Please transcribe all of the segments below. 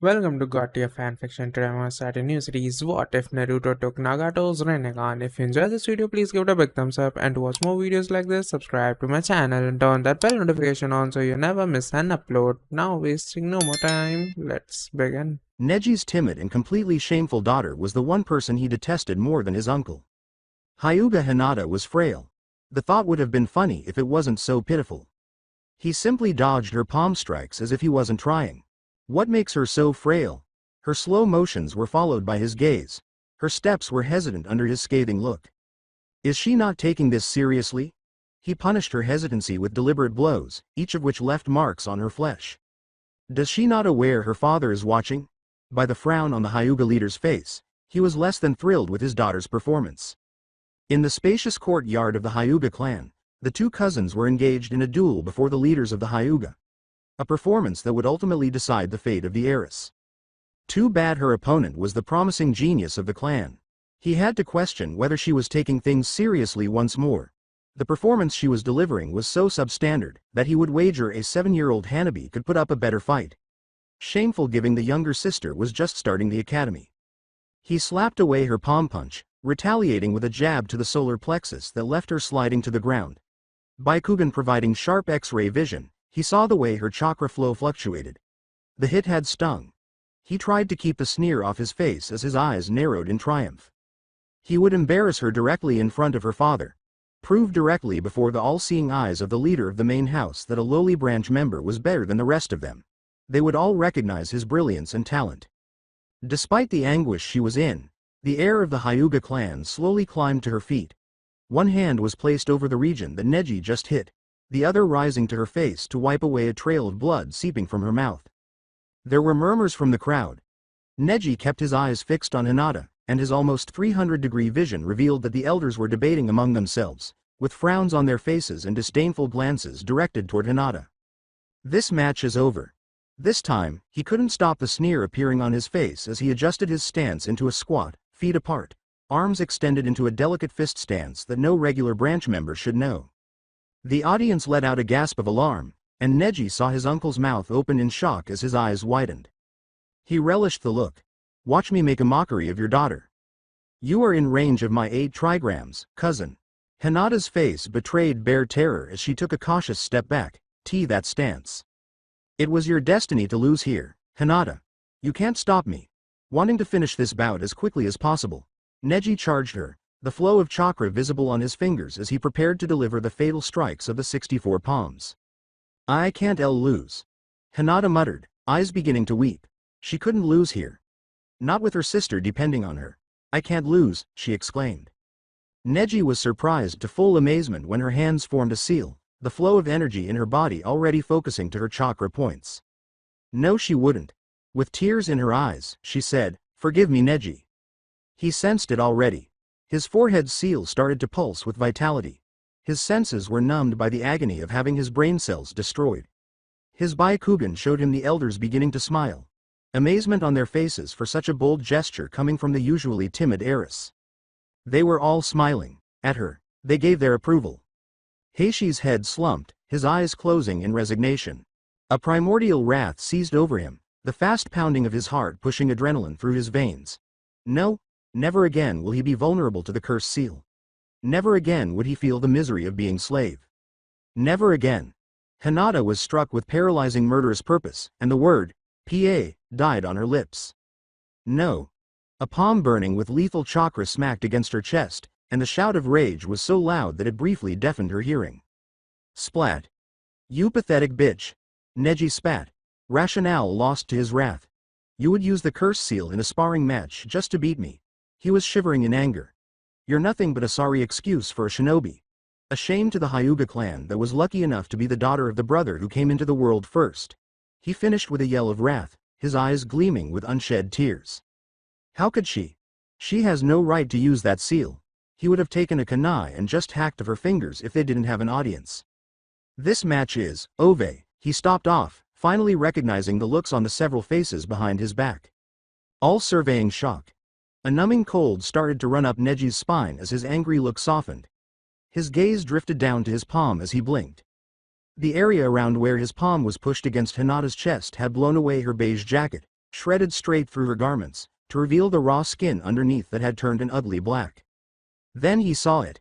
Welcome to Gatia Fanfiction. Today I'm gonna start a new series. What if Naruto took Nagato's Rinnegan? If you enjoyed this video, please give it a big thumbs up. And to watch more videos like this, subscribe to my channel and turn that bell notification on so you never miss an upload. Now wasting no more time, let's begin. Neji's timid and completely shameful daughter was the one person he detested more than his uncle. Hyuga Hinata was frail. The thought would have been funny if it wasn't so pitiful. He simply dodged her palm strikes as if he wasn't trying. What makes her so frail? Her slow motions were followed by his gaze. Her steps were hesitant under his scathing look. Is she not taking this seriously? He punished her hesitancy with deliberate blows, each of which left marks on her flesh. Does she not aware her father is watching? By the frown on the Hyuga leader's face, he was less than thrilled with his daughter's performance. In the spacious courtyard of the Hyuga clan, the two cousins were engaged in a duel before the leaders of the Hyuga. A performance that would ultimately decide the fate of the heiress. Too bad her opponent was the promising genius of the clan. He had to question whether she was taking things seriously once more. The performance she was delivering was so substandard that he would wager a 7-year-old Hanabi could put up a better fight. Shameful, given the younger sister was just starting the academy. He slapped away her palm punch, retaliating with a jab to the solar plexus that left her sliding to the ground. Baikugan providing sharp X-ray vision, he saw the way her chakra flow fluctuated. The hit had stung. He tried to keep the sneer off his face as his eyes narrowed in triumph. He would embarrass her directly in front of her father. Prove directly before the all-seeing eyes of the leader of the main house that a lowly branch member was better than the rest of them. They would all recognize his brilliance and talent. Despite the anguish she was in, the heir of the Hyuga clan slowly climbed to her feet. One hand was placed over the region that Neji just hit, the other rising to her face to wipe away a trail of blood seeping from her mouth. There were murmurs from the crowd. Neji kept his eyes fixed on Hinata, and his almost 300-degree vision revealed that the elders were debating among themselves, with frowns on their faces and disdainful glances directed toward Hinata. This match is over. This time, he couldn't stop the sneer appearing on his face as he adjusted his stance into a squat, feet apart, arms extended into a delicate fist stance that no regular branch member should know. The audience let out a gasp of alarm, and Neji saw his uncle's mouth open in shock as his eyes widened. He relished the look. Watch me make a mockery of your daughter. You are in range of my 8 trigrams, cousin. Hinata's face betrayed bare terror as she took a cautious step back. That stance. It was your destiny to lose here, Hinata. You can't stop me. Wanting to finish this bout as quickly as possible, Neji charged her, the flow of chakra visible on his fingers as he prepared to deliver the fatal strikes of the 64 palms. I can't lose. Hinata muttered, eyes beginning to weep. She couldn't lose here. Not with her sister depending on her. I can't lose, she exclaimed. Neji was surprised to full amazement when her hands formed a seal, the flow of energy in her body already focusing to her chakra points. No, she wouldn't. With tears in her eyes, she said, forgive me, Neji. He sensed it already. His forehead's seal started to pulse with vitality. His senses were numbed by the agony of having his brain cells destroyed. His Baikugan showed him the elders beginning to smile. Amazement on their faces for such a bold gesture coming from the usually timid heiress. They were all smiling. At her, they gave their approval. Heishi's head slumped, his eyes closing in resignation. A primordial wrath seized over him, the fast pounding of his heart pushing adrenaline through his veins. No, never again will he be vulnerable to the cursed seal. Never again would he feel the misery of being slave. Never again. Hinata was struck with paralyzing murderous purpose, and the word, "Pa," died on her lips. No. A palm burning with lethal chakra smacked against her chest, and the shout of rage was so loud that it briefly deafened her hearing. Splat. You pathetic bitch. Neji spat. Rationale lost to his wrath. You would use the curse seal in a sparring match just to beat me. He was shivering in anger. You're nothing but a sorry excuse for a shinobi. A shame to the Hyuga clan that was lucky enough to be the daughter of the brother who came into the world first. He finished with a yell of wrath, his eyes gleaming with unshed tears. How could she? She has no right to use that seal. He would have taken a kunai and just hacked of her fingers if they didn't have an audience. This match is over. He stopped off, finally recognizing the looks on the several faces behind his back. All surveying shock. A numbing cold started to run up Neji's spine as his angry look softened. His gaze drifted down to his palm as he blinked. The area around where his palm was pushed against Hinata's chest had blown away her beige jacket, shredded straight through her garments, to reveal the raw skin underneath that had turned an ugly black. Then he saw it.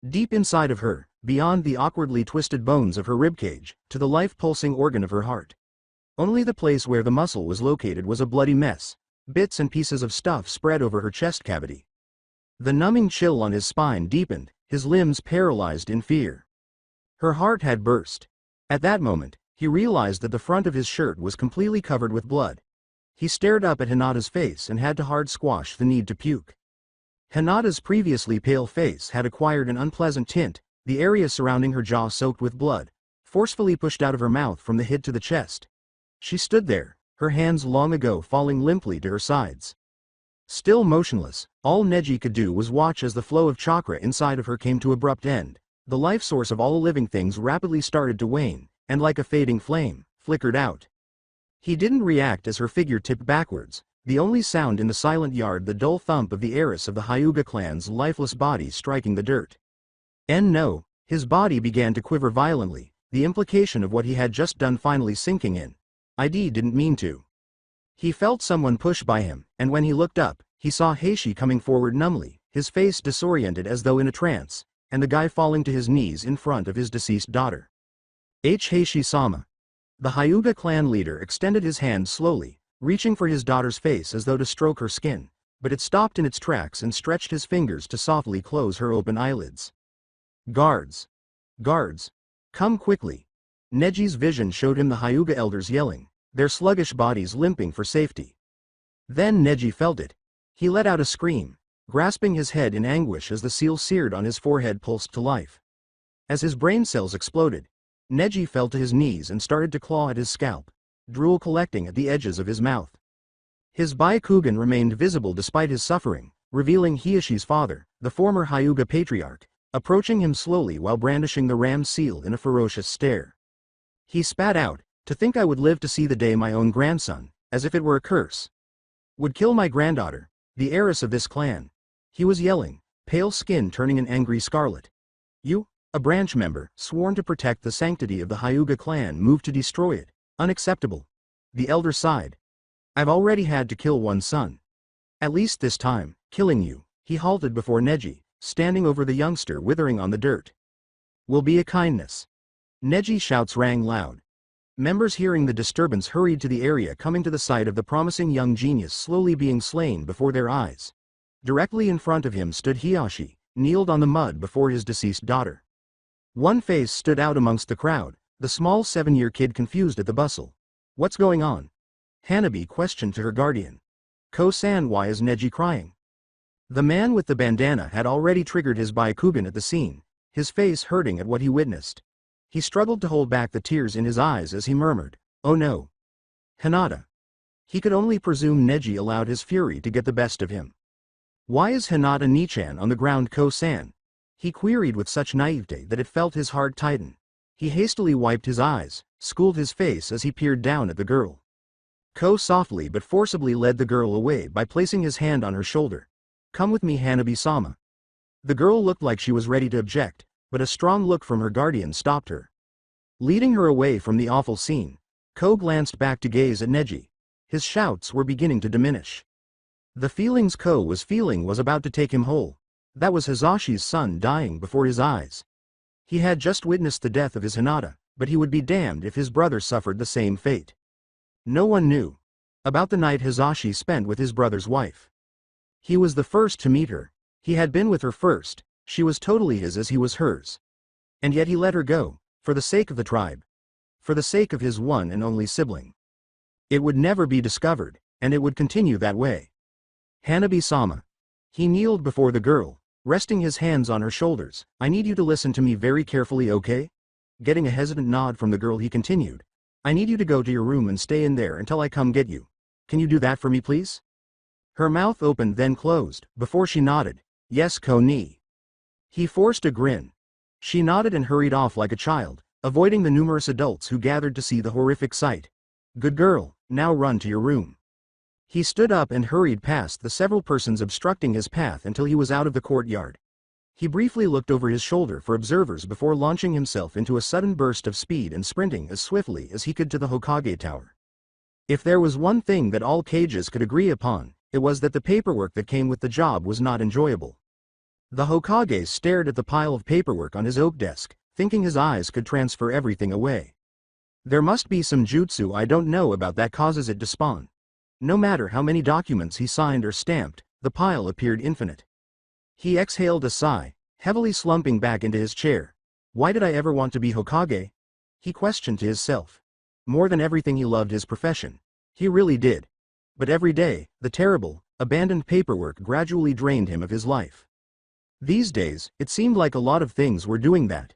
Deep inside of her, beyond the awkwardly twisted bones of her ribcage, to the life-pulsing organ of her heart. Only the place where the muscle was located was a bloody mess, bits and pieces of stuff spread over her chest cavity. The numbing chill on his spine deepened, his limbs paralyzed in fear. Her heart had burst. At that moment, he realized that the front of his shirt was completely covered with blood. He stared up at Hinata's face and had to hard squash the need to puke. Hinata's previously pale face had acquired an unpleasant tint, the area surrounding her jaw soaked with blood, forcefully pushed out of her mouth from the head to the chest. She stood there, her hands long ago falling limply to her sides. Still motionless, all Neji could do was watch as the flow of chakra inside of her came to abrupt end. The life source of all living things rapidly started to wane, and like a fading flame, flickered out. He didn't react as her figure tipped backwards, the only sound in the silent yard the dull thump of the heiress of the Hyuga clan's lifeless body striking the dirt. And no, his body began to quiver violently, the implication of what he had just done finally sinking in. Didn't mean to. He felt someone push by him, and when he looked up, he saw Heishi coming forward numbly, his face disoriented as though in a trance, and the guy falling to his knees in front of his deceased daughter. Heishi-sama. The Hyuga clan leader extended his hand slowly, reaching for his daughter's face as though to stroke her skin, but it stopped in its tracks and stretched his fingers to softly close her open eyelids. Guards! Guards! Come quickly! Neji's vision showed him the Hyuga elders yelling, their sluggish bodies limping for safety. Then Neji felt it. He let out a scream, grasping his head in anguish as the seal seared on his forehead pulsed to life. As his brain cells exploded, Neji fell to his knees and started to claw at his scalp, drool collecting at the edges of his mouth. His Byakugan remained visible despite his suffering, revealing Hieshi's father, the former Hyuga patriarch, approaching him slowly while brandishing the ram seal in a ferocious stare. He spat out, "To think I would live to see the day my own grandson, as if it were a curse, would kill my granddaughter, the heiress of this clan." He was yelling, pale skin turning an angry scarlet. "You, a branch member, sworn to protect the sanctity of the Hyuga clan, moved to destroy it. Unacceptable." The elder sighed. "I've already had to kill one son. At least this time, killing you." He halted before Neji, standing over the youngster withering on the dirt. "Will be a kindness." Neji's shouts rang loud. Members hearing the disturbance hurried to the area, coming to the sight of the promising young genius slowly being slain before their eyes. Directly in front of him stood Hiyashi, kneeled on the mud before his deceased daughter. One face stood out amongst the crowd, the small 7-year kid confused at the bustle. "What's going on?" Hanabi questioned to her guardian. "Ko-san, why is Neji crying?" The man with the bandana had already triggered his Byakugan at the scene, his face hurting at what he witnessed. He struggled to hold back the tears in his eyes as he murmured, "Oh no. Hinata." He could only presume Neji allowed his fury to get the best of him. "Why is Hinata Nichan on the ground, Ko-san?" he queried with such naivete that it felt his heart tighten. He hastily wiped his eyes, schooled his face as he peered down at the girl. Ko softly but forcibly led the girl away by placing his hand on her shoulder. "Come with me, Hanabi-sama." The girl looked like she was ready to object, but a strong look from her guardian stopped her. Leading her away from the awful scene, Ko glanced back to gaze at Neji. His shouts were beginning to diminish. The feelings Ko was feeling was about to take him whole. That was Hisashi's son dying before his eyes. He had just witnessed the death of his Hinata, but he would be damned if his brother suffered the same fate. No one knew about the night Hisashi spent with his brother's wife. He was the first to meet her. He had been with her first. She was totally his as he was hers. And yet he let her go, for the sake of the tribe. For the sake of his one and only sibling. It would never be discovered, and it would continue that way. "Hanabi-sama." He kneeled before the girl, resting his hands on her shoulders. "I need you to listen to me very carefully, okay?" Getting a hesitant nod from the girl, he continued. "I need you to go to your room and stay in there until I come get you. Can you do that for me, please?" Her mouth opened then closed, before she nodded. "Yes, Ko-ni." He forced a grin. She nodded and hurried off like a child, avoiding the numerous adults who gathered to see the horrific sight. "Good girl, now run to your room." He stood up and hurried past the several persons obstructing his path until he was out of the courtyard. He briefly looked over his shoulder for observers before launching himself into a sudden burst of speed and sprinting as swiftly as he could to the Hokage Tower. If there was one thing that all cages could agree upon, it was that the paperwork that came with the job was not enjoyable. The Hokage stared at the pile of paperwork on his oak desk, thinking his eyes could transfer everything away. There must be some jutsu I don't know about that causes it to spawn. No matter how many documents he signed or stamped, the pile appeared infinite. He exhaled a sigh, heavily slumping back into his chair. Why did I ever want to be Hokage? He questioned to himself. More than everything he loved his profession. He really did. But every day, the terrible, abandoned paperwork gradually drained him of his life. These days, it seemed like a lot of things were doing that.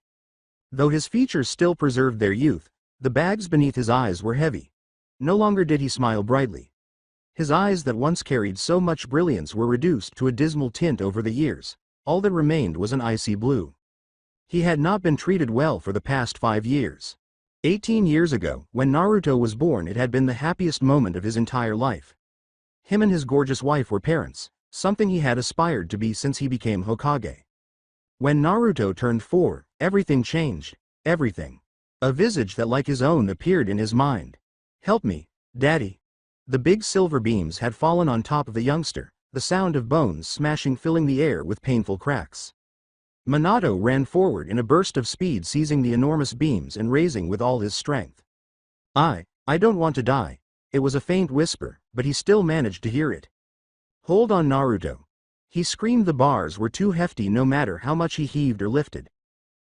Though his features still preserved their youth, the bags beneath his eyes were heavy. No longer did he smile brightly. His eyes that once carried so much brilliance were reduced to a dismal tint over the years. All that remained was an icy blue. He had not been treated well for the past 5 years. 18 years ago, when Naruto was born, it had been the happiest moment of his entire life. Him and his gorgeous wife were parents, something he had aspired to be since he became Hokage. When Naruto turned 4, everything changed, everything. A visage that like his own appeared in his mind. Help me, Daddy. The big silver beams had fallen on top of the youngster, the sound of bones smashing filling the air with painful cracks. Minato ran forward in a burst of speed, seizing the enormous beams and raising with all his strength. I don't want to die. It was a faint whisper, but he still managed to hear it. Hold on, Naruto. He screamed. The bars were too hefty no matter how much he heaved or lifted.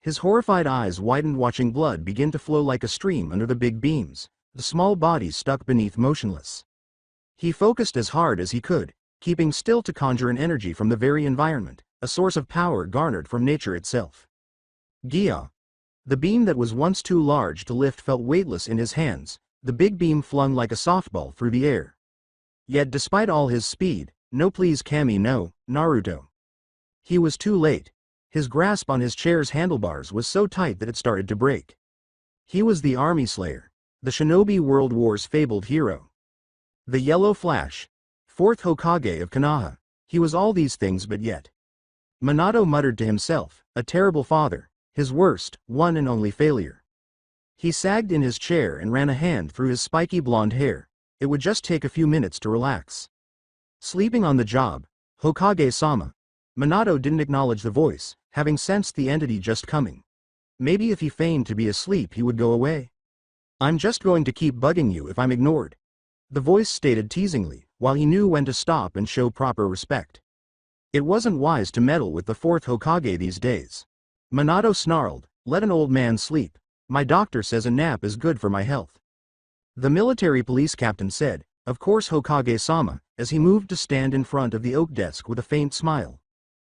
His horrified eyes widened, watching blood begin to flow like a stream under the big beams, the small body stuck beneath motionless. He focused as hard as he could, keeping still to conjure an energy from the very environment, a source of power garnered from nature itself. Gia. The beam that was once too large to lift felt weightless in his hands, the big beam flung like a softball through the air. Yet despite all his speed, no please Kami, no, Naruto. He was too late. His grasp on his chair's handlebars was so tight that it started to break. He was the army slayer, the shinobi World War's fabled hero. The Yellow Flash, 4th Hokage of Konoha. He was all these things, but yet. Minato muttered to himself, a terrible father, his worst, one and only failure. He sagged in his chair and ran a hand through his spiky blonde hair. It would just take a few minutes to relax. Sleeping on the job, Hokage-sama. Minato didn't acknowledge the voice, having sensed the entity just coming. Maybe if he feigned to be asleep he would go away. I'm just going to keep bugging you if I'm ignored. The voice stated teasingly, while he knew when to stop and show proper respect. It wasn't wise to meddle with the 4th Hokage these days. Minato snarled, let an old man sleep. My doctor says a nap is good for my health. The military police captain said, of course Hokage-sama, as he moved to stand in front of the oak desk with a faint smile.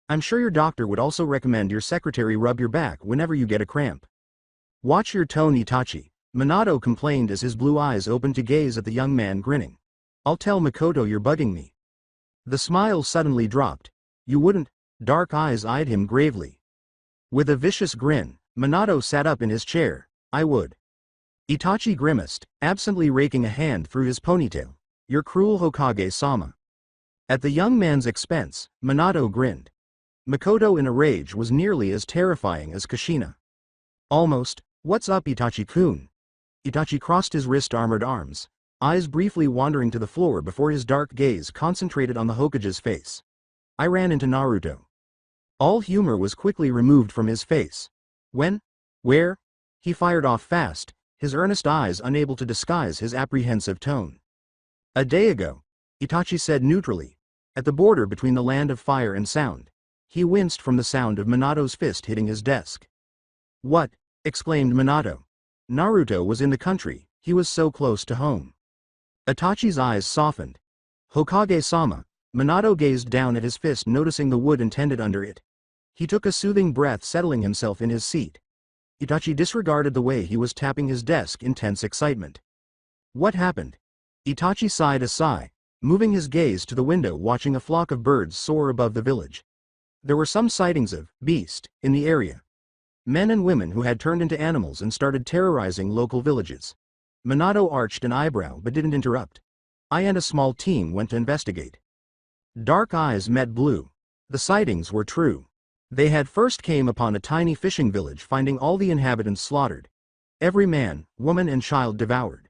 I'm sure your doctor would also recommend your secretary rub your back whenever you get a cramp. Watch your tone, Itachi, Minato complained as his blue eyes opened to gaze at the young man, grinning. I'll tell Makoto you're bugging me. The smile suddenly dropped. You wouldn't? Dark eyes eyed him gravely. With a vicious grin, Minato sat up in his chair. I would. Itachi grimaced, absently raking a hand through his ponytail. You're cruel, Hokage-sama. At the young man's expense, Minato grinned. Makoto in a rage was nearly as terrifying as Kushina. Almost. What's up, Itachi-kun? Itachi crossed his wrist-armored arms, eyes briefly wandering to the floor before his dark gaze concentrated on the Hokage's face. I ran into Naruto. All humor was quickly removed from his face. When? Where? He fired off fast, his earnest eyes unable to disguise his apprehensive tone. A day ago, Itachi said neutrally, at the border between the land of fire and sound. He winced from the sound of Minato's fist hitting his desk. What? Exclaimed Minato. Naruto was in the country, he was so close to home. Itachi's eyes softened. Hokage-sama. Minato gazed down at his fist, noticing the wood intended under it. He took a soothing breath, settling himself in his seat. Itachi disregarded the way he was tapping his desk in tense excitement. What happened? Itachi sighed a sigh, moving his gaze to the window, watching a flock of birds soar above the village. There were some sightings of beast in the area. Men and women who had turned into animals and started terrorizing local villages. Minato arched an eyebrow but didn't interrupt. I and a small team went to investigate. Dark eyes met blue. The sightings were true. They had first came upon a tiny fishing village, finding all the inhabitants slaughtered. Every man, woman and child devoured.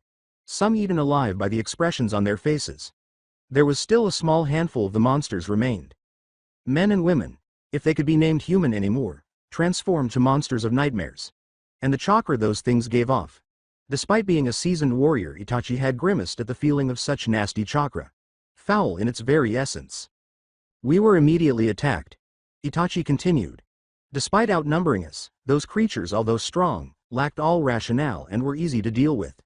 some eaten alive by the expressions on their faces. There was still a small handful of the monsters remained. Men and women, if they could be named human anymore, transformed to monsters of nightmares. And the chakra those things gave off. Despite being a seasoned warrior, Itachi had grimaced at the feeling of such nasty chakra. Foul in its very essence. We were immediately attacked. Itachi continued. Despite outnumbering us, those creatures, although strong, lacked all rationale and were easy to deal with.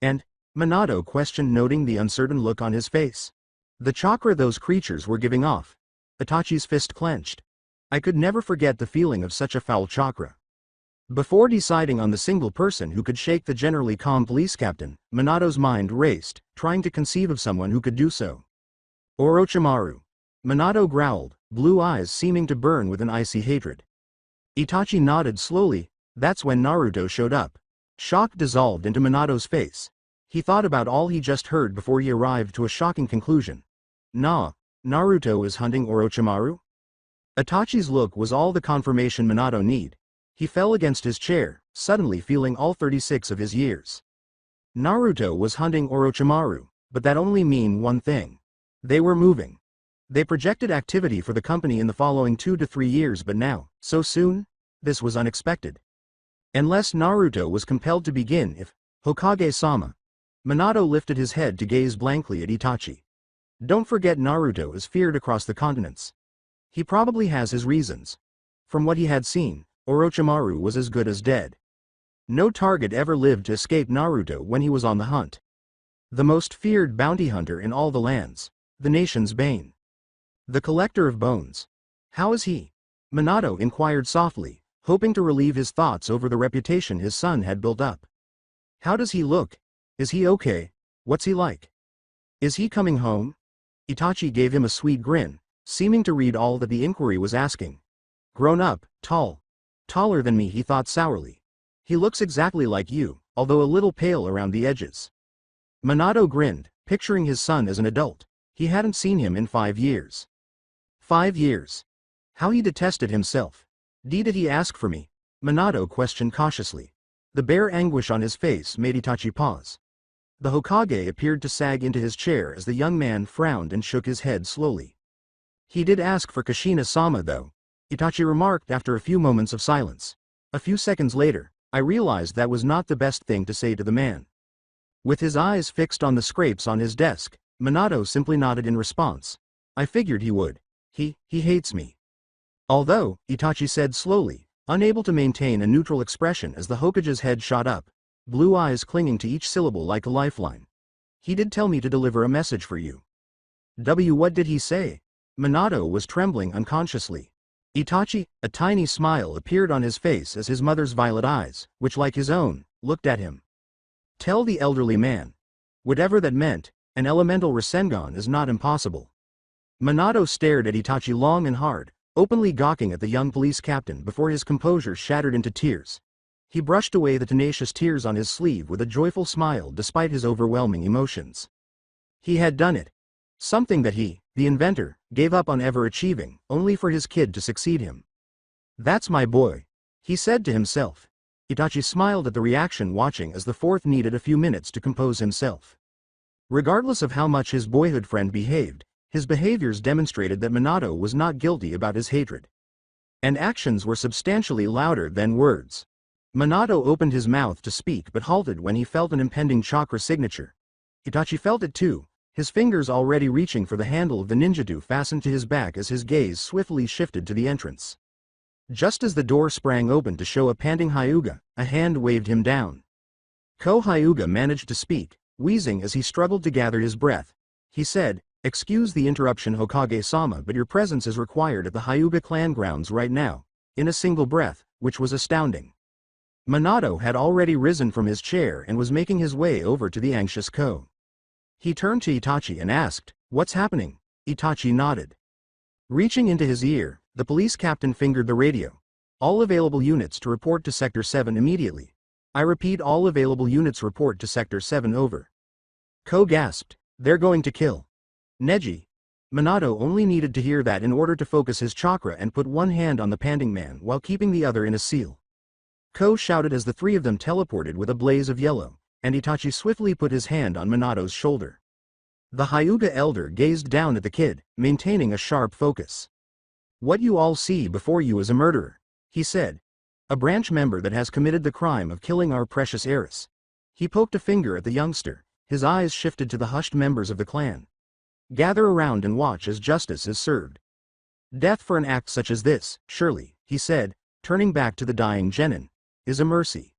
And? Minato questioned, noting the uncertain look on his face. The chakra those creatures were giving off. Itachi's fist clenched. I could never forget the feeling of such a foul chakra. Before deciding on the single person who could shake the generally calm police captain, Minato's mind raced, trying to conceive of someone who could do so. Orochimaru. Minato growled, blue eyes seeming to burn with an icy hatred. Itachi nodded slowly. That's when Naruto showed up. Shock dissolved into Minato's face. He thought about all he just heard before he arrived to a shocking conclusion. Naruto is hunting Orochimaru? Itachi's look was all the confirmation Minato needed. He fell against his chair, suddenly feeling all 36 of his years. Naruto was hunting Orochimaru, but that only mean one thing. They were moving. They projected activity for the company in the following 2 to 3 years, but now, so soon? This was unexpected. Unless Naruto was compelled to begin if, Hokage-sama. Minato lifted his head to gaze blankly at Itachi. Don't forget Naruto is feared across the continents. He probably has his reasons. From what he had seen, Orochimaru was as good as dead. No target ever lived to escape Naruto when he was on the hunt. The most feared bounty hunter in all the lands, the nation's bane. The collector of bones. How is he? Minato inquired softly, hoping to relieve his thoughts over the reputation his son had built up. How does he look? Is he okay? What's he like? Is he coming home? Itachi gave him a sweet grin, seeming to read all that the inquiry was asking. Grown up, tall. Taller than me, he thought sourly. He looks exactly like you, although a little pale around the edges. Minato grinned, picturing his son as an adult. He hadn't seen him in 5 years. 5 years. How he detested himself. Did he ask for me? Minato questioned cautiously. The bare anguish on his face made Itachi pause. The Hokage appeared to sag into his chair as the young man frowned and shook his head slowly. He did ask for Kushina-sama though, Itachi remarked after a few moments of silence. A few seconds later, I realized that was not the best thing to say to the man. With his eyes fixed on the scrapes on his desk, Minato simply nodded in response. I figured he would. He hates me. Although, Itachi said slowly, unable to maintain a neutral expression as the Hokage's head shot up, blue eyes clinging to each syllable like a lifeline. He did tell me to deliver a message for you. What did he say? Minato was trembling unconsciously. Itachi, a tiny smile appeared on his face as his mother's violet eyes, which like his own, looked at him. Tell the elderly man. Whatever that meant, an elemental Rinnegan is not impossible. Minato stared at Itachi long and hard, openly gawking at the young police captain before his composure shattered into tears. He brushed away the tenacious tears on his sleeve with a joyful smile despite his overwhelming emotions. He had done it. Something that he, the inventor, gave up on ever achieving, only for his kid to succeed him. That's my boy, he said to himself. Itachi smiled at the reaction, watching as the fourth needed a few minutes to compose himself. Regardless of how much his boyhood friend behaved, his behaviors demonstrated that Minato was not guilty about his hatred. And actions were substantially louder than words. Minato opened his mouth to speak but halted when he felt an impending chakra signature. Itachi felt it too, his fingers already reaching for the handle of the ninjutsu fastened to his back as his gaze swiftly shifted to the entrance. Just as the door sprang open to show a panting Hyuga, a hand waved him down. Hyuga managed to speak, wheezing as he struggled to gather his breath. He said, Excuse the interruption, Hokage-sama, but your presence is required at the Hyuga clan grounds right now, in a single breath, which was astounding. Minato had already risen from his chair and was making his way over to the anxious Ko. He turned to Itachi and asked, What's happening? Itachi nodded. Reaching into his ear, the police captain fingered the radio. All available units to report to Sector 7 immediately. I repeat, all available units report to Sector 7 over. Ko gasped, They're going to kill Neji. Minato only needed to hear that in order to focus his chakra and put one hand on the panting man while keeping the other in a seal. Ko shouted as the three of them teleported with a blaze of yellow, and Itachi swiftly put his hand on Minato's shoulder. The Hyuga elder gazed down at the kid, maintaining a sharp focus. "What you all see before you is a murderer," he said. "A branch member that has committed the crime of killing our precious heiress." He poked a finger at the youngster. His eyes shifted to the hushed members of the clan. "Gather around and watch as justice is served. Death for an act such as this, surely," he said, turning back to the dying genin, "is a mercy.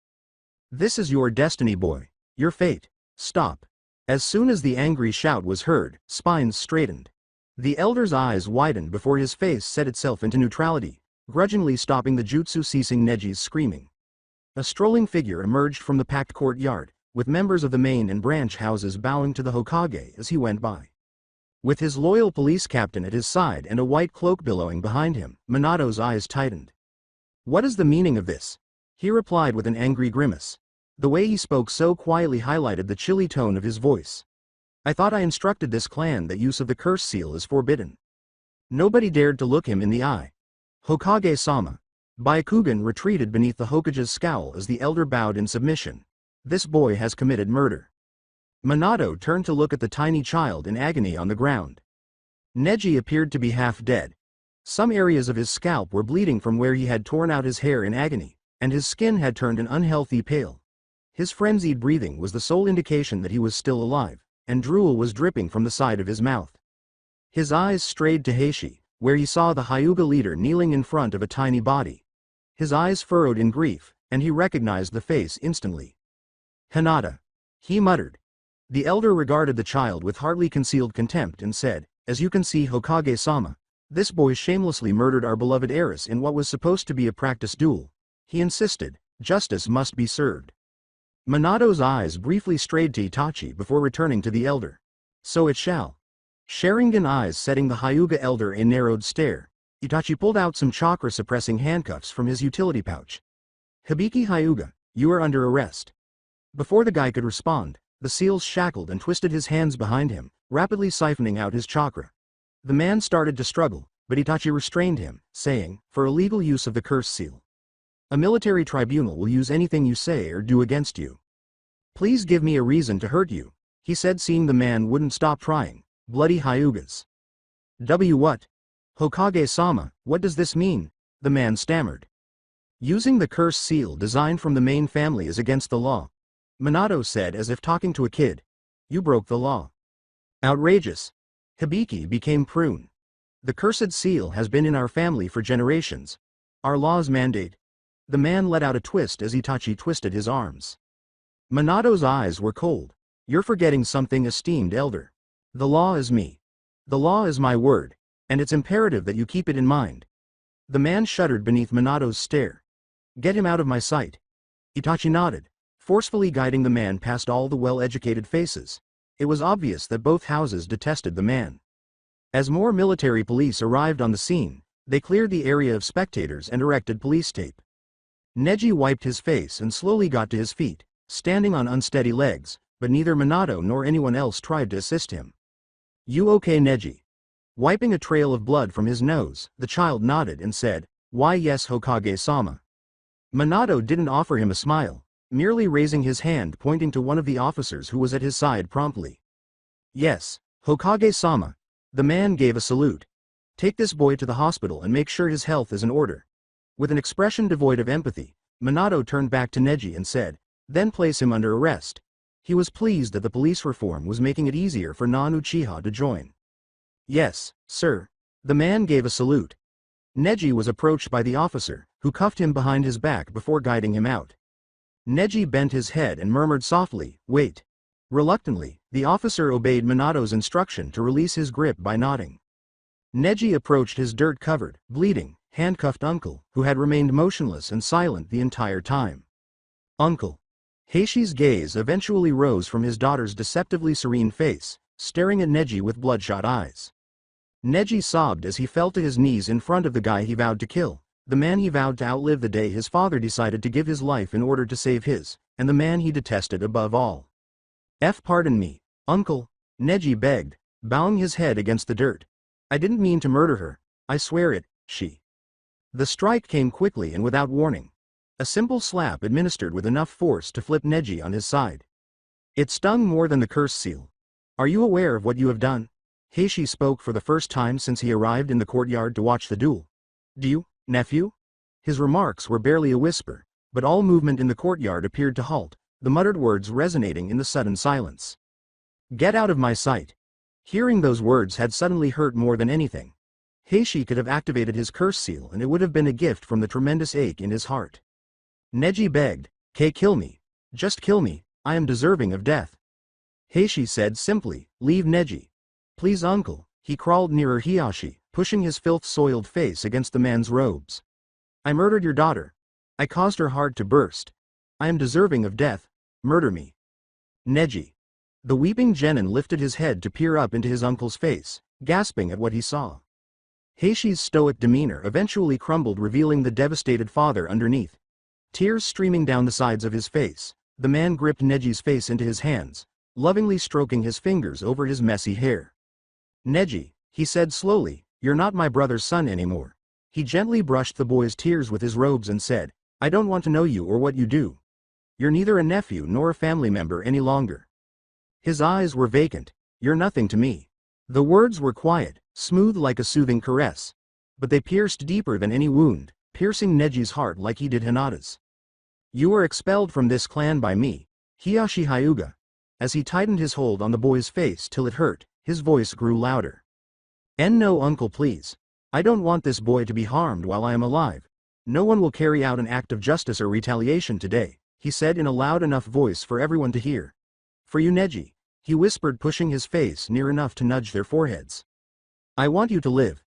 This is your destiny, boy. Your fate. Stop." As soon as the angry shout was heard, spines straightened. The elder's eyes widened before his face set itself into neutrality, grudgingly stopping the jutsu-ceasing Neji's screaming. A strolling figure emerged from the packed courtyard, with members of the main and branch houses bowing to the Hokage as he went by. With his loyal police captain at his side and a white cloak billowing behind him, Minato's eyes tightened. "What is the meaning of this?" he replied with an angry grimace. The way he spoke so quietly highlighted the chilly tone of his voice. "I thought I instructed this clan that use of the curse seal is forbidden." Nobody dared to look him in the eye. "Hokage-sama." Byakugan retreated beneath the Hokage's scowl as the elder bowed in submission. "This boy has committed murder." Minato turned to look at the tiny child in agony on the ground. Neji appeared to be half dead. Some areas of his scalp were bleeding from where he had torn out his hair in agony, and his skin had turned an unhealthy pale. His frenzied breathing was the sole indication that he was still alive, and drool was dripping from the side of his mouth. His eyes strayed to Heishi, where he saw the Hyuga leader kneeling in front of a tiny body. His eyes furrowed in grief, and he recognized the face instantly. "Hinata," he muttered. The elder regarded the child with hardly concealed contempt and said, "As you can see, Hokage-sama, this boy shamelessly murdered our beloved heiress in what was supposed to be a practice duel. He insisted, justice must be served." Minato's eyes briefly strayed to Itachi before returning to the elder. "So it shall." Sharingan eyes setting the Hyuga elder a narrowed stare, Itachi pulled out some chakra-suppressing handcuffs from his utility pouch. "Hibiki Hyuga, you are under arrest." Before the guy could respond, the seals shackled and twisted his hands behind him, rapidly siphoning out his chakra. The man started to struggle, but Itachi restrained him, saying, "For illegal use of the curse seal. A military tribunal will use anything you say or do against you. Please give me a reason to hurt you," he said, seeing the man wouldn't stop trying. "Bloody Hyugas." What? Hokage-sama, what does this mean?" the man stammered. "Using the curse seal designed from the main family is against the law," Minato said as if talking to a kid. "You broke the law." "Outrageous." Hibiki became prune. "The cursed seal has been in our family for generations. Our laws mandate." The man let out a twist as Itachi twisted his arms. Minato's eyes were cold. "You're forgetting something, esteemed elder. The law is me. The law is my word, and it's imperative that you keep it in mind." The man shuddered beneath Minato's stare. "Get him out of my sight." Itachi nodded, forcefully guiding the man past all the well-educated faces. It was obvious that both houses detested the man. As more military police arrived on the scene, they cleared the area of spectators and erected police tape. Neji wiped his face and slowly got to his feet, standing on unsteady legs, but neither Minato nor anyone else tried to assist him. "You okay, Neji?" Wiping a trail of blood from his nose, the child nodded and said, "Why yes, Hokage-sama." Minato didn't offer him a smile, merely raising his hand pointing to one of the officers who was at his side promptly. "Yes, Hokage-sama." The man gave a salute. "Take this boy to the hospital and make sure his health is in order." With an expression devoid of empathy, Minato turned back to Neji and said, "Then place him under arrest." He was pleased that the police reform was making it easier for non-Uchiha to join. "Yes, sir." The man gave a salute. Neji was approached by the officer, who cuffed him behind his back before guiding him out. Neji bent his head and murmured softly, "Wait." Reluctantly, the officer obeyed Minato's instruction to release his grip by nodding. Neji approached his dirt-covered, bleeding, handcuffed uncle, who had remained motionless and silent the entire time. "Uncle." Heishi's gaze eventually rose from his daughter's deceptively serene face, staring at Neji with bloodshot eyes. Neji sobbed as he fell to his knees in front of the guy he vowed to kill, the man he vowed to outlive the day his father decided to give his life in order to save his, and the man he detested above all. Pardon me, uncle," Neji begged, bowing his head against the dirt. "I didn't mean to murder her, I swear it." The strike came quickly and without warning. A simple slap administered with enough force to flip Neji on his side. It stung more than the curse seal. Are you aware of what you have done? Heishi spoke for the first time since he arrived in the courtyard to watch the duel. Do you, nephew? His remarks were barely a whisper, but all movement in the courtyard appeared to halt, the muttered words resonating in the sudden silence. Get out of my sight. Hearing those words had suddenly hurt more than anything. Heishi could have activated his curse seal and it would have been a gift from the tremendous ache in his heart. Neji begged, kill me. Just kill me, I am deserving of death. Heishi said simply, leave Neji. Please uncle. He crawled nearer Hiyashi, pushing his filth-soiled face against the man's robes. I murdered your daughter. I caused her heart to burst. I am deserving of death. Murder me. Neji. The weeping genin lifted his head to peer up into his uncle's face, gasping at what he saw. Heishi's stoic demeanor eventually crumbled, revealing the devastated father underneath. Tears streaming down the sides of his face, the man gripped Neji's face into his hands, lovingly stroking his fingers over his messy hair. Neji, he said slowly, you're not my brother's son anymore. He gently brushed the boy's tears with his robes and said, I don't want to know you or what you do. You're neither a nephew nor a family member any longer. His eyes were vacant. You're nothing to me. The words were quiet, smooth like a soothing caress. But they pierced deeper than any wound, piercing Neji's heart like he did Hinata's. You were expelled from this clan by me, Hiyashi Hyuga. As he tightened his hold on the boy's face till it hurt, his voice grew louder. No uncle, please. I don't want this boy to be harmed while I am alive. No one will carry out an act of justice or retaliation today, he said in a loud enough voice for everyone to hear. For you, Neji, he whispered, pushing his face near enough to nudge their foreheads. I want you to live.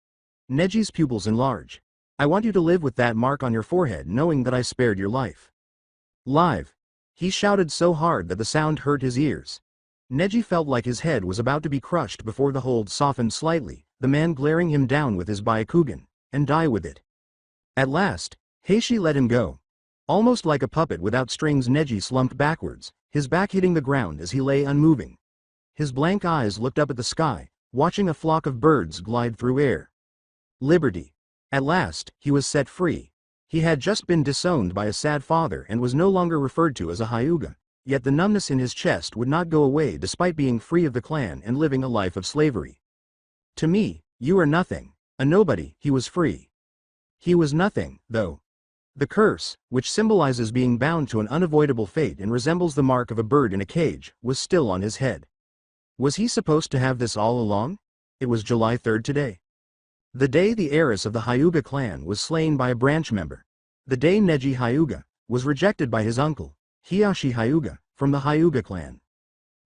Neji's pupils enlarged. I want you to live with that mark on your forehead, knowing that I spared your life. Live. He shouted so hard that the sound hurt his ears. Neji felt like his head was about to be crushed before the hold softened slightly, the man glaring him down with his Byakugan, and die with it. At last, Heishi let him go. Almost like a puppet without strings, Neji slumped backwards, his back hitting the ground as he lay unmoving. His blank eyes looked up at the sky, watching a flock of birds glide through air. Liberty. At last, he was set free. He had just been disowned by a sad father and was no longer referred to as a Hyuga, yet the numbness in his chest would not go away despite being free of the clan and living a life of slavery. To me, you are nothing, a nobody. He was free. He was nothing, though. The curse, which symbolizes being bound to an unavoidable fate and resembles the mark of a bird in a cage, was still on his head. Was he supposed to have this all along? It was July 3rd today. The day the heiress of the Hyuga clan was slain by a branch member. The day Neji Hyuga was rejected by his uncle, Hiyashi Hyuga, from the Hyuga clan.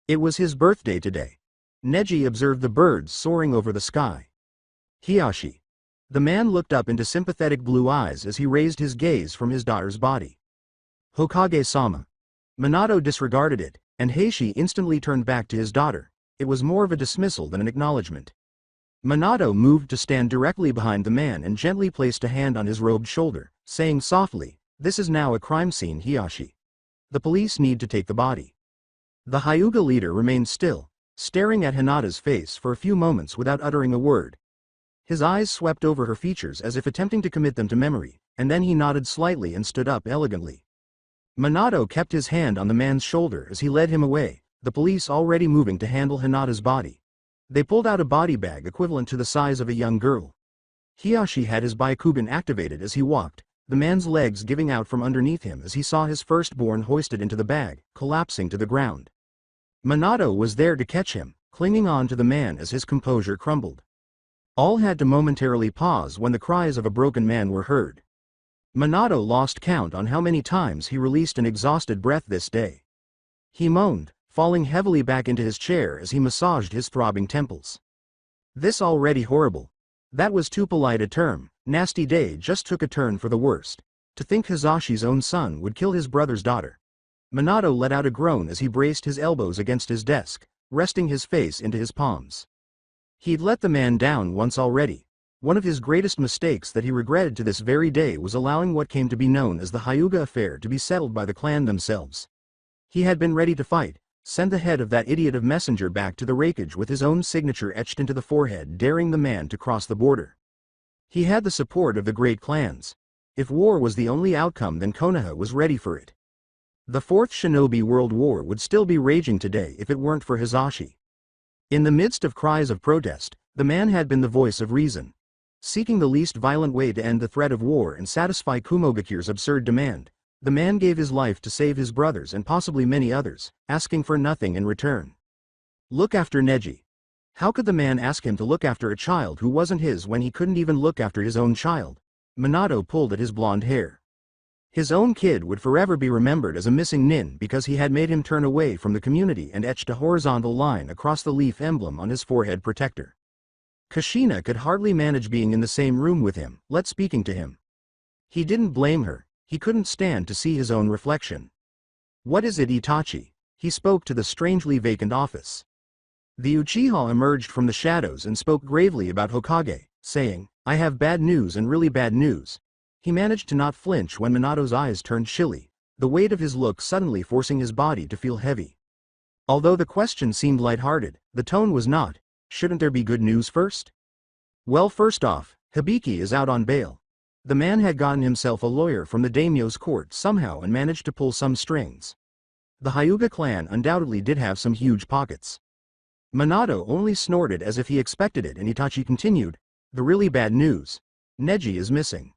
It was his birthday today. Neji observed the birds soaring over the sky. Hiyashi. The man looked up into sympathetic blue eyes as he raised his gaze from his daughter's body. Hokage-sama. Minato disregarded it, and Heishi instantly turned back to his daughter. It was more of a dismissal than an acknowledgement. Minato moved to stand directly behind the man and gently placed a hand on his robed shoulder, saying softly, This is now a crime scene, Hiyashi. The police need to take the body. The Hyuga leader remained still, staring at Hinata's face for a few moments without uttering a word. His eyes swept over her features as if attempting to commit them to memory, and then he nodded slightly and stood up elegantly. Minato kept his hand on the man's shoulder as he led him away, the police already moving to handle Hinata's body. They pulled out a body bag equivalent to the size of a young girl. Hiyashi had his Byakugan activated as he walked, the man's legs giving out from underneath him as he saw his firstborn hoisted into the bag, collapsing to the ground. Minato was there to catch him, clinging on to the man as his composure crumbled. All had to momentarily pause when the cries of a broken man were heard. Minato lost count on how many times he released an exhausted breath this day. He moaned, falling heavily back into his chair as he massaged his throbbing temples. This already horrible. That was too polite a term, nasty day just took a turn for the worst. To think Hazashi's own son would kill his brother's daughter. Minato let out a groan as he braced his elbows against his desk, resting his face into his palms. He'd let the man down once already. One of his greatest mistakes that he regretted to this very day was allowing what came to be known as the Hyuga affair to be settled by the clan themselves. He had been ready to fight, send the head of that idiot of messenger back to the rakeage with his own signature etched into the forehead, daring the man to cross the border. He had the support of the great clans. If war was the only outcome, then Konoha was ready for it. The Fourth Shinobi World War would still be raging today if it weren't for Hisashi. In the midst of cries of protest, the man had been the voice of reason. Seeking the least violent way to end the threat of war and satisfy Kumogakure's absurd demand, the man gave his life to save his brothers and possibly many others, asking for nothing in return. Look after Neji. How could the man ask him to look after a child who wasn't his when he couldn't even look after his own child? Minato pulled at his blonde hair. His own kid would forever be remembered as a missing nin because he had made him turn away from the community and etched a horizontal line across the leaf emblem on his forehead protector. Kushina could hardly manage being in the same room with him, let speaking to him. He didn't blame her, he couldn't stand to see his own reflection. What is it, Itachi? He spoke to the strangely vacant office. The Uchiha emerged from the shadows and spoke gravely about Hokage, saying, I have bad news and really bad news. He managed to not flinch when Minato's eyes turned chilly, the weight of his look suddenly forcing his body to feel heavy. Although the question seemed lighthearted, the tone was not. Shouldn't there be good news first? Well, first off, Hibiki is out on bail. The man had gotten himself a lawyer from the daimyo's court somehow and managed to pull some strings. The Hyuga clan undoubtedly did have some huge pockets. Minato only snorted as if he expected it, and Itachi continued, the really bad news. Neji is missing.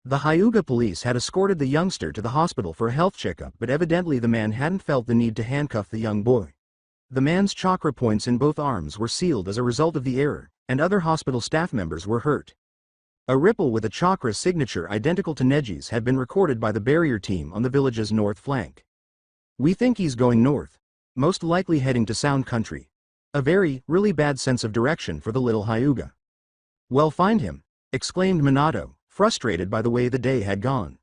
The Hyuga police had escorted the youngster to the hospital for a health checkup, but evidently the man hadn't felt the need to handcuff the young boy. The man's chakra points in both arms were sealed as a result of the error, and other hospital staff members were hurt. A ripple with a chakra signature identical to Neji's had been recorded by the barrier team on the village's north flank. We think he's going north, most likely heading to Sound Country. A really bad sense of direction for the little Hyuga. Well, find him, exclaimed Minato, frustrated by the way the day had gone.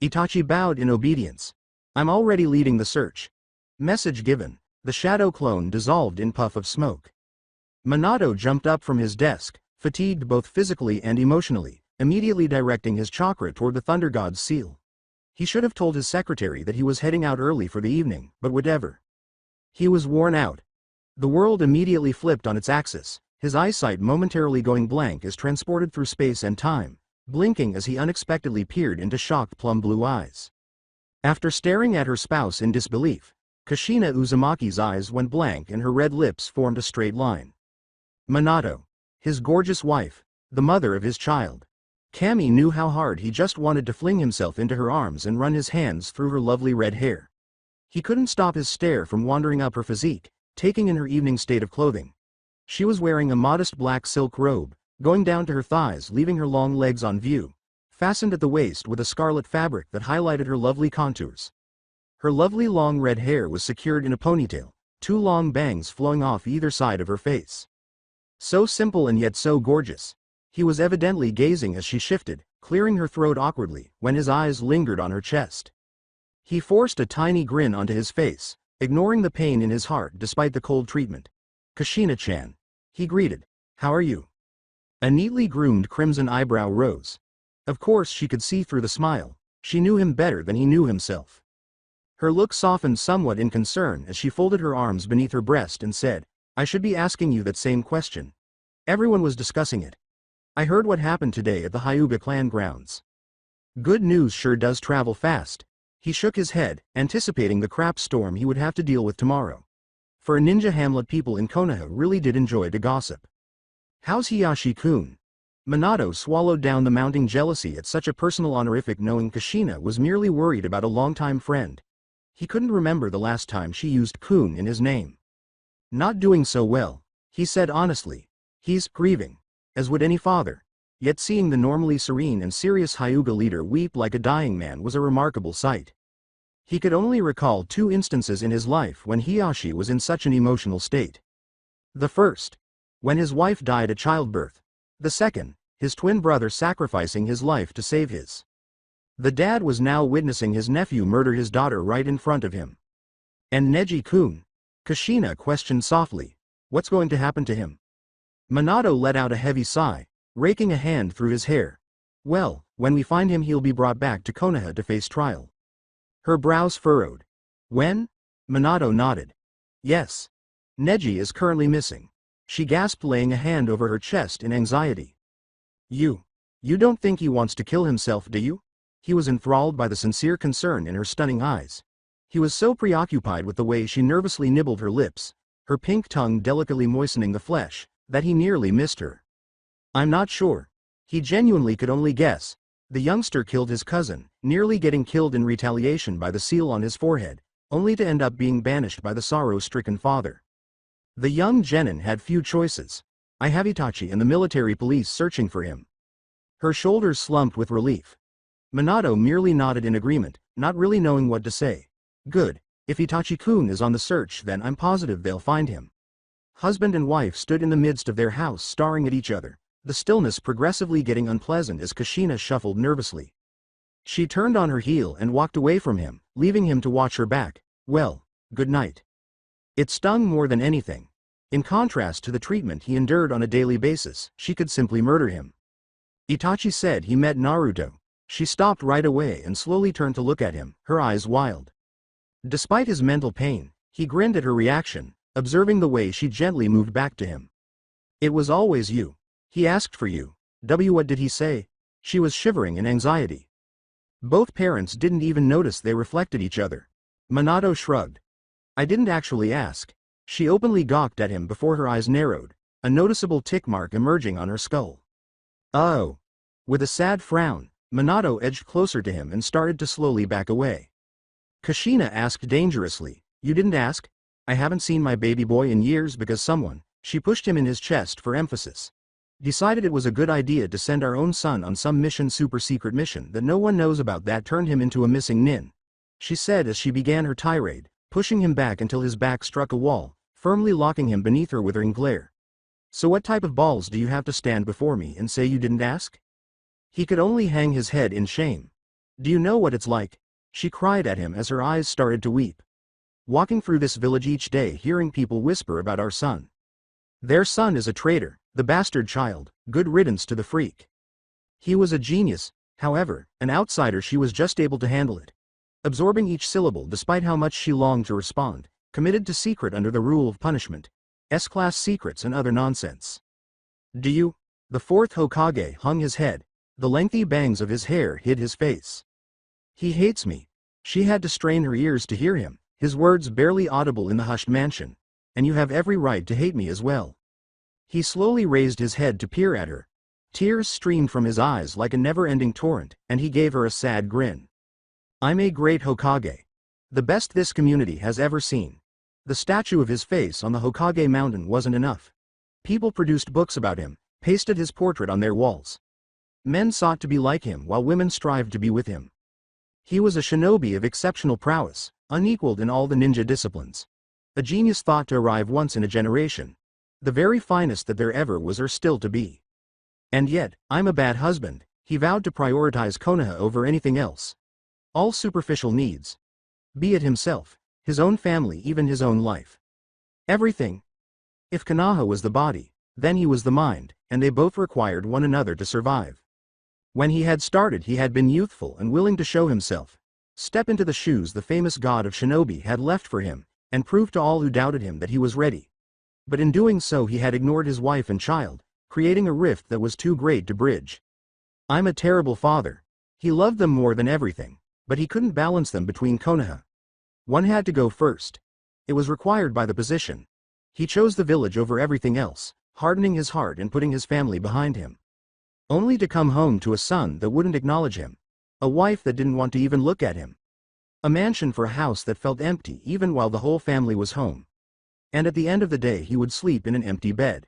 Itachi bowed in obedience. I'm already leading the search. Message given. The shadow clone dissolved in puff of smoke. Minato jumped up from his desk, fatigued both physically and emotionally, immediately directing his chakra toward the Thunder God's seal. He should have told his secretary that he was heading out early for the evening, but whatever. He was worn out. The world immediately flipped on its axis, his eyesight momentarily going blank as transported through space and time, blinking as he unexpectedly peered into shocked plum-blue eyes. After staring at her spouse in disbelief, Kushina Uzumaki's eyes went blank and her red lips formed a straight line. Minato. His gorgeous wife, the mother of his child. Kami knew how hard he just wanted to fling himself into her arms and run his hands through her lovely red hair. He couldn't stop his stare from wandering up her physique, taking in her evening state of clothing. She was wearing a modest black silk robe, going down to her thighs, leaving her long legs on view, fastened at the waist with a scarlet fabric that highlighted her lovely contours. Her lovely long red hair was secured in a ponytail, two long bangs flowing off either side of her face. So simple and yet so gorgeous. He was evidently gazing as she shifted, clearing her throat awkwardly, when his eyes lingered on her chest. He forced a tiny grin onto his face, ignoring the pain in his heart despite the cold treatment. Kushina-chan. He greeted. How are you? A neatly groomed crimson eyebrow rose. Of course she could see through the smile. She knew him better than he knew himself. Her look softened somewhat in concern as she folded her arms beneath her breast and said, I should be asking you that same question. Everyone was discussing it. I heard what happened today at the Hyuga clan grounds. Good news sure does travel fast. He shook his head, anticipating the crap storm he would have to deal with tomorrow. For a ninja hamlet, people in Konoha really did enjoy to gossip. How's Hiyashi-kun? Minato swallowed down the mounting jealousy at such a personal honorific, knowing Kushina was merely worried about a longtime friend. He couldn't remember the last time she used kun in his name. Not doing so well, he said honestly. He's grieving, as would any father. Yet seeing the normally serene and serious Hyuga leader weep like a dying man was a remarkable sight. He could only recall two instances in his life when Hiyashi was in such an emotional state. The first, when his wife died at childbirth. The second, his twin brother sacrificing his life to save his. The dad was now witnessing his nephew murder his daughter right in front of him. And Neji-kun? Kushina questioned softly. What's going to happen to him? Minato let out a heavy sigh, raking a hand through his hair. Well, when we find him he'll be brought back to Konoha to face trial. Her brows furrowed. When? Minato nodded. Yes. Neji is currently missing. She gasped, laying a hand over her chest in anxiety. You don't think he wants to kill himself, do you? He was enthralled by the sincere concern in her stunning eyes. He was so preoccupied with the way she nervously nibbled her lips, her pink tongue delicately moistening the flesh, that he nearly missed her. I'm not sure. He genuinely could only guess. The youngster killed his cousin, nearly getting killed in retaliation by the seal on his forehead, only to end up being banished by the sorrow-stricken father. The young genin had few choices. I have Itachi and the military police searching for him. Her shoulders slumped with relief. Minato merely nodded in agreement, not really knowing what to say. Good. If Itachi-kun is on the search, then I'm positive they'll find him. Husband and wife stood in the midst of their house staring at each other, the stillness progressively getting unpleasant as Kushina shuffled nervously. She turned on her heel and walked away from him, leaving him to watch her back. Well, good night. It stung more than anything. In contrast to the treatment he endured on a daily basis, she could simply murder him. Itachi said he met Naruto. She stopped right away and slowly turned to look at him, her eyes wild. Despite his mental pain, he grinned at her reaction, observing the way she gently moved back to him. It was always you. He asked for you. What did he say? She was shivering in anxiety. Both parents didn't even notice they reflected each other. Minato shrugged. I didn't actually ask. She openly gawked at him before her eyes narrowed, a noticeable tick mark emerging on her skull. Oh. With a sad frown, Minato edged closer to him and started to slowly back away. Kushina asked dangerously, You didn't ask? I haven't seen my baby boy in years because someone, she pushed him in his chest for emphasis, decided it was a good idea to send our own son on some super secret mission that no one knows about that turned him into a missing nin, she said as she began her tirade, pushing him back until his back struck a wall, firmly locking him beneath her withering glare. So what type of balls do you have to stand before me and say you didn't ask? He could only hang his head in shame. Do you know what it's like? She cried at him as her eyes started to weep. Walking through this village each day hearing people whisper about our son. Their son is a traitor, the bastard child, good riddance to the freak. He was a genius, however, an outsider she was just able to handle it. Absorbing each syllable despite how much she longed to respond, committed to secret under the rule of punishment. S-class secrets and other nonsense. Do you? The fourth Hokage hung his head, the lengthy bangs of his hair hid his face. He hates me. She had to strain her ears to hear him, his words barely audible in the hushed mansion. And you have every right to hate me as well. He slowly raised his head to peer at her. Tears streamed from his eyes like a never-ending torrent, and he gave her a sad grin. I'm a great Hokage. The best this community has ever seen. The statue of his face on the Hokage mountain wasn't enough. People produced books about him, pasted his portrait on their walls. Men sought to be like him while women strived to be with him. He was a shinobi of exceptional prowess, unequaled in all the ninja disciplines. A genius thought to arrive once in a generation. The very finest that there ever was or still to be. And yet, I'm a bad husband. He vowed to prioritize Konoha over anything else. All superficial needs. Be it himself, his own family, even his own life. Everything. If Konoha was the body, then he was the mind, and they both required one another to survive. When he had started he had been youthful and willing to show himself. Step into the shoes the famous god of shinobi had left for him, and prove to all who doubted him that he was ready. But in doing so he had ignored his wife and child, creating a rift that was too great to bridge. I'm a terrible father. He loved them more than everything, but he couldn't balance them between Konoha. One had to go first. It was required by the position. He chose the village over everything else, hardening his heart and putting his family behind him. Only to come home to a son that wouldn't acknowledge him. A wife that didn't want to even look at him. A mansion for a house that felt empty even while the whole family was home. And at the end of the day he would sleep in an empty bed.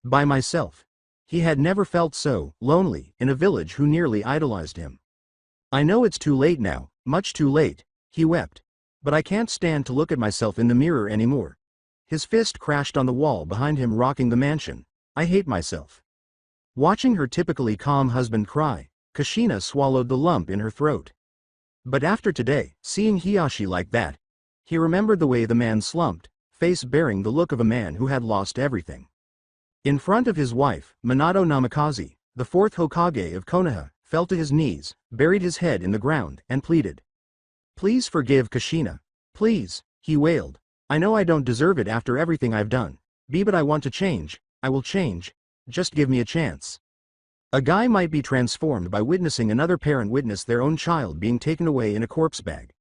By myself. He had never felt so lonely in a village who nearly idolized him. I know it's too late now, much too late, he wept. But I can't stand to look at myself in the mirror anymore. His fist crashed on the wall behind him, rocking the mansion. I hate myself. Watching her typically calm husband cry, Kushina swallowed the lump in her throat. But after today, seeing Hiyashi like that, he remembered the way the man slumped, face bearing the look of a man who had lost everything. In front of his wife, Minato Namikaze, the fourth Hokage of Konoha, fell to his knees, buried his head in the ground, and pleaded. Please forgive Kushina. Please, he wailed. I know I don't deserve it after everything I've done. But I want to change. I will change. Just give me a chance. A guy might be transformed by witnessing another parent witness their own child being taken away in a corpse bag.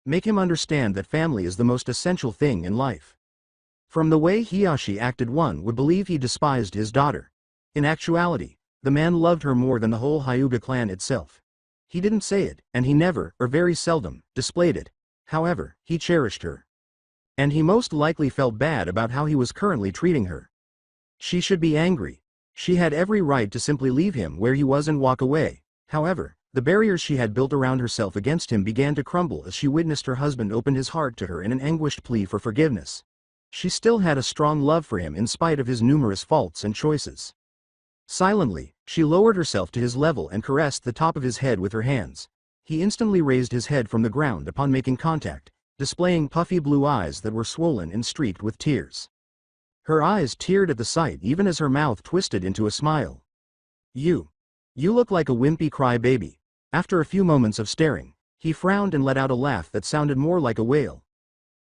Make him understand that family is the most essential thing in life. From the way Hiyashi acted, one would believe he despised his daughter. In actuality, the man loved her more than the whole Hyuga clan itself. He didn't say it, and he never, or very seldom, displayed it. However, he cherished her. And he most likely felt bad about how he was currently treating her. She should be angry. She had every right to simply leave him where he was and walk away. However, the barriers she had built around herself against him began to crumble as she witnessed her husband open his heart to her in an anguished plea for forgiveness. She still had a strong love for him in spite of his numerous faults and choices. Silently, she lowered herself to his level and caressed the top of his head with her hands. He instantly raised his head from the ground upon making contact, displaying puffy blue eyes that were swollen and streaked with tears. Her eyes teared at the sight even as her mouth twisted into a smile. You look like a wimpy crybaby." After a few moments of staring, he frowned and let out a laugh that sounded more like a wail.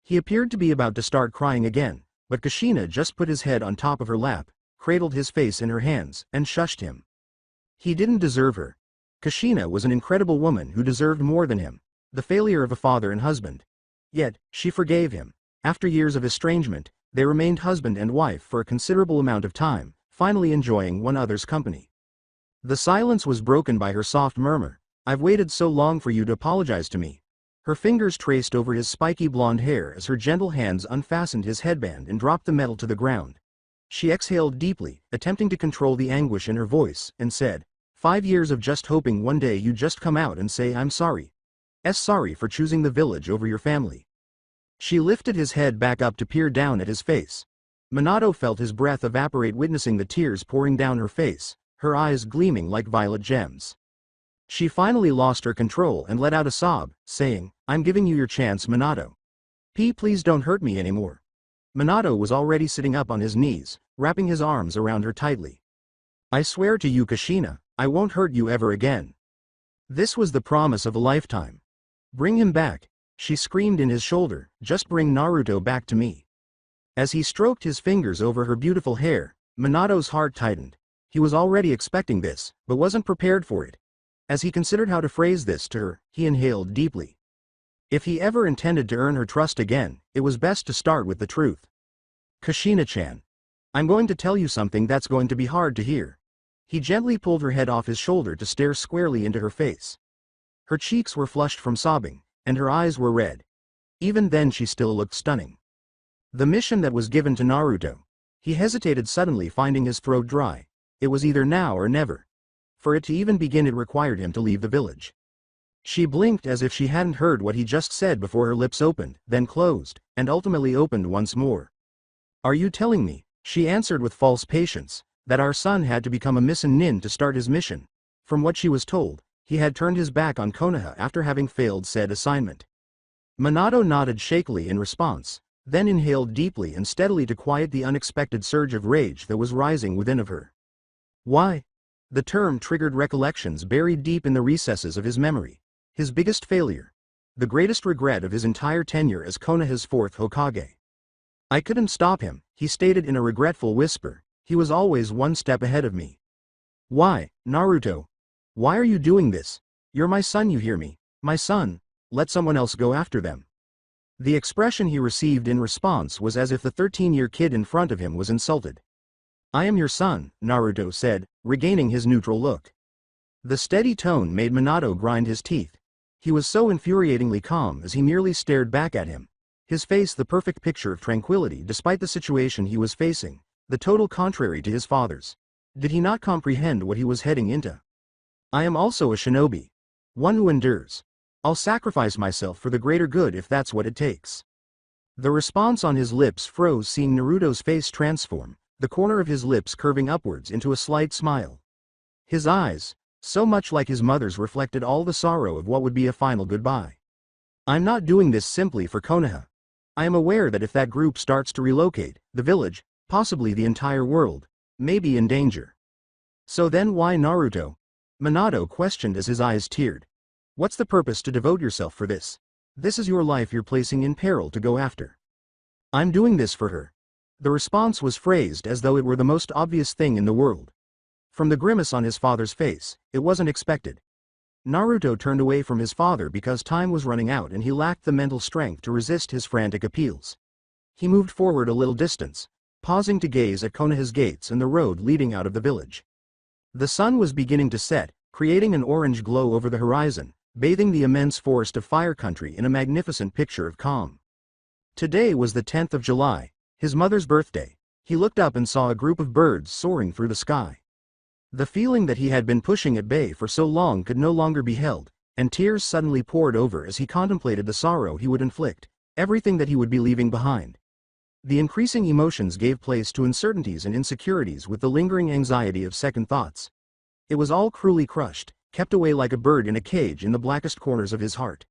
He appeared to be about to start crying again, but Kushina just put his head on top of her lap, cradled his face in her hands, and shushed him. He didn't deserve her. Kushina was an incredible woman who deserved more than him, the failure of a father and husband. Yet, she forgave him. After years of estrangement, they remained husband and wife for a considerable amount of time, finally enjoying one another's company. The silence was broken by her soft murmur, "I've waited so long for you to apologize to me." Her fingers traced over his spiky blonde hair as her gentle hands unfastened his headband and dropped the metal to the ground. She exhaled deeply, attempting to control the anguish in her voice, and said, 5 years of just hoping one day you'd just come out and say I'm sorry. Sorry for choosing the village over your family." She lifted his head back up to peer down at his face. Minato felt his breath evaporate witnessing the tears pouring down her face, her eyes gleaming like violet gems. She finally lost her control and let out a sob, saying, "I'm giving you your chance, Minato. Please don't hurt me anymore." Minato was already sitting up on his knees, wrapping his arms around her tightly. "I swear to you, Kushina, I won't hurt you ever again." This was the promise of a lifetime. "Bring him back," she screamed in his shoulder, "just bring Naruto back to me." As he stroked his fingers over her beautiful hair, Minato's heart tightened. He was already expecting this, but wasn't prepared for it. As he considered how to phrase this to her, he inhaled deeply. If he ever intended to earn her trust again, it was best to start with the truth. "Kushina-chan, I'm going to tell you something that's going to be hard to hear." He gently pulled her head off his shoulder to stare squarely into her face. Her cheeks were flushed from sobbing, and her eyes were red. Even then she still looked stunning. The mission that was given to Naruto. He hesitated suddenly, finding his throat dry. It was either now or never. For it to even begin, it required him to leave the village. She blinked as if she hadn't heard what he just said before her lips opened, then closed, and ultimately opened once more. "Are you telling me," she answered with false patience, "that our son had to become a Nin to start his mission?" From what she was told, he had turned his back on Konoha after having failed said assignment. Minato nodded shakily in response, then inhaled deeply and steadily to quiet the unexpected surge of rage that was rising within of her. Why? The term triggered recollections buried deep in the recesses of his memory. His biggest failure. The greatest regret of his entire tenure as Konoha's fourth Hokage. "I couldn't stop him," he stated in a regretful whisper. "He was always one step ahead of me." "Why, Naruto? Why are you doing this? You're my son, you hear me? My son. Let someone else go after them." The expression he received in response was as if the 13-year kid in front of him was insulted. "I am your son," Naruto said, regaining his neutral look. The steady tone made Minato grind his teeth. He was so infuriatingly calm as he merely stared back at him. His face the perfect picture of tranquility despite the situation he was facing, the total contrary to his father's. Did he not comprehend what he was heading into? "I am also a shinobi. One who endures. I'll sacrifice myself for the greater good if that's what it takes." The response on his lips froze, seeing Naruto's face transform, the corner of his lips curving upwards into a slight smile. His eyes, so much like his mother's, reflected all the sorrow of what would be a final goodbye. "I'm not doing this simply for Konoha. I am aware that if that group starts to relocate, the village, possibly the entire world, may be in danger." "So then why Naruto?" Minato questioned as his eyes teared. "What's the purpose to devote yourself for this? This is your life you're placing in peril to go after." "I'm doing this for her." The response was phrased as though it were the most obvious thing in the world. From the grimace on his father's face, it wasn't expected. Naruto turned away from his father because time was running out and he lacked the mental strength to resist his frantic appeals. He moved forward a little distance, pausing to gaze at Konoha's gates and the road leading out of the village. The sun was beginning to set, creating an orange glow over the horizon, bathing the immense forest of Fire Country in a magnificent picture of calm. Today was the 10th of July, his mother's birthday. He looked up and saw a group of birds soaring through the sky. The feeling that he had been pushing at bay for so long could no longer be held, and tears suddenly poured over as he contemplated the sorrow he would inflict, everything that he would be leaving behind. The increasing emotions gave place to uncertainties and insecurities with the lingering anxiety of second thoughts. It was all cruelly crushed, kept away like a bird in a cage in the blackest corners of his heart.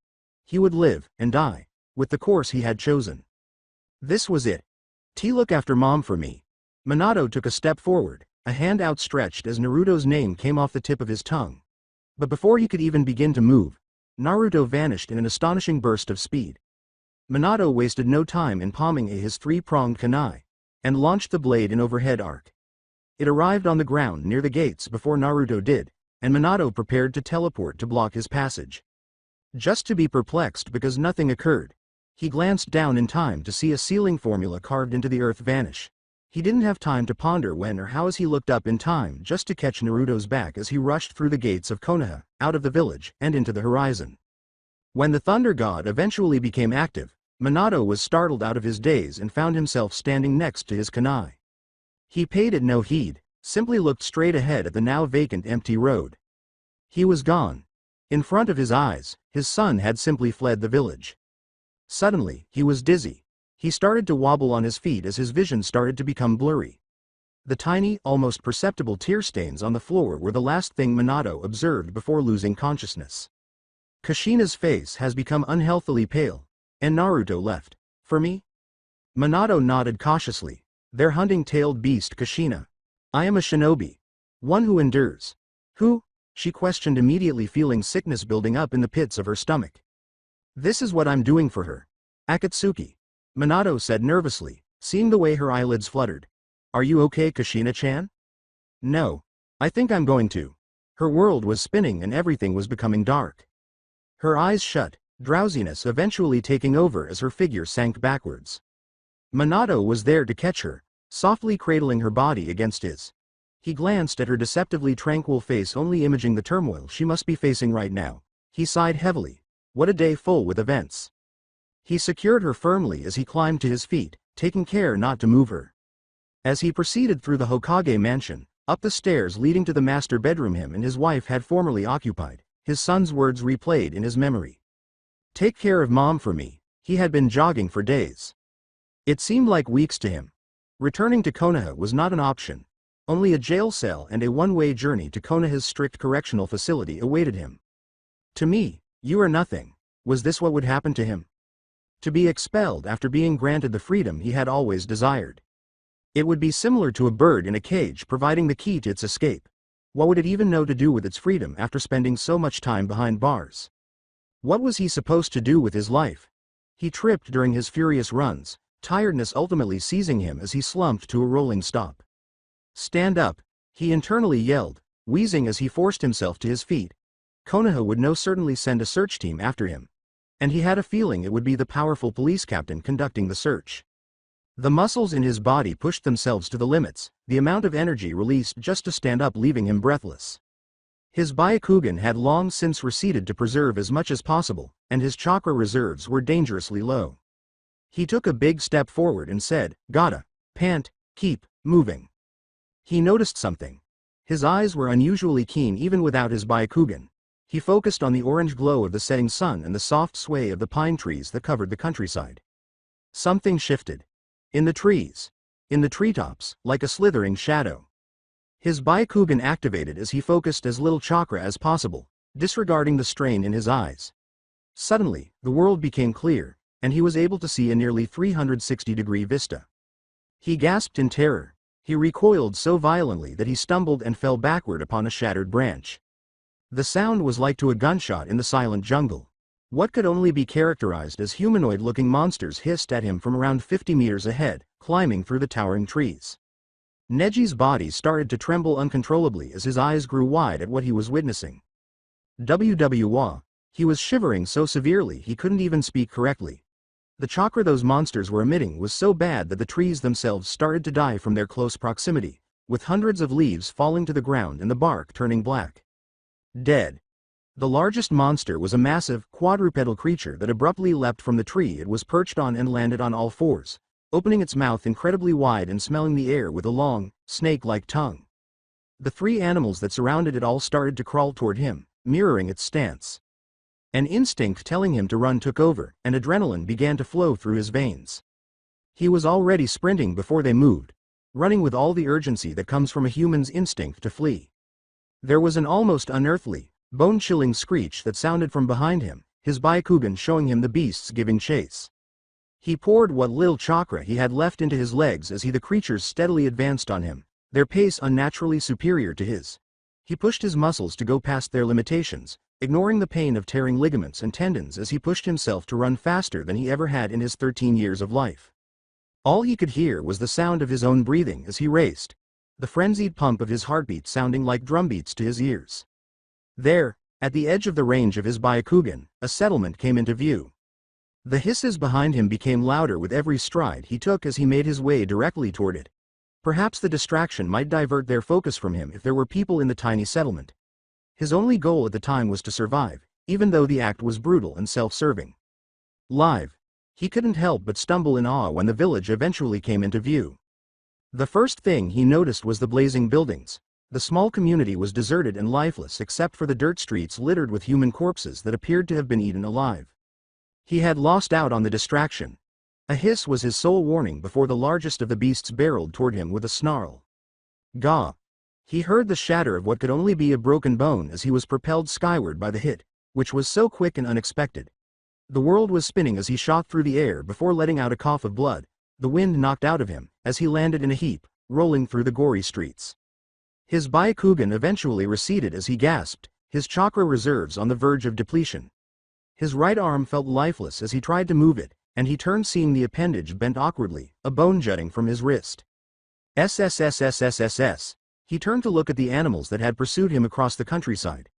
He would live and die with the course he had chosen. This was it. Look after mom for me. Minato took a step forward, a hand outstretched as Naruto's name came off the tip of his tongue. But before he could even begin to move, Naruto vanished in an astonishing burst of speed. Minato wasted no time in palming his three-pronged kunai, and launched the blade in overhead arc. It arrived on the ground near the gates before Naruto did, and Minato prepared to teleport to block his passage. Just to be perplexed because nothing occurred, he glanced down in time to see a ceiling formula carved into the earth vanish. He didn't have time to ponder when or how as he looked up in time just to catch Naruto's back as he rushed through the gates of Konoha, out of the village, and into the horizon. When the Thunder God eventually became active, Minato was startled out of his daze and found himself standing next to his kunai. He paid it no heed, simply looked straight ahead at the now vacant empty road. He was gone. In front of his eyes, his son had simply fled the village. Suddenly, he was dizzy. He started to wobble on his feet as his vision started to become blurry. The tiny, almost perceptible tear stains on the floor were the last thing Minato observed before losing consciousness. Kushina's face has become unhealthily pale, and Naruto left. For me? Minato nodded cautiously. Their hunting-tailed beast Kushina. I am a shinobi. One who endures. Who? She questioned, immediately feeling sickness building up in the pits of her stomach. This is what I'm doing for her. Akatsuki. Minato said nervously, seeing the way her eyelids fluttered. Are you okay, Kushina-chan? No. I think I'm going to. Her world was spinning and everything was becoming dark. Her eyes shut, drowsiness eventually taking over as her figure sank backwards. Minato was there to catch her, softly cradling her body against his. He glanced at her deceptively tranquil face, only imaging the turmoil she must be facing right now. He sighed heavily. What a day full with events. He secured her firmly as he climbed to his feet, taking care not to move her. As he proceeded through the Hokage mansion, up the stairs leading to the master bedroom him and his wife had formerly occupied, his son's words replayed in his memory. Take care of mom for me. He had been jogging for days. It seemed like weeks to him. Returning to Konoha was not an option. Only a jail cell and a one-way journey to Konoha's strict correctional facility awaited him. To me, you are nothing. Was this what would happen to him? To be expelled after being granted the freedom he had always desired. It would be similar to a bird in a cage providing the key to its escape. What would it even know to do with its freedom after spending so much time behind bars? What was he supposed to do with his life? He tripped during his furious runs, tiredness ultimately seizing him as he slumped to a rolling stop. Stand up, he internally yelled, wheezing as he forced himself to his feet. Konoha would most certainly send a search team after him. And he had a feeling it would be the powerful police captain conducting the search. The muscles in his body pushed themselves to the limits, the amount of energy released just to stand up leaving him breathless. His Byakugan had long since receded to preserve as much as possible, and his chakra reserves were dangerously low. He took a big step forward and said, "Gotta, pant, keep moving." He noticed something. His eyes were unusually keen even without his Byakugan. He focused on the orange glow of the setting sun and the soft sway of the pine trees that covered the countryside. Something shifted. In the trees. In the treetops, like a slithering shadow. His Byakugan activated as he focused as little chakra as possible, disregarding the strain in his eyes. Suddenly, the world became clear, and he was able to see a nearly 360-degree vista. He gasped in terror. He recoiled so violently that he stumbled and fell backward upon a shattered branch. The sound was like to a gunshot in the silent jungle. What could only be characterized as humanoid-looking monsters hissed at him from around 50 meters ahead, climbing through the towering trees. Neji's body started to tremble uncontrollably as his eyes grew wide at what he was witnessing. WWA. He was shivering so severely he couldn't even speak correctly. The chakra those monsters were emitting was so bad that the trees themselves started to die from their close proximity, with hundreds of leaves falling to the ground and the bark turning black. Dead. The largest monster was a massive, quadrupedal creature that abruptly leapt from the tree it was perched on and landed on all fours, opening its mouth incredibly wide and smelling the air with a long, snake-like tongue. The three animals that surrounded it all started to crawl toward him, mirroring its stance. An instinct telling him to run took over, and adrenaline began to flow through his veins. He was already sprinting before they moved, running with all the urgency that comes from a human's instinct to flee. There was an almost unearthly, bone-chilling screech that sounded from behind him, his Byakugan showing him the beasts giving chase. He poured what little chakra he had left into his legs as the creatures steadily advanced on him, their pace unnaturally superior to his. He pushed his muscles to go past their limitations, ignoring the pain of tearing ligaments and tendons as he pushed himself to run faster than he ever had in his 13 years of life. All he could hear was the sound of his own breathing as he raced, the frenzied pump of his heartbeat sounding like drumbeats to his ears. There, at the edge of the range of his Byakugan, a settlement came into view. The hisses behind him became louder with every stride he took as he made his way directly toward it. Perhaps the distraction might divert their focus from him if there were people in the tiny settlement. His only goal at the time was to survive, even though the act was brutal and self-serving. Live. He couldn't help but stumble in awe when the village eventually came into view. The first thing he noticed was the blazing buildings. The small community was deserted and lifeless except for the dirt streets littered with human corpses that appeared to have been eaten alive. He had lost out on the distraction. A hiss was his sole warning before the largest of the beasts barreled toward him with a snarl. Gah! He heard the shatter of what could only be a broken bone as he was propelled skyward by the hit, which was so quick and unexpected. The world was spinning as he shot through the air before letting out a cough of blood, the wind knocked out of him, as he landed in a heap, rolling through the gory streets. His Byakugan eventually receded as he gasped, his chakra reserves on the verge of depletion. His right arm felt lifeless as he tried to move it, and he turned seeing the appendage bent awkwardly, a bone jutting from his wrist. SSSSSSS. He turned to look at the animals that had pursued him across the countryside.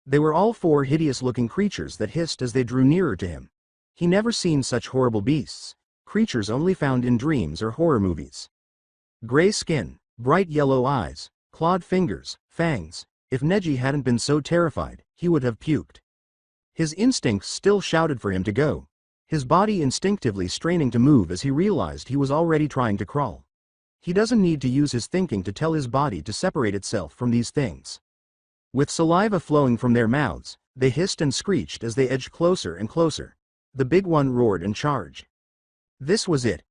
They were all four hideous-looking creatures that hissed as they drew nearer to him. He never seen such horrible beasts, creatures only found in dreams or horror movies. Gray skin, bright yellow eyes, clawed fingers, fangs. If Neji hadn't been so terrified, he would have puked. His instincts still shouted for him to go, his body instinctively straining to move as he realized he was already trying to crawl. He doesn't need to use his thinking to tell his body to separate itself from these things. With saliva flowing from their mouths, they hissed and screeched as they edged closer and closer. The big one roared and charged. This was it.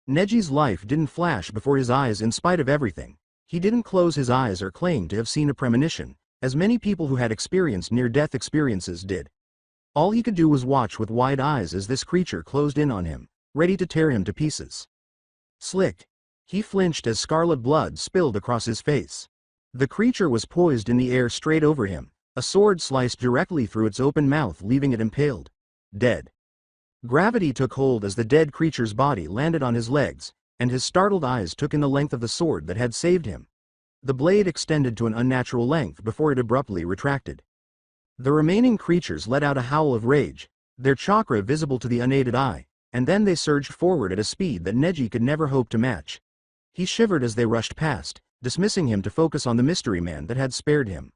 Neji's life didn't flash before his eyes in spite of everything. He didn't close his eyes or claim to have seen a premonition, as many people who had experienced near-death experiences did. All he could do was watch with wide eyes as this creature closed in on him, ready to tear him to pieces. Slick. He flinched as scarlet blood spilled across his face. The creature was poised in the air straight over him, a sword sliced directly through its open mouth leaving it impaled. Dead. Gravity took hold as the dead creature's body landed on his legs, and his startled eyes took in the length of the sword that had saved him. The blade extended to an unnatural length before it abruptly retracted. The remaining creatures let out a howl of rage, their chakra visible to the unaided eye, and then they surged forward at a speed that Neji could never hope to match. He shivered as they rushed past, dismissing him to focus on the mystery man that had spared him.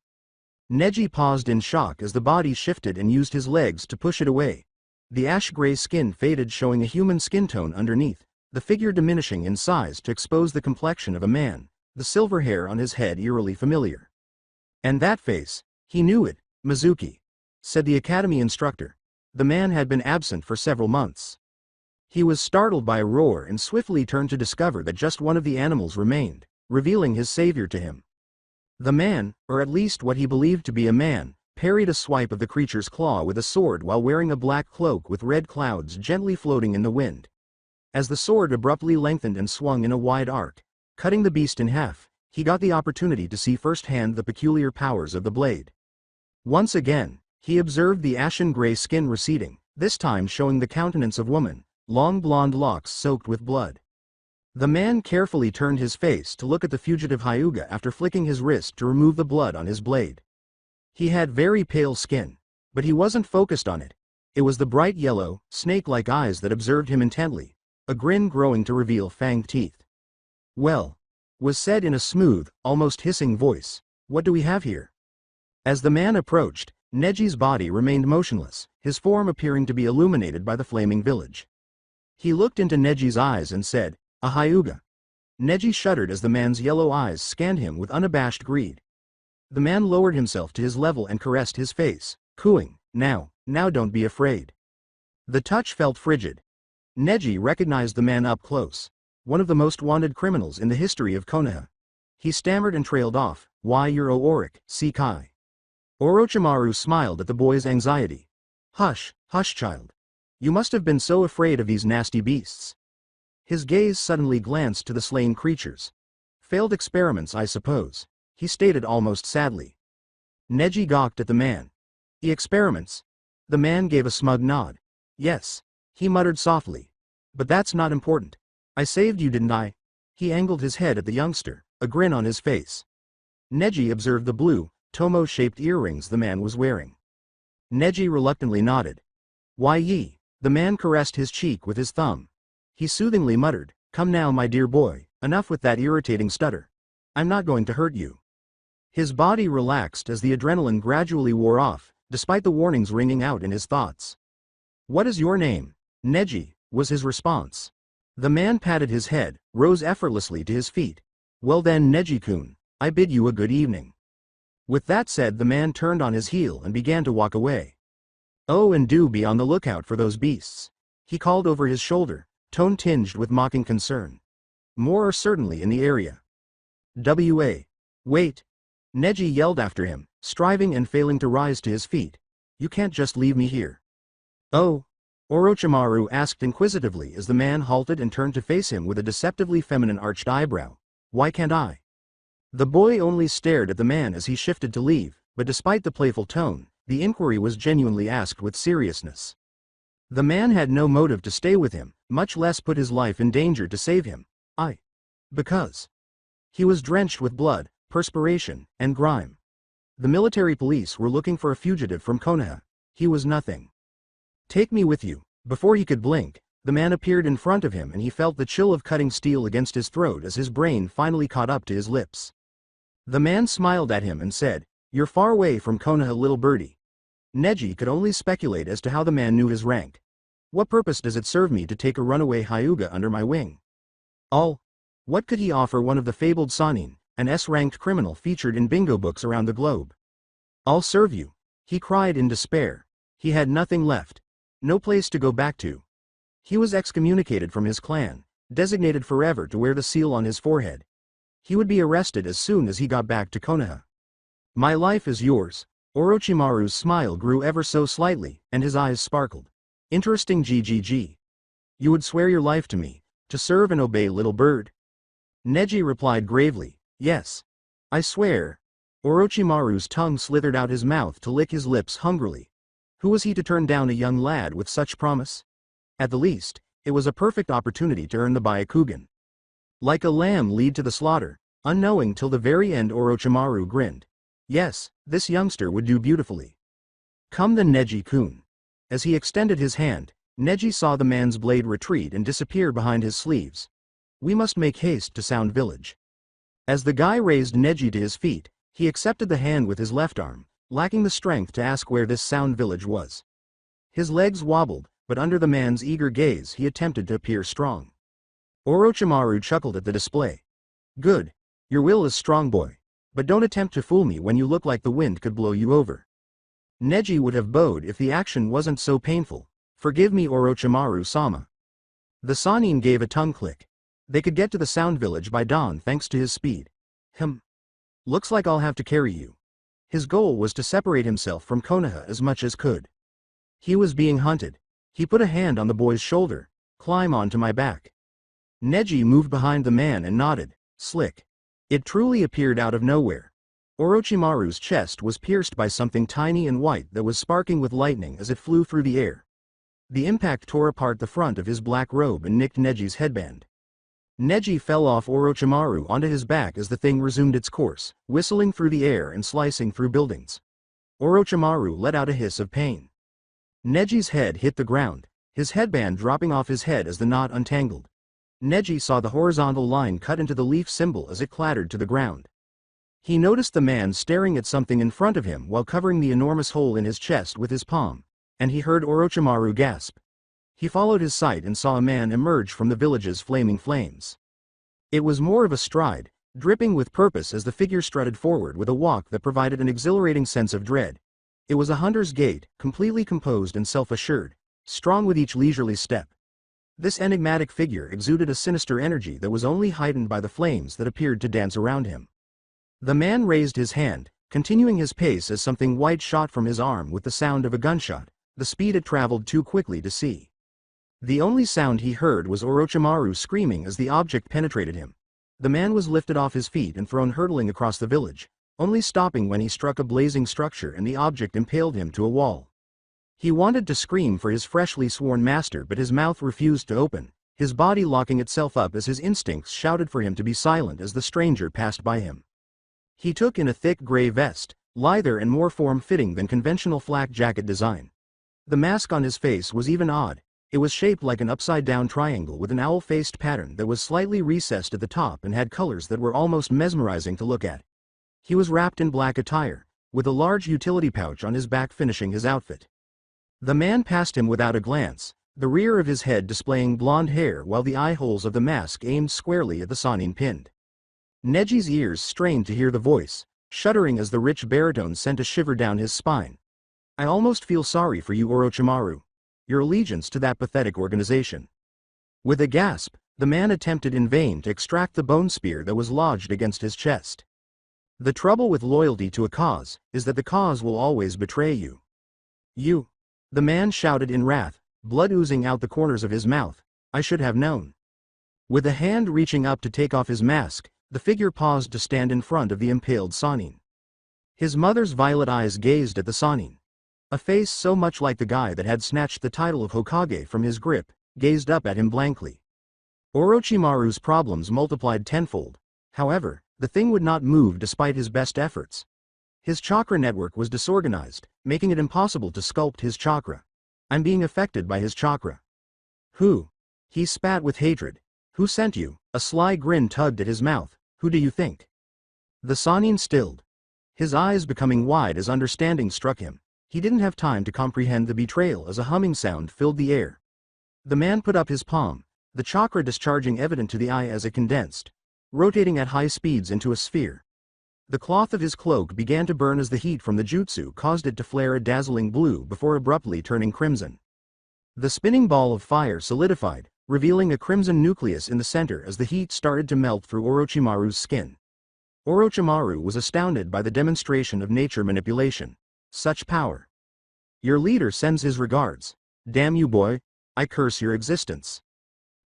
Neji paused in shock as the body shifted and used his legs to push it away. The ash-gray skin faded, showing a human skin tone underneath, the figure diminishing in size to expose the complexion of a man, the silver hair on his head eerily familiar. And that face, he knew it. Mizuki, said the academy instructor. The man had been absent for several months. He was startled by a roar and swiftly turned to discover that just one of the animals remained, revealing his savior to him. The man, or at least what he believed to be a man, parried a swipe of the creature's claw with a sword while wearing a black cloak with red clouds gently floating in the wind. As the sword abruptly lengthened and swung in a wide arc, cutting the beast in half, he got the opportunity to see firsthand the peculiar powers of the blade. Once again, he observed the ashen-gray skin receding, this time showing the countenance of woman, long blonde locks soaked with blood. The man carefully turned his face to look at the fugitive Hyuga after flicking his wrist to remove the blood on his blade. He had very pale skin, but he wasn't focused on it. It was the bright yellow, snake-like eyes that observed him intently, a grin growing to reveal fanged teeth. "Well," was said in a smooth, almost hissing voice, "what do we have here?" As the man approached, Neji's body remained motionless, his form appearing to be illuminated by the flaming village. He looked into Neji's eyes and said, "A Hyuga." Neji shuddered as the man's yellow eyes scanned him with unabashed greed. The man lowered himself to his level and caressed his face, cooing, now don't be afraid." The touch felt frigid. Neji recognized the man up close, one of the most wanted criminals in the history of Konoha. He stammered and trailed off, "Why you're Oric, Sekai." Orochimaru smiled at the boy's anxiety. Hush, child. You must have been so afraid of these nasty beasts." His gaze suddenly glanced to the slain creatures. "Failed experiments, I suppose," he stated almost sadly. Neji gawked at the man. "The experiments?" The man gave a smug nod. "Yes," he muttered softly. "But that's not important. I saved you, didn't I?" He angled his head at the youngster, a grin on his face. Neji observed the blue, Tomo-shaped earrings the man was wearing. Neji reluctantly nodded. "Why ye?" The man caressed his cheek with his thumb. He soothingly muttered, "Come now, my dear boy, enough with that irritating stutter. I'm not going to hurt you." His body relaxed as the adrenaline gradually wore off, despite the warnings ringing out in his thoughts. "What is your name?" "Neji," was his response. The man patted his head, rose effortlessly to his feet. "Well then, Neji-kun, I bid you a good evening." With that said, the man turned on his heel and began to walk away. "Oh, and do be on the lookout for those beasts," he called over his shoulder, tone tinged with mocking concern. "More are certainly in the area." Wait!" Neji yelled after him, striving and failing to rise to his feet. "You can't just leave me here." "Oh?" Orochimaru asked inquisitively as the man halted and turned to face him with a deceptively feminine arched eyebrow. "Why can't I?" The boy only stared at the man as he shifted to leave, but despite the playful tone, the inquiry was genuinely asked with seriousness. The man had no motive to stay with him, much less put his life in danger to save him. Because he was drenched with blood, perspiration, and grime. The military police were looking for a fugitive from Konoha. He was nothing. "Take me with you." Before he could blink, the man appeared in front of him and he felt the chill of cutting steel against his throat as his brain finally caught up to his lips. The man smiled at him and said, "You're far away from Konoha, little birdie." Neji could only speculate as to how the man knew his rank. What purpose does it serve me to take a runaway Hyuga under my wing? What could he offer one of the fabled Sannin, an S-ranked criminal featured in bingo books around the globe? "I'll serve you," he cried in despair. He had nothing left. No place to go back to. He was excommunicated from his clan, designated forever to wear the seal on his forehead. He would be arrested as soon as he got back to Konoha. "My life is yours." Orochimaru's smile grew ever so slightly, and his eyes sparkled. "Interesting, GGG. You would swear your life to me, to serve and obey, little bird?" Neji replied gravely, "Yes. I swear." Orochimaru's tongue slithered out his mouth to lick his lips hungrily. Who was he to turn down a young lad with such promise? At the least, it was a perfect opportunity to earn the Byakugan. Like a lamb lead to the slaughter, unknowing till the very end, Orochimaru grinned. Yes, this youngster would do beautifully. "Come then, Neji-kun." As he extended his hand, Neji saw the man's blade retreat and disappear behind his sleeves. "We must make haste to Sound Village." As the guy raised Neji to his feet, he accepted the hand with his left arm, lacking the strength to ask where this Sound Village was. His legs wobbled, but under the man's eager gaze he attempted to appear strong. Orochimaru chuckled at the display. "Good. Your will is strong, boy. But don't attempt to fool me when you look like the wind could blow you over." Neji would have bowed if the action wasn't so painful. "Forgive me, Orochimaru-sama." The Sannin gave a tongue click. They could get to the Sound Village by dawn thanks to his speed. Looks like I'll have to carry you." His goal was to separate himself from Konoha as much as could. He was being hunted. He put a hand on the boy's shoulder. "Climb onto my back." Neji moved behind the man and nodded. Slick. It truly appeared out of nowhere. Orochimaru's chest was pierced by something tiny and white that was sparking with lightning as it flew through the air. The impact tore apart the front of his black robe and nicked Neji's headband. Neji fell off Orochimaru onto his back as the thing resumed its course, whistling through the air and slicing through buildings. Orochimaru let out a hiss of pain. Neji's head hit the ground, his headband dropping off his head as the knot untangled. Neji saw the horizontal line cut into the leaf symbol as it clattered to the ground. He noticed the man staring at something in front of him while covering the enormous hole in his chest with his palm, and he heard Orochimaru gasp. He followed his sight and saw a man emerge from the village's flaming flames. It was more of a stride, dripping with purpose as the figure strutted forward with a walk that provided an exhilarating sense of dread. It was a hunter's gait, completely composed and self-assured, strong with each leisurely step. This enigmatic figure exuded a sinister energy that was only heightened by the flames that appeared to dance around him. The man raised his hand, continuing his pace as something white shot from his arm with the sound of a gunshot, the speed it traveled too quickly to see. The only sound he heard was Orochimaru screaming as the object penetrated him. The man was lifted off his feet and thrown hurtling across the village, only stopping when he struck a blazing structure and the object impaled him to a wall. He wanted to scream for his freshly sworn master, but his mouth refused to open, his body locking itself up as his instincts shouted for him to be silent as the stranger passed by him. He took in a thick gray vest, lither and more form-fitting than conventional flak jacket design. The mask on his face was even odd. It was shaped like an upside-down triangle with an owl-faced pattern that was slightly recessed at the top and had colors that were almost mesmerizing to look at. He was wrapped in black attire, with a large utility pouch on his back finishing his outfit. The man passed him without a glance, the rear of his head displaying blonde hair while the eye holes of the mask aimed squarely at the Sannin pinned. Neji's ears strained to hear the voice, shuddering as the rich baritone sent a shiver down his spine. "I almost feel sorry for you, Orochimaru. Your allegiance to that pathetic organization." With a gasp, the man attempted in vain to extract the bone spear that was lodged against his chest. The trouble with loyalty to a cause is that the cause will always betray you. "You," the man shouted in wrath, blood oozing out the corners of his mouth, "I should have known." With a hand reaching up to take off his mask, the figure paused to stand in front of the impaled Sannin. His mother's violet eyes gazed at the Sannin. A face so much like the guy that had snatched the title of Hokage from his grip, gazed up at him blankly. Orochimaru's problems multiplied tenfold. However, the thing would not move despite his best efforts. His chakra network was disorganized, making it impossible to sculpt his chakra. "I'm being affected by his chakra." "Who?" He spat with hatred. "Who sent you?" A sly grin tugged at his mouth. "Who do you think?" The Sannin stilled, his eyes becoming wide as understanding struck him. He didn't have time to comprehend the betrayal as a humming sound filled the air. The man put up his palm, the chakra discharging evident to the eye as it condensed, rotating at high speeds into a sphere. The cloth of his cloak began to burn as the heat from the jutsu caused it to flare a dazzling blue before abruptly turning crimson. The spinning ball of fire solidified, revealing a crimson nucleus in the center as the heat started to melt through Orochimaru's skin. Orochimaru was astounded by the demonstration of nature manipulation. Such power. "Your leader sends his regards. Damn you, boy. I curse your existence."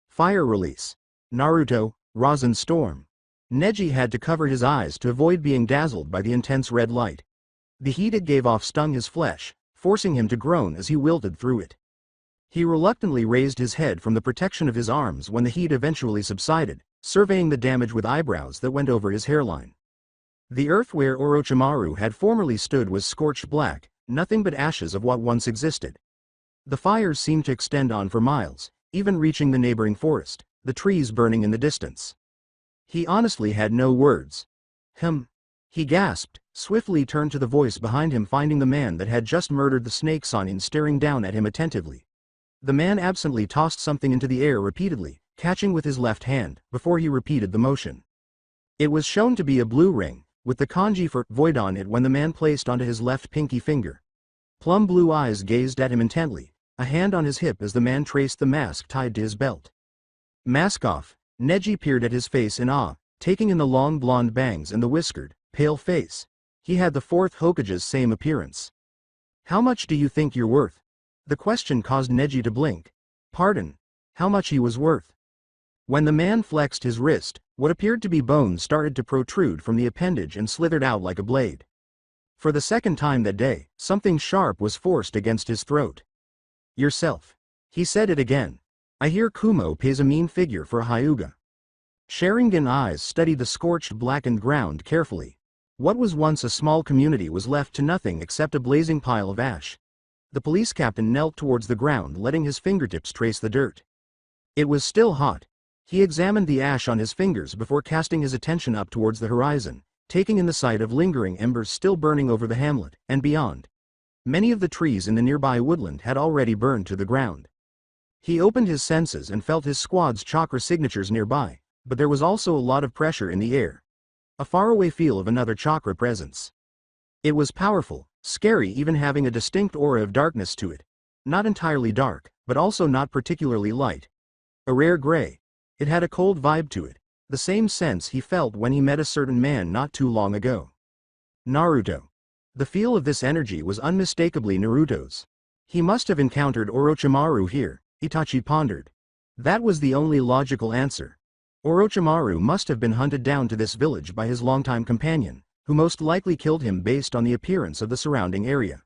Fire release. Naruto, Rasen storm. Neji had to cover his eyes to avoid being dazzled by the intense red light. The heat it gave off stung his flesh, forcing him to groan as he wilted through it. He reluctantly raised his head from the protection of his arms when the heat eventually subsided, surveying the damage with eyebrows that went over his hairline. The earth where Orochimaru had formerly stood was scorched black, nothing but ashes of what once existed. The fires seemed to extend on for miles, even reaching the neighboring forest, the trees burning in the distance. He honestly had no words. He gasped, swiftly turned to the voice behind him, finding the man that had just murdered the snake Sannin staring down at him attentively. The man absently tossed something into the air repeatedly, catching with his left hand, before he repeated the motion. It was shown to be a blue ring, with the kanji for void on it when the man placed onto his left pinky finger. Plum blue eyes gazed at him intently, a hand on his hip as the man traced the mask tied to his belt. "Mask off." Neji peered at his face in awe, taking in the long blonde bangs and the whiskered, pale face. He had the fourth Hokage's same appearance. "How much do you think you're worth?" The question caused Neji to blink. Pardon? How much he was worth? When the man flexed his wrist, what appeared to be bone started to protrude from the appendage and slithered out like a blade. For the second time that day, something sharp was forced against his throat. "Yourself." He said it again. "I hear Kumo pays a mean figure for a Hyuga." Sharingan eyes studied the scorched blackened ground carefully. What was once a small community was left to nothing except a blazing pile of ash. The police captain knelt towards the ground, letting his fingertips trace the dirt. It was still hot. He examined the ash on his fingers before casting his attention up towards the horizon, taking in the sight of lingering embers still burning over the hamlet, and beyond. Many of the trees in the nearby woodland had already burned to the ground. He opened his senses and felt his squad's chakra signatures nearby, but there was also a lot of pressure in the air. A faraway feel of another chakra presence. It was powerful, scary, even having a distinct aura of darkness to it. Not entirely dark, but also not particularly light. A rare gray. It had a cold vibe to it, the same sense he felt when he met a certain man not too long ago. Naruto. The feel of this energy was unmistakably Naruto's. He must have encountered Orochimaru here, Itachi pondered. That was the only logical answer. Orochimaru must have been hunted down to this village by his longtime companion, who most likely killed him based on the appearance of the surrounding area.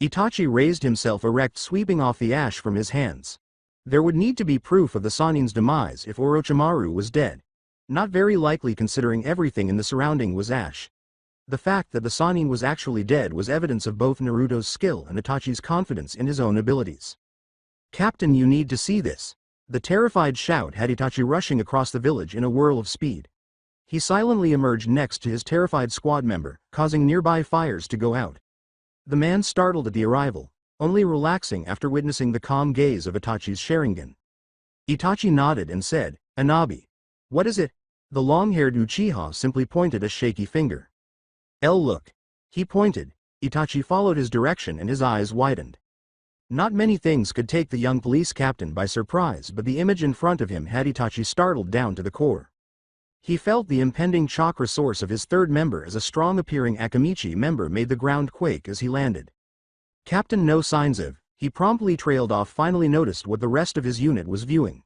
Itachi raised himself erect, sweeping off the ash from his hands. There would need to be proof of the Sannin's demise if Orochimaru was dead. Not very likely considering everything in the surrounding was ash. The fact that the Sannin was actually dead was evidence of both Naruto's skill and Itachi's confidence in his own abilities. "Captain, you need to see this." The terrified shout had Itachi rushing across the village in a whirl of speed. He silently emerged next to his terrified squad member, causing nearby fires to go out. The man startled at the arrival, only relaxing after witnessing the calm gaze of Itachi's Sharingan. Itachi nodded and said, "Anabi. What is it?" The long-haired Uchiha simply pointed a shaky finger. Look." He pointed. Itachi followed his direction and his eyes widened. Not many things could take the young police captain by surprise, but the image in front of him had Itachi startled down to the core. He felt the impending chakra source of his third member as a strong-appearing Akamichi member made the ground quake as he landed. "Captain, no signs of," he promptly trailed off, finally noticed what the rest of his unit was viewing.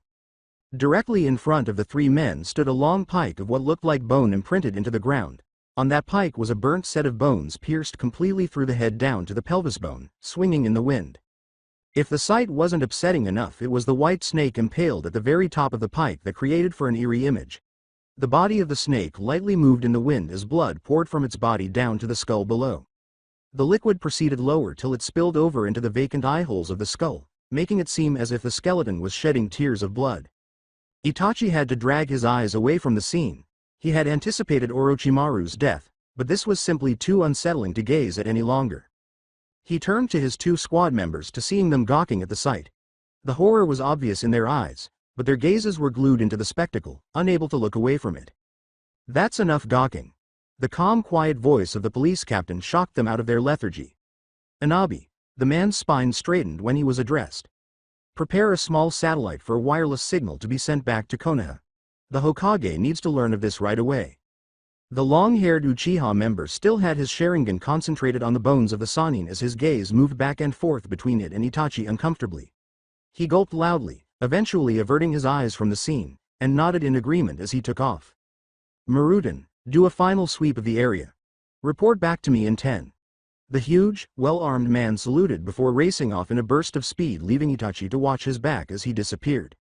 Directly in front of the three men stood a long pike of what looked like bone imprinted into the ground. On that pike was a burnt set of bones pierced completely through the head down to the pelvis bone, swinging in the wind. If the sight wasn't upsetting enough, it was the white snake impaled at the very top of the pike that created for an eerie image. The body of the snake lightly moved in the wind as blood poured from its body down to the skull below. The liquid proceeded lower till it spilled over into the vacant eye holes of the skull, making it seem as if the skeleton was shedding tears of blood. Itachi had to drag his eyes away from the scene. He had anticipated Orochimaru's death, but this was simply too unsettling to gaze at any longer. He turned to his two squad members, to seeing them gawking at the sight. The horror was obvious in their eyes, but their gazes were glued into the spectacle, unable to look away from it. "That's enough gawking." The calm, quiet voice of the police captain shocked them out of their lethargy. "Anabi." The man's spine straightened when he was addressed. "Prepare a small satellite for a wireless signal to be sent back to Konoha. The Hokage needs to learn of this right away." The long-haired Uchiha member still had his Sharingan concentrated on the bones of the Sannin as his gaze moved back and forth between it and Itachi uncomfortably. He gulped loudly, eventually averting his eyes from the scene, and nodded in agreement as he took off. "Maruten, do a final sweep of the area. Report back to me in 10. The huge, well-armed man saluted before racing off in a burst of speed, leaving Itachi to watch his back as he disappeared.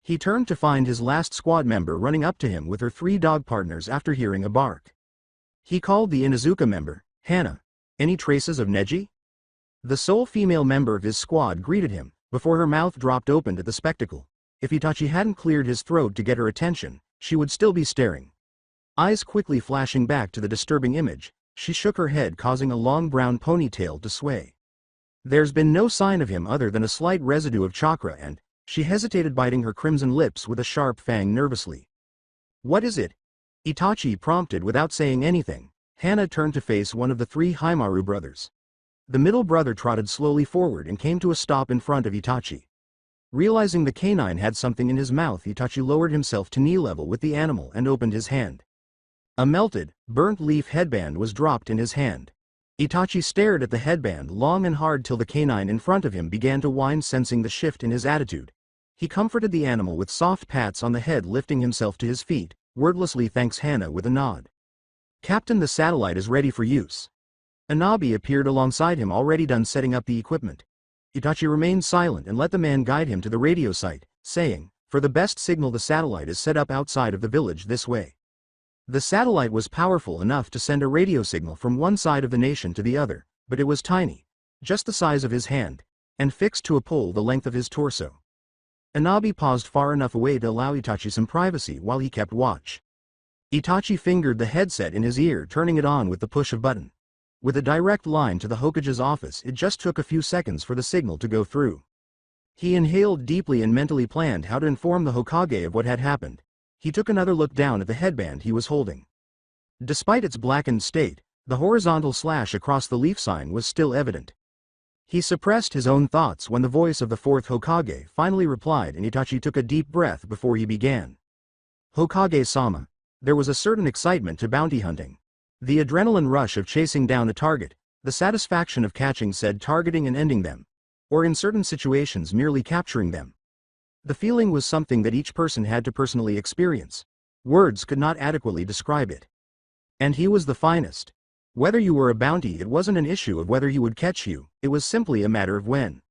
He turned to find his last squad member running up to him with her three dog partners after hearing a bark. He called the Inuzuka member, "Hana. Any traces of Neji?" The sole female member of his squad greeted him, before her mouth dropped open at the spectacle. If Itachi hadn't cleared his throat to get her attention, she would still be staring. Eyes quickly flashing back to the disturbing image, she shook her head, causing a long brown ponytail to sway. There's been no sign of him other than a slight residue of chakra, and she hesitated, biting her crimson lips with a sharp fang nervously. "What is it?" Itachi prompted without saying anything. Hana turned to face one of the three Haimaru brothers. The middle brother trotted slowly forward and came to a stop in front of Itachi. Realizing the canine had something in his mouth, Itachi lowered himself to knee level with the animal and opened his hand. A melted, burnt leaf headband was dropped in his hand. Itachi stared at the headband long and hard till the canine in front of him began to whine, sensing the shift in his attitude. He comforted the animal with soft pats on the head, lifting himself to his feet, wordlessly thanks Hana with a nod. "Captain, the satellite is ready for use." Anabi appeared alongside him, already done setting up the equipment. Itachi remained silent and let the man guide him to the radio site, saying, "For the best signal, the satellite is set up outside of the village this way." The satellite was powerful enough to send a radio signal from one side of the nation to the other, but it was tiny, just the size of his hand, and fixed to a pole the length of his torso. Anabi paused far enough away to allow Itachi some privacy while he kept watch. Itachi fingered the headset in his ear, turning it on with the push of button. With a direct line to the Hokage's office, it just took a few seconds for the signal to go through. He inhaled deeply and mentally planned how to inform the Hokage of what had happened. He took another look down at the headband he was holding. Despite its blackened state, the horizontal slash across the leaf sign was still evident. He suppressed his own thoughts when the voice of the fourth Hokage finally replied, and Itachi took a deep breath before he began. Hokage-sama. There was a certain excitement to bounty hunting. The adrenaline rush of chasing down a target, the satisfaction of catching said targeting and ending them, or in certain situations merely capturing them. The feeling was something that each person had to personally experience. Words could not adequately describe it. And he was the finest. Whether you were a bounty, it wasn't an issue of whether he would catch you, it was simply a matter of when.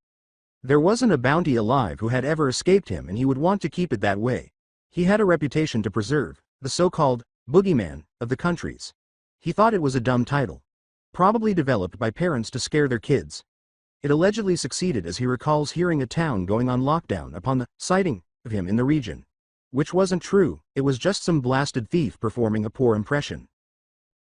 There wasn't a bounty alive who had ever escaped him, and he would want to keep it that way. He had a reputation to preserve, the so-called boogeyman of the countries. He thought it was a dumb title, probably developed by parents to scare their kids. It allegedly succeeded, as he recalls hearing a town going on lockdown upon the sighting of him in the region. Which wasn't true, it was just some blasted thief performing a poor impression.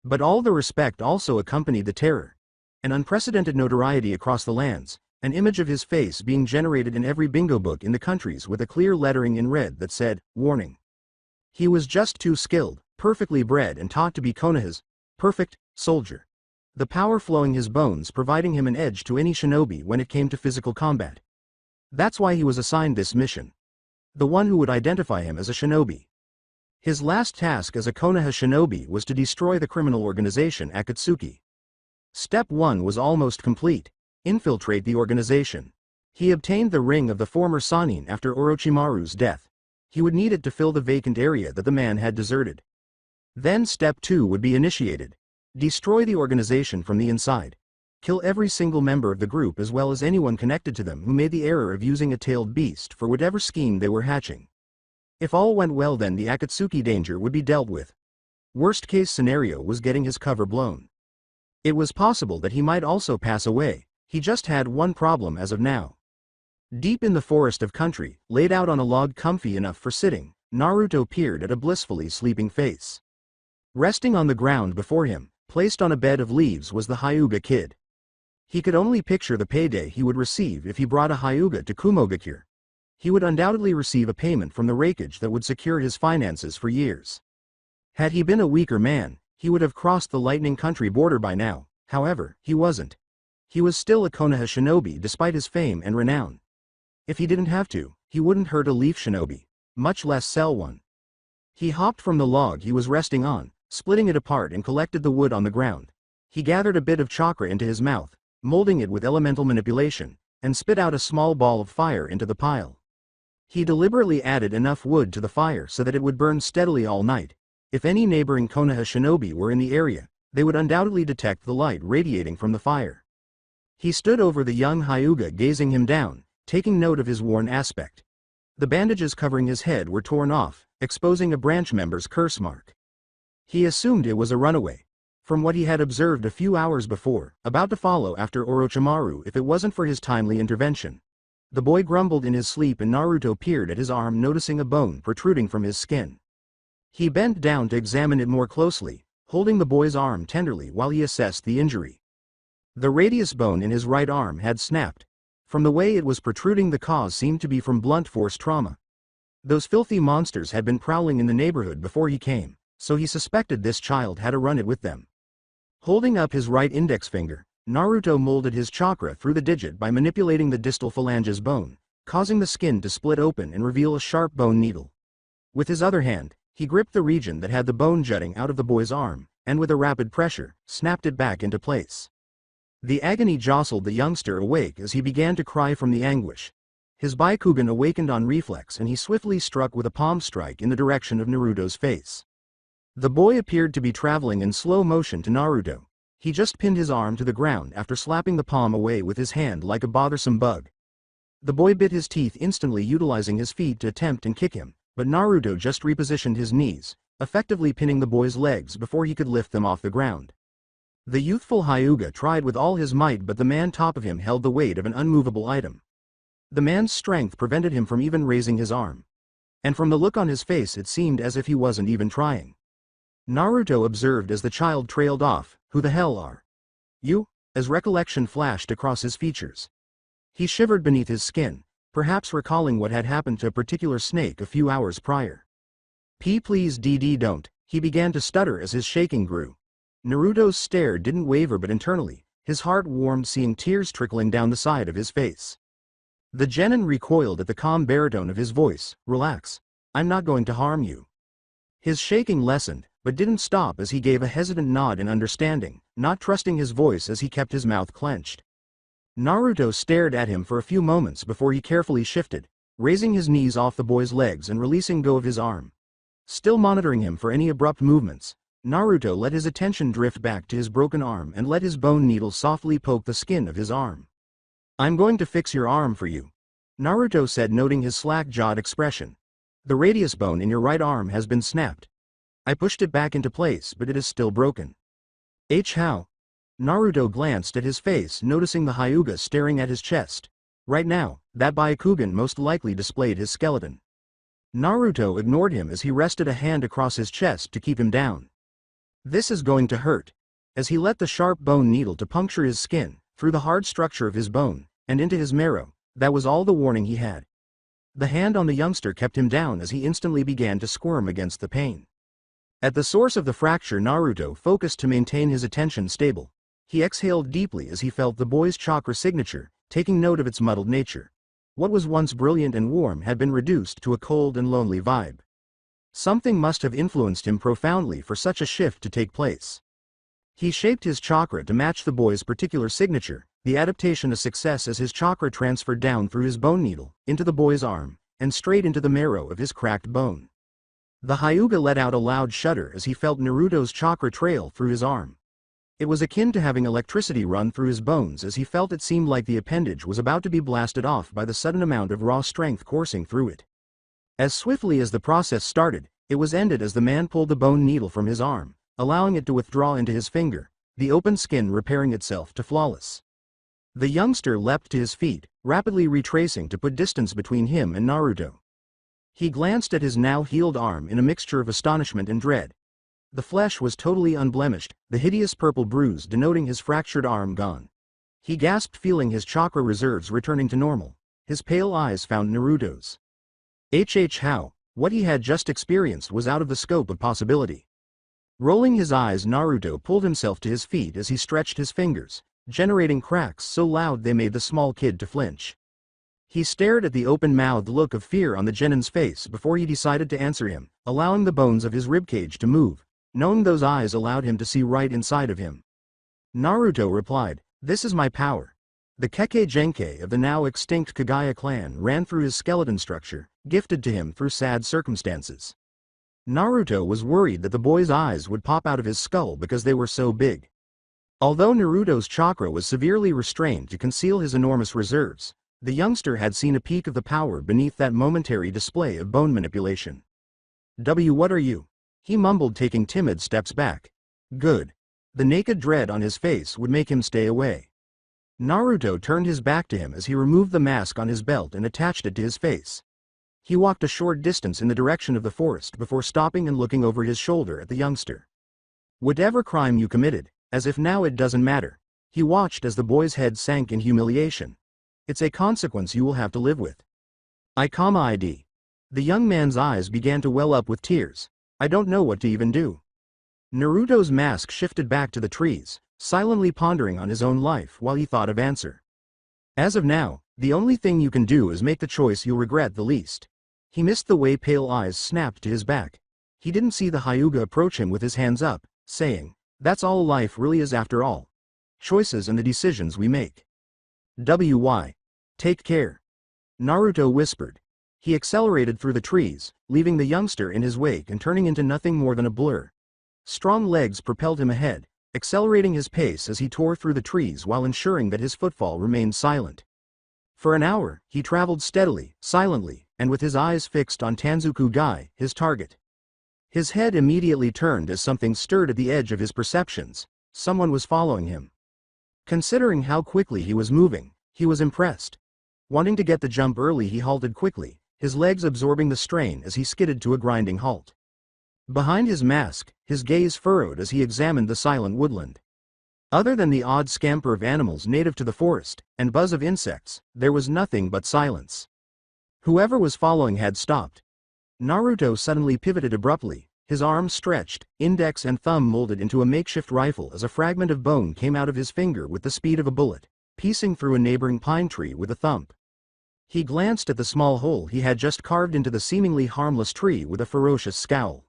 But all the respect also accompanied the terror. An unprecedented notoriety across the lands, an image of his face being generated in every bingo book in the countries with a clear lettering in red that said, "Warning." He was just too skilled, perfectly bred and taught to be Konoha's perfect soldier. The power flowing his bones, providing him an edge to any shinobi when it came to physical combat. That's why he was assigned this mission. The one who would identify him as a shinobi. His last task as a Konoha shinobi was to destroy the criminal organization Akatsuki. Step 1 was almost complete: infiltrate the organization. He obtained the ring of the former Sannin after Orochimaru's death. He would need it to fill the vacant area that the man had deserted. Then step 2 would be initiated. Destroy the organization from the inside. Kill every single member of the group as well as anyone connected to them who made the error of using a tailed beast for whatever scheme they were hatching. If all went well, then the Akatsuki danger would be dealt with. Worst case scenario was getting his cover blown. It was possible that he might also pass away. He just had one problem as of now. Deep in the forest of country, laid out on a log comfy enough for sitting, Naruto peered at a blissfully sleeping face. Resting on the ground before him, placed on a bed of leaves, was the Hyuga kid. He could only picture the payday he would receive if he brought a Hyuga to Kumogakure. He would undoubtedly receive a payment from the raikage that would secure his finances for years. Had he been a weaker man, he would have crossed the Lightning Country border by now. However, he wasn't. He was still a Konoha shinobi despite his fame and renown. If he didn't have to, he wouldn't hurt a leaf shinobi, much less sell one. He hopped from the log he was resting on, splitting it apart, and collected the wood on the ground. He gathered a bit of chakra into his mouth, molding it with elemental manipulation, and spit out a small ball of fire into the pile. He deliberately added enough wood to the fire so that it would burn steadily all night. If any neighboring Konoha shinobi were in the area, they would undoubtedly detect the light radiating from the fire. He stood over the young Hyuga, gazing him down, taking note of his worn aspect. The bandages covering his head were torn off, exposing a branch member's curse mark. He assumed it was a runaway, from what he had observed a few hours before, about to follow after Orochimaru if it wasn't for his timely intervention. The boy grumbled in his sleep, and Naruto peered at his arm, noticing a bone protruding from his skin. He bent down to examine it more closely, holding the boy's arm tenderly while he assessed the injury. The radius bone in his right arm had snapped. From the way it was protruding, the cause seemed to be from blunt force trauma. Those filthy monsters had been prowling in the neighborhood before he came, so he suspected this child had a run it with them. Holding up his right index finger, Naruto molded his chakra through the digit by manipulating the distal phalange's bone, causing the skin to split open and reveal a sharp bone needle. With his other hand, he gripped the region that had the bone jutting out of the boy's arm, and with a rapid pressure, snapped it back into place. The agony jostled the youngster awake as he began to cry from the anguish. His Byakugan awakened on reflex, and he swiftly struck with a palm strike in the direction of Naruto's face. The boy appeared to be traveling in slow motion to Naruto. He just pinned his arm to the ground after slapping the palm away with his hand like a bothersome bug. The boy bit his teeth instantly, utilizing his feet to attempt and kick him, but Naruto just repositioned his knees, effectively pinning the boy's legs before he could lift them off the ground. The youthful Hyuga tried with all his might, but the man top of him held the weight of an unmovable item. The man's strength prevented him from even raising his arm. And from the look on his face it seemed as if he wasn't even trying. Naruto observed as the child trailed off, "Who the hell are you?" as recollection flashed across his features. He shivered beneath his skin, perhaps recalling what had happened to a particular snake a few hours prior. Please don't," he began to stutter as his shaking grew. Naruto's stare didn't waver, but internally, his heart warmed seeing tears trickling down the side of his face. The genin recoiled at the calm baritone of his voice. "Relax. I'm not going to harm you." His shaking lessened, but didn't stop as he gave a hesitant nod in understanding, not trusting his voice as he kept his mouth clenched. Naruto stared at him for a few moments before he carefully shifted, raising his knees off the boy's legs and releasing go of his arm. Still monitoring him for any abrupt movements, Naruto let his attention drift back to his broken arm and let his bone needle softly poke the skin of his arm. "I'm going to fix your arm for you," Naruto said, noting his slack-jawed expression. "The radius bone in your right arm has been snapped. I pushed it back into place, but it is still broken." How? Naruto glanced at his face, noticing the Hyuga staring at his chest. Right now, that Byakugan most likely displayed his skeleton. Naruto ignored him as he rested a hand across his chest to keep him down. "This is going to hurt," as he let the sharp bone needle to puncture his skin, through the hard structure of his bone, and into his marrow. That was all the warning he had. The hand on the youngster kept him down as he instantly began to squirm against the pain. At the source of the fracture, Naruto focused to maintain his attention stable. He exhaled deeply as he felt the boy's chakra signature, taking note of its muddled nature. What was once brilliant and warm had been reduced to a cold and lonely vibe. Something must have influenced him profoundly for such a shift to take place. He shaped his chakra to match the boy's particular signature, the adaptation a success as his chakra transferred down through his bone needle, into the boy's arm, and straight into the marrow of his cracked bone. The Hyuga let out a loud shudder as he felt Naruto's chakra trail through his arm. It was akin to having electricity run through his bones as he felt it seemed like the appendage was about to be blasted off by the sudden amount of raw strength coursing through it. As swiftly as the process started, it was ended as the man pulled the bone needle from his arm, allowing it to withdraw into his finger, the open skin repairing itself to flawless. The youngster leapt to his feet, rapidly retracing to put distance between him and Naruto. He glanced at his now healed arm in a mixture of astonishment and dread. The flesh was totally unblemished, the hideous purple bruise denoting his fractured arm gone. He gasped, feeling his chakra reserves returning to normal. His pale eyes found Naruto's. How? What he had just experienced was out of the scope of possibility. Rolling his eyes, Naruto pulled himself to his feet as he stretched his fingers, generating cracks so loud they made the small kid to flinch. He stared at the open-mouthed look of fear on the genin's face before he decided to answer him, allowing the bones of his ribcage to move, knowing those eyes allowed him to see right inside of him. Naruto replied, "This is my power." The Kekkei Genkai of the now extinct Kagaya clan ran through his skeleton structure, gifted to him through sad circumstances. Naruto was worried that the boy's eyes would pop out of his skull because they were so big. Although Naruto's chakra was severely restrained to conceal his enormous reserves, the youngster had seen a peek of the power beneath that momentary display of bone manipulation. What are you?" he mumbled, taking timid steps back. "Good." The naked dread on his face would make him stay away. Naruto turned his back to him as he removed the mask on his belt and attached it to his face. He walked a short distance in the direction of the forest before stopping and looking over his shoulder at the youngster. "Whatever crime you committed, as if now it doesn't matter," he watched as the boy's head sank in humiliation. "It's a consequence you will have to live with." ID. The young man's eyes began to well up with tears. "I don't know what to even do." Naruto's mask shifted back to the trees, silently pondering on his own life while he thought of answer. "As of now, the only thing you can do is make the choice you'll regret the least." He missed the way pale eyes snapped to his back. He didn't see the Hyuga approach him with his hands up, saying, "That's all life really is after all. Choices and the decisions we make." Take care," Naruto whispered. He accelerated through the trees, leaving the youngster in his wake and turning into nothing more than a blur. Strong legs propelled him ahead, accelerating his pace as he tore through the trees while ensuring that his footfall remained silent. For an hour, he traveled steadily, silently, and with his eyes fixed on Tanzuku Gai, his target. His head immediately turned as something stirred at the edge of his perceptions. Someone was following him. Considering how quickly he was moving, he was impressed. Wanting to get the jump early, he halted quickly, his legs absorbing the strain as he skidded to a grinding halt. Behind his mask, his gaze furrowed as he examined the silent woodland. Other than the odd scamper of animals native to the forest, and buzz of insects, there was nothing but silence. Whoever was following had stopped. Naruto suddenly pivoted abruptly, his arms stretched, index and thumb molded into a makeshift rifle as a fragment of bone came out of his finger with the speed of a bullet, piecing through a neighboring pine tree with a thump. He glanced at the small hole he had just carved into the seemingly harmless tree with a ferocious scowl.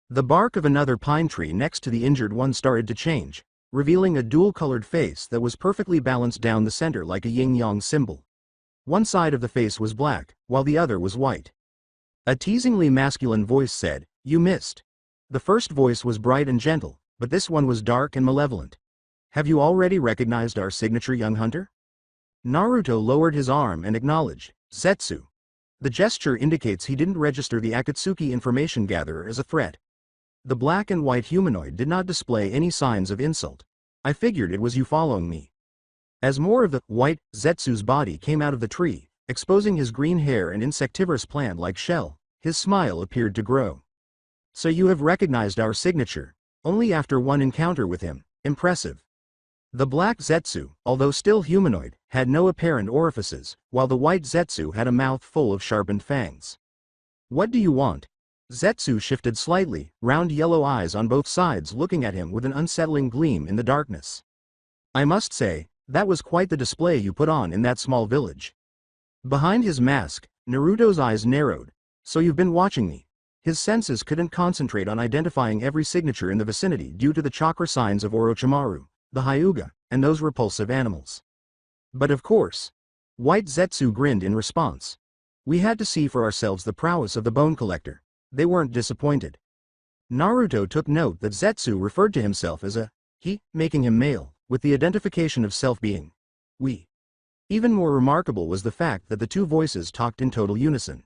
The bark of another pine tree next to the injured one started to change, revealing a dual-colored face that was perfectly balanced down the center like a yin-yang symbol. One side of the face was black, while the other was white. A teasingly masculine voice said, "You missed." The first voice was bright and gentle, but this one was dark and malevolent. "Have you already recognized our signature, young hunter?" Naruto lowered his arm and acknowledged, "Zetsu." The gesture indicates he didn't register the Akatsuki information gatherer as a threat. The black and white humanoid did not display any signs of insult. "I figured it was you following me." As more of the white Zetsu's body came out of the tree, exposing his green hair and insectivorous plant-like shell, his smile appeared to grow. "So you have recognized our signature, only after one encounter with him. Impressive." The black Zetsu, although still humanoid, had no apparent orifices, while the white Zetsu had a mouth full of sharpened fangs. "What do you want?" Zetsu shifted slightly, round yellow eyes on both sides looking at him with an unsettling gleam in the darkness. "I must say, that was quite the display you put on in that small village." Behind his mask, Naruto's eyes narrowed. "So you've been watching me." His senses couldn't concentrate on identifying every signature in the vicinity due to the chakra signs of Orochimaru, the Hyuga, and those repulsive animals. "But of course." White Zetsu grinned in response. "We had to see for ourselves the prowess of the bone collector." They weren't disappointed. Naruto took note that Zetsu referred to himself as a he, making him male, with the identification of self being we. Even more remarkable was the fact that the two voices talked in total unison.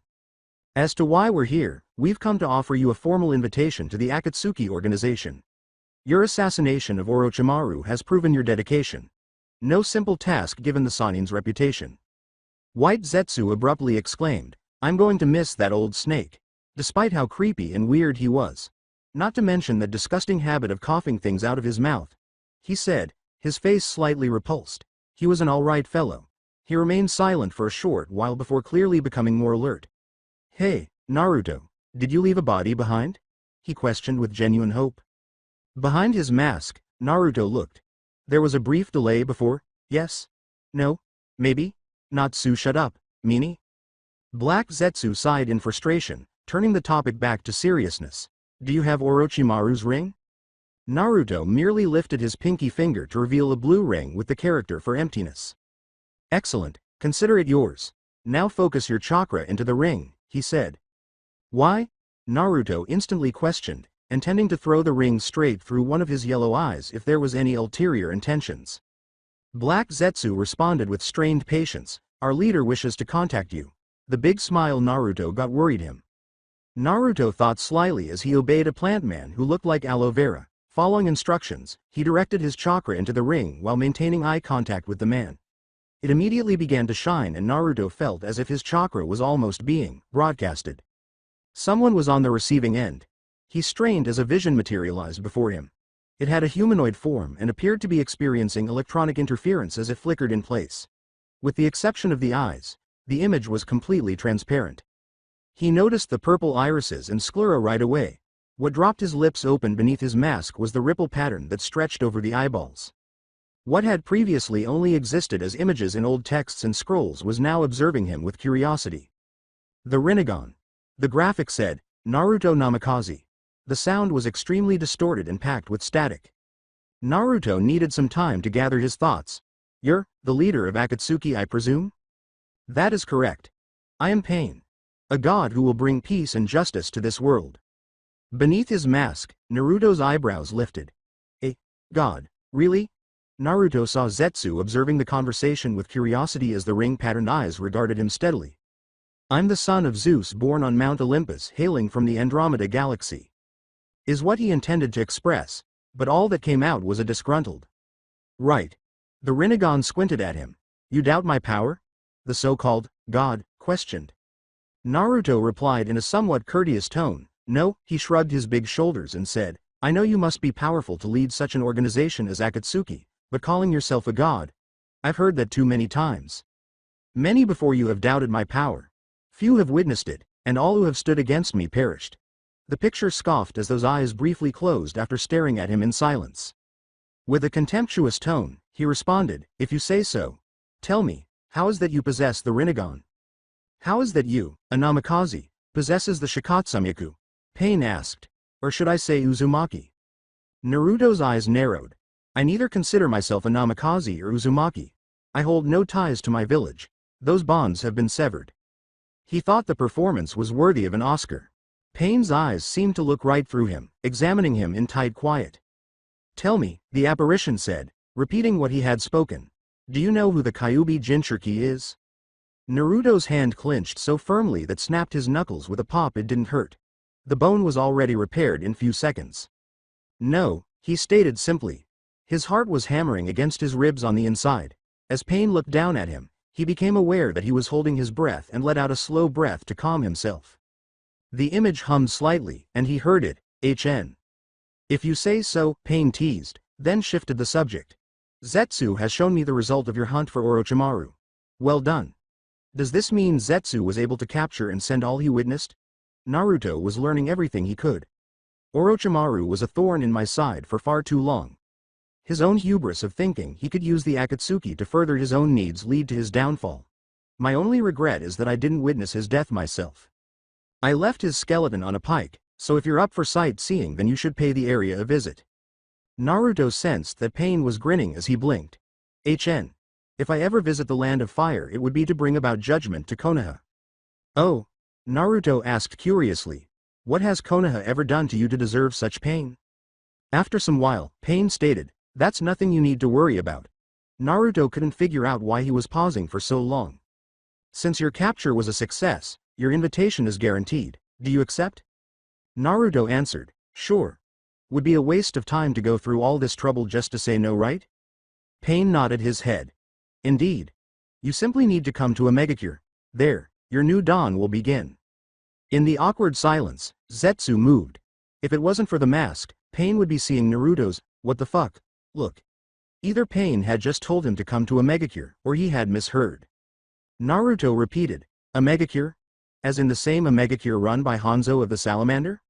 "As to why we're here, we've come to offer you a formal invitation to the Akatsuki organization. Your assassination of Orochimaru has proven your dedication. No simple task given the Sanin's reputation." White Zetsu abruptly exclaimed, "I'm going to miss that old snake." Despite how creepy and weird he was. Not to mention the disgusting habit of coughing things out of his mouth. He said, his face slightly repulsed. He was an alright fellow. He remained silent for a short while before clearly becoming more alert. "Hey, Naruto, did you leave a body behind?" he questioned with genuine hope. Behind his mask, Naruto looked. There was a brief delay before, "Yes? No? Maybe? Natsu, shut up, meanie." Black Zetsu sighed in frustration, turning the topic back to seriousness. "Do you have Orochimaru's ring?" Naruto merely lifted his pinky finger to reveal a blue ring with the character for emptiness. "Excellent, consider it yours. Now focus your chakra into the ring," he said. "Why?" Naruto instantly questioned, intending to throw the ring straight through one of his yellow eyes if there was any ulterior intentions. Black Zetsu responded with strained patience, "Our leader wishes to contact you." The big smile Naruto got worried him. Naruto thought slyly as he obeyed a plant man who looked like aloe vera. Following instructions, he directed his chakra into the ring while maintaining eye contact with the man. It immediately began to shine and Naruto felt as if his chakra was almost being broadcasted. Someone was on the receiving end. He strained as a vision materialized before him. It had a humanoid form and appeared to be experiencing electronic interference as it flickered in place. With the exception of the eyes, the image was completely transparent. He noticed the purple irises and sclera right away. What dropped his lips open beneath his mask was the ripple pattern that stretched over the eyeballs. What had previously only existed as images in old texts and scrolls was now observing him with curiosity. The Rinnegan. The graphic said, Naruto Namikaze. The sound was extremely distorted and packed with static. Naruto needed some time to gather his thoughts. "You're the leader of Akatsuki, I presume?" "That is correct. I am Pain. A god who will bring peace and justice to this world." Beneath his mask, Naruto's eyebrows lifted. "A god, really?" Naruto saw Zetsu observing the conversation with curiosity as the ring-patterned eyes regarded him steadily. "I'm the son of Zeus born on Mount Olympus hailing from the Andromeda galaxy. is what he intended to express, but all that came out was a disgruntled. Right. The Rinnegan squinted at him. You doubt my power? The so-called god questioned. Naruto replied in a somewhat courteous tone. No, he shrugged his big shoulders and said, I know you must be powerful to lead such an organization as Akatsuki, but calling yourself a god? I've heard that too many times. Many before you have doubted my power. Few have witnessed it, and all who have stood against me perished. The picture scoffed as those eyes briefly closed after staring at him in silence. With a contemptuous tone, he responded, if you say so. Tell me, how is that you possess the Rinnegan? How is that you, a Namikaze, possesses the Shikatsumiku? Pain asked. Or should I say Uzumaki? Naruto's eyes narrowed. I neither consider myself a Namikaze or Uzumaki. I hold no ties to my village. Those bonds have been severed. He thought the performance was worthy of an Oscar. Pain's eyes seemed to look right through him, examining him in tight quiet. Tell me, the apparition said, repeating what he had spoken. Do you know who the Kyuubi Jinchuriki is? Naruto's hand clenched so firmly that snapped his knuckles with a pop it didn't hurt. The bone was already repaired in few seconds. No, he stated simply. His heart was hammering against his ribs on the inside. As Pain looked down at him, he became aware that he was holding his breath and let out a slow breath to calm himself. The image hummed slightly, and he heard it, HN. If you say so, Pain teased, then shifted the subject. Zetsu has shown me the result of your hunt for Orochimaru. Well done. Does this mean Zetsu was able to capture and send all he witnessed? Naruto was learning everything he could. Orochimaru was a thorn in my side for far too long. His own hubris of thinking he could use the Akatsuki to further his own needs lead to his downfall. My only regret is that I didn't witness his death myself. I left his skeleton on a pike, so if you're up for sightseeing then you should pay the area a visit. Naruto sensed that Pain was grinning as he blinked. HN. If I ever visit the land of fire it would be to bring about judgment to Konoha. Oh? Naruto asked curiously. What has Konoha ever done to you to deserve such pain? After some while, Pain stated, that's nothing you need to worry about. Naruto couldn't figure out why he was pausing for so long. Since your capture was a success, your invitation is guaranteed. Do you accept? Naruto answered, sure. Would be a waste of time to go through all this trouble just to say no, right? Pain nodded his head. Indeed. You simply need to come to a megacure. There, your new dawn will begin. In the awkward silence, Zetsu moved. If it wasn't for the mask, Pain would be seeing Naruto's, what the fuck, look. Either Pain had just told him to come to a megacure, or he had misheard. Naruto repeated, a megacure? As in the same megacure run by Hanzo of the Salamander?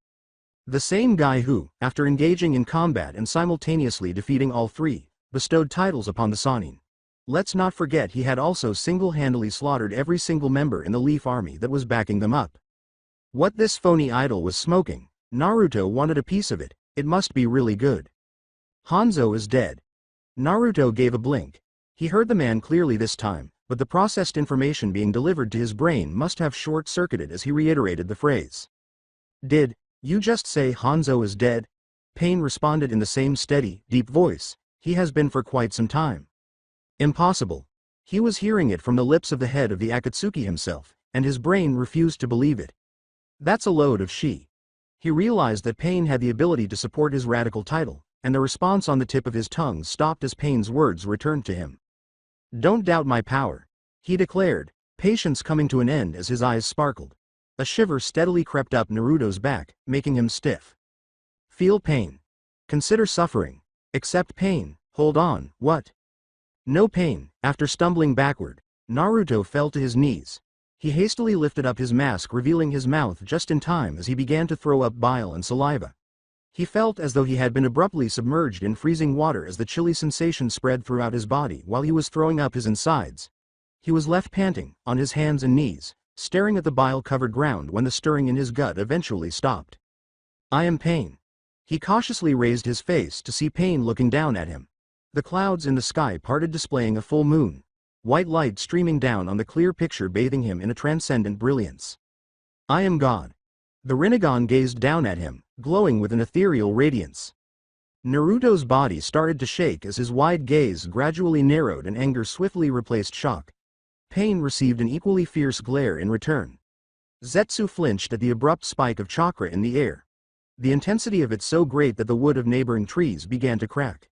The same guy who, after engaging in combat and simultaneously defeating all three, bestowed titles upon the Sannin. Let's not forget he had also single-handedly slaughtered every single member in the Leaf Army that was backing them up. What this phony idol was smoking, Naruto wanted a piece of it. It must be really good. Hanzo is dead. Naruto gave a blink. He heard the man clearly this time, but the processed information being delivered to his brain must have short-circuited as he reiterated the phrase. Did you just say Hanzo is dead? Pain responded in the same steady, deep voice. He has been for quite some time. Impossible. He was hearing it from the lips of the head of the Akatsuki himself, and his brain refused to believe it. That's a load of she. He realized that Pain had the ability to support his radical title, and the response on the tip of his tongue stopped as Pain's words returned to him. Don't doubt my power, he declared, patience coming to an end as his eyes sparkled. A shiver steadily crept up Naruto's back, making him stiff. Feel pain. Consider suffering. Accept pain. Hold on, what? No pain. After stumbling backward, Naruto fell to his knees. He hastily lifted up his mask, revealing his mouth just in time as he began to throw up bile and saliva. He felt as though he had been abruptly submerged in freezing water as the chilly sensation spread throughout his body while he was throwing up his insides. He was left panting, on his hands and knees, staring at the bile-covered ground when the stirring in his gut eventually stopped. I am Pain. He cautiously raised his face to see Pain looking down at him. The clouds in the sky parted, displaying a full moon. White light streaming down on the clear picture, bathing him in a transcendent brilliance. I am God. The Rinnegan gazed down at him, glowing with an ethereal radiance. Naruto's body started to shake as his wide gaze gradually narrowed and anger swiftly replaced shock. Pain received an equally fierce glare in return. Zetsu flinched at the abrupt spike of chakra in the air. the intensity of it so great that the wood of neighboring trees began to crack.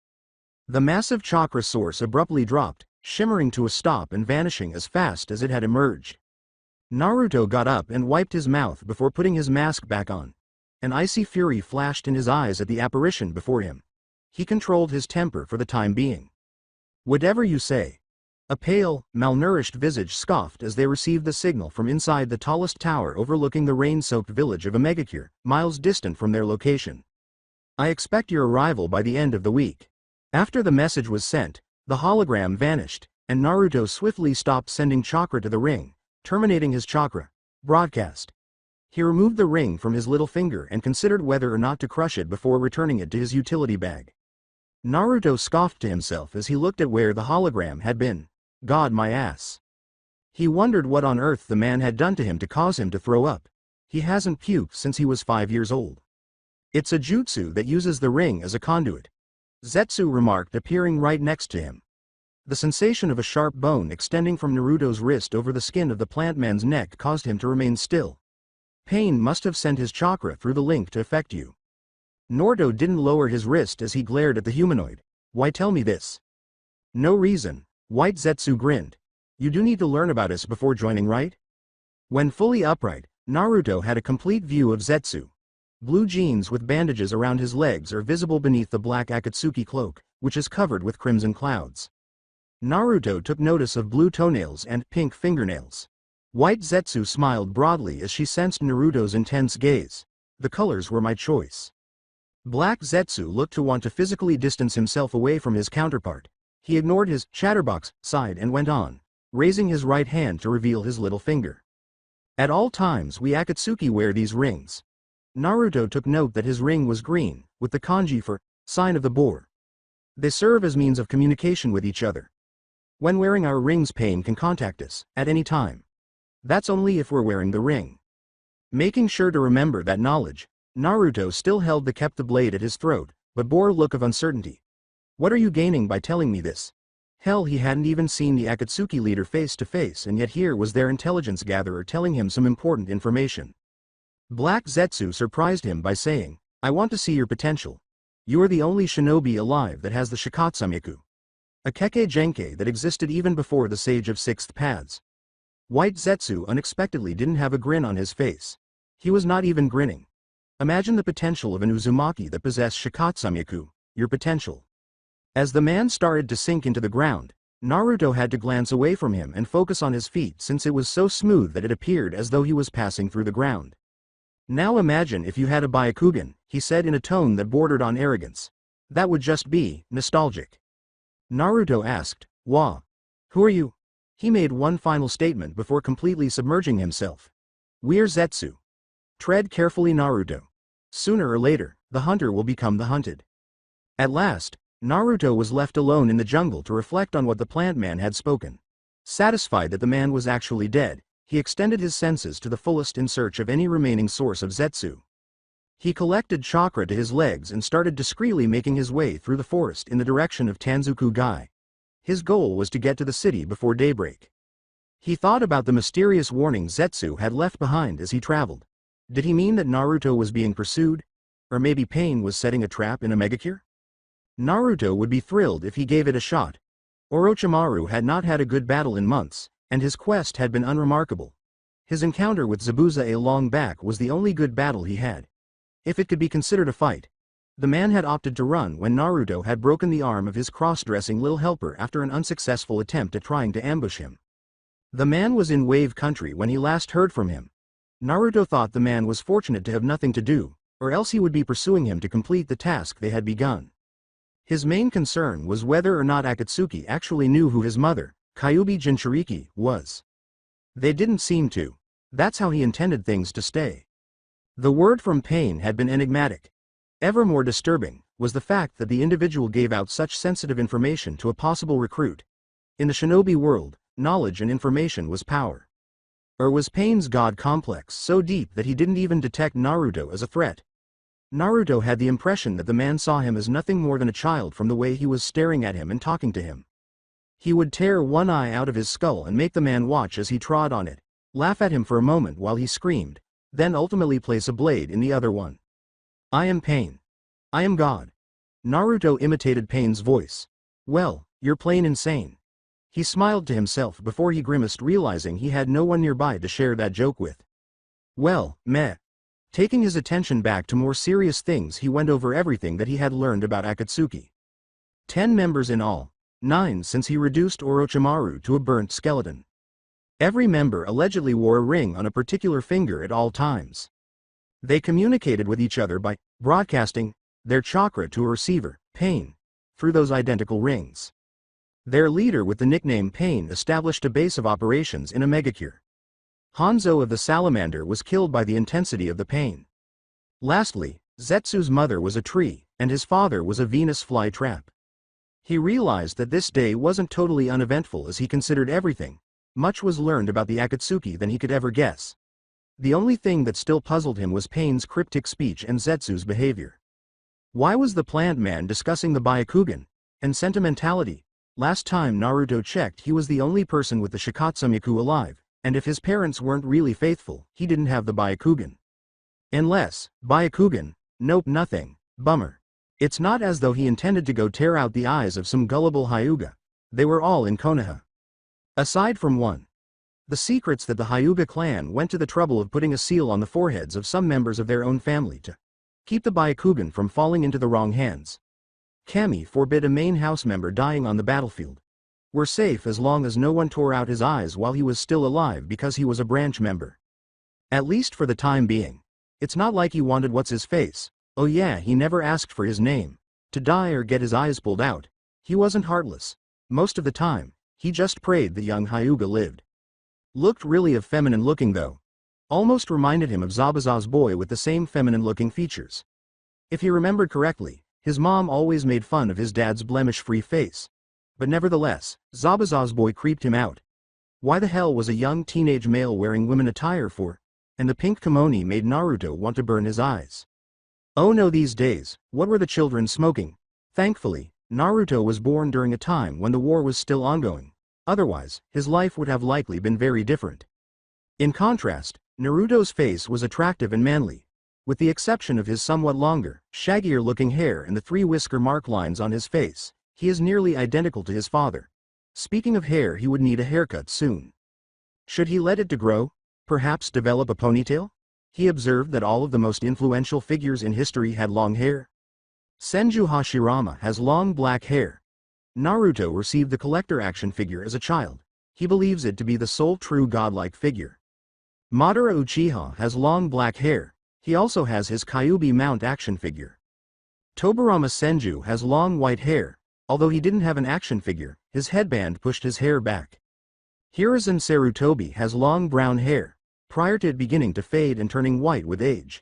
The massive chakra source abruptly dropped, shimmering to a stop and vanishing as fast as it had emerged. Naruto got up and wiped his mouth before putting his mask back on. An icy fury flashed in his eyes at the apparition before him. He controlled his temper for the time being. "Whatever you say." A pale, malnourished visage scoffed as they received the signal from inside the tallest tower overlooking the rain-soaked village of Omegakure, miles distant from their location. "I expect your arrival by the end of the week." After the message was sent, the hologram vanished, and Naruto swiftly stopped sending chakra to the ring, terminating his chakra broadcast. He removed the ring from his little finger and considered whether or not to crush it before returning it to his utility bag. Naruto scoffed to himself as he looked at where the hologram had been. God, my ass. He wondered what on earth the man had done to him to cause him to throw up. He hasn't puked since he was 5 years old. "It's a jutsu that uses the ring as a conduit," Zetsu remarked, appearing right next to him. The sensation of a sharp bone extending from Naruto's wrist over the skin of the plant man's neck caused him to remain still. "Pain must have sent his chakra through the link to affect you." Naruto didn't lower his wrist as he glared at the humanoid. "Why tell me this?" "No reason." White Zetsu grinned. "You do need to learn about us before joining, right?" When fully upright, Naruto had a complete view of Zetsu. Blue jeans with bandages around his legs are visible beneath the black Akatsuki cloak, which is covered with crimson clouds. Naruto took notice of blue toenails and pink fingernails. White Zetsu smiled broadly as she sensed Naruto's intense gaze. "The colors were my choice." Black Zetsu looked to want to physically distance himself away from his counterpart. He ignored his chatterbox side and went on, raising his right hand to reveal his little finger. "At all times we Akatsuki wear these rings." Naruto took note that his ring was green, with the kanji for sign of the boar. "They serve as means of communication with each other. When wearing our rings, pain can contact us at any time. That's only if we're wearing the ring." Making sure to remember that knowledge, Naruto still held the blade at his throat, but bore a look of uncertainty. "What are you gaining by telling me this?" Hell, he hadn't even seen the Akatsuki leader face to face, and yet here was their intelligence gatherer telling him some important information. Black Zetsu surprised him by saying, "I want to see your potential. You are the only shinobi alive that has the Shikatsumiku, a Kekkei Genkei that existed even before the Sage of Sixth Paths." White Zetsu unexpectedly didn't have a grin on his face. He was not even grinning. "Imagine the potential of an Uzumaki that possessed Shikatsumiku, your potential." As the man started to sink into the ground, Naruto had to glance away from him and focus on his feet since it was so smooth that it appeared as though he was passing through the ground. "Now imagine if you had a Byakugan," he said in a tone that bordered on arrogance. "That would just be nostalgic." Naruto asked, "Wah? Who are you?" He made one final statement before completely submerging himself. "We're Zetsu. Tread carefully, Naruto. Sooner or later, the hunter will become the hunted." At last, Naruto was left alone in the jungle to reflect on what the plant man had spoken. Satisfied that the man was actually dead, he extended his senses to the fullest in search of any remaining source of Zetsu. He collected chakra to his legs and started discreetly making his way through the forest in the direction of Tanzuku-gai. His goal was to get to the city before daybreak. He thought about the mysterious warning Zetsu had left behind as he traveled. Did he mean that Naruto was being pursued? Or maybe Pain was setting a trap in Omegakure? Naruto would be thrilled if he gave it a shot. Orochimaru had not had a good battle in months, and his quest had been unremarkable. His encounter with Zabuza long back was the only good battle he had. If it could be considered a fight. The man had opted to run when Naruto had broken the arm of his cross-dressing little helper after an unsuccessful attempt at trying to ambush him. The man was in Wave Country when he last heard from him. Naruto thought the man was fortunate to have nothing to do, or else he would be pursuing him to complete the task they had begun. His main concern was whether or not Akatsuki actually knew who his mother, Kyuubi Jinchuriki, was. They didn't seem to. That's how he intended things to stay. The word from Pain had been enigmatic. Ever more disturbing was the fact that the individual gave out such sensitive information to a possible recruit. In the shinobi world, knowledge and information was power. Or was Pain's god complex so deep that he didn't even detect Naruto as a threat? Naruto had the impression that the man saw him as nothing more than a child from the way he was staring at him and talking to him. He would tear one eye out of his skull and make the man watch as he trod on it, laugh at him for a moment while he screamed, then ultimately place a blade in the other one. I am Pain. I am God. Naruto imitated Pain's voice. Well, you're plain insane. He smiled to himself before he grimaced, realizing he had no one nearby to share that joke with. Well, meh. Taking his attention back to more serious things, he went over everything that he had learned about Akatsuki. 10 members in all, 9 since he reduced Orochimaru to a burnt skeleton. Every member allegedly wore a ring on a particular finger at all times. They communicated with each other by broadcasting their chakra to a receiver, Pain, through those identical rings. Their leader with the nickname Pain established a base of operations in a megacure. Hanzo of the Salamander was killed by the intensity of the pain. Lastly, Zetsu's mother was a tree, and his father was a Venus fly trap. He realized that this day wasn't totally uneventful as he considered everything. Much was learned about the Akatsuki than he could ever guess. The only thing that still puzzled him was Pain's cryptic speech and Zetsu's behavior. Why was the plant man discussing the Byakugan and sentimentality? Last time Naruto checked, he was the only person with the Shikatsumiku alive, and if his parents weren't really faithful, he didn't have the Byakugan. Unless, Byakugan, nope, nothing, bummer. It's not as though he intended to go tear out the eyes of some gullible Hyuga. They were all in Konoha. Aside from one. The secrets that the Hyuga clan went to the trouble of putting a seal on the foreheads of some members of their own family to keep the Byakugan from falling into the wrong hands. Kami forbid a main house member dying on the battlefield. Were safe as long as no one tore out his eyes while he was still alive because he was a branch member. At least for the time being. It's not like he wanted what's-his-face. Oh yeah, he never asked for his name. To die or get his eyes pulled out. He wasn't heartless. Most of the time, he just prayed the young Hyuga lived. Looked really feminine looking though. Almost reminded him of Zabuza's boy with the same feminine looking features. If he remembered correctly, his mom always made fun of his dad's blemish-free face. But nevertheless, Zabuza's boy creeped him out. Why the hell was a young teenage male wearing women attire for? And the pink kimono made Naruto want to burn his eyes. Oh no, these days, what were the children smoking? Thankfully, Naruto was born during a time when the war was still ongoing. Otherwise, his life would have likely been very different. In contrast, Naruto's face was attractive and manly. With the exception of his somewhat longer, shaggier-looking hair and the 3 whisker mark lines on his face, he is nearly identical to his father. Speaking of hair, he would need a haircut soon. Should he let it to grow? Perhaps develop a ponytail? He observed that all of the most influential figures in history had long hair. Senju Hashirama has long black hair. Naruto received the collector action figure as a child. He believes it to be the sole true godlike figure. Madara Uchiha has long black hair. He also has his Kyuubi mount action figure. Tobirama Senju has long white hair. Although he didn't have an action figure, his headband pushed his hair back. Hiruzen Sarutobi has long brown hair, prior to it beginning to fade and turning white with age.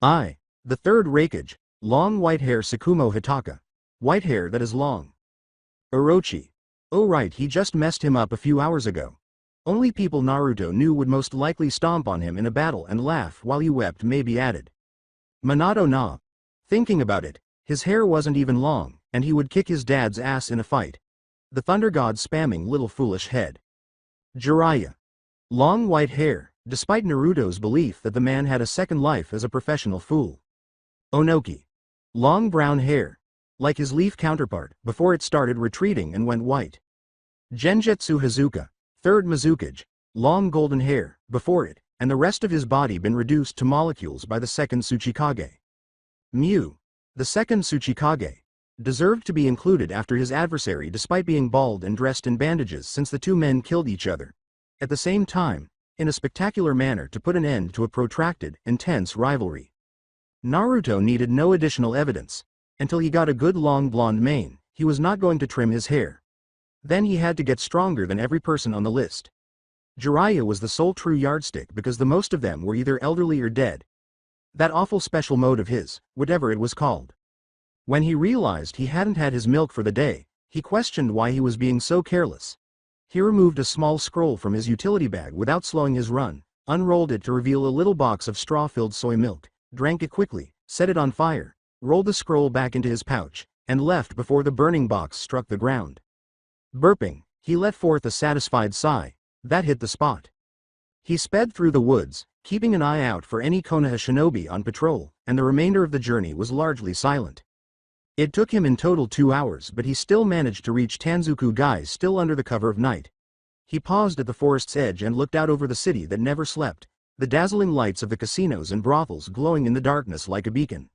The third Raikage, long white hair Sakumo Hitaka. White hair that is long. Orochi. Oh right, he just messed him up a few hours ago. Only people Naruto knew would most likely stomp on him in a battle and laugh while he wept may be added. Minato Na. Thinking about it, his hair wasn't even long, and he would kick his dad's ass in a fight. The Thunder God spamming little foolish head. Jiraiya. Long white hair, despite Naruto's belief that the man had a second life as a professional fool. Onoki. Long brown hair, like his leaf counterpart, before it started retreating and went white. Genjutsu Hazuka. Third Mizukage. Long golden hair, before it, and the rest of his body been reduced to molecules by the second Tsuchikage. Mew. The second Tsuchikage. Deserved to be included after his adversary despite being bald and dressed in bandages since the two men killed each other. At the same time, in a spectacular manner to put an end to a protracted, intense rivalry. Naruto needed no additional evidence. Until he got a good long blonde mane, he was not going to trim his hair. Then he had to get stronger than every person on the list. Jiraiya was the sole true yardstick because the most of them were either elderly or dead. That awful special mode of his, whatever it was called. When he realized he hadn't had his milk for the day, he questioned why he was being so careless. He removed a small scroll from his utility bag without slowing his run, unrolled it to reveal a little box of straw-filled soy milk, drank it quickly, set it on fire, rolled the scroll back into his pouch, and left before the burning box struck the ground. Burping, he let forth a satisfied sigh. That hit the spot. He sped through the woods, keeping an eye out for any Konoha shinobi on patrol, and the remainder of the journey was largely silent. It took him in total 2 hours, but he still managed to reach Tanzuku Gai still under the cover of night. He paused at the forest's edge and looked out over the city that never slept, the dazzling lights of the casinos and brothels glowing in the darkness like a beacon.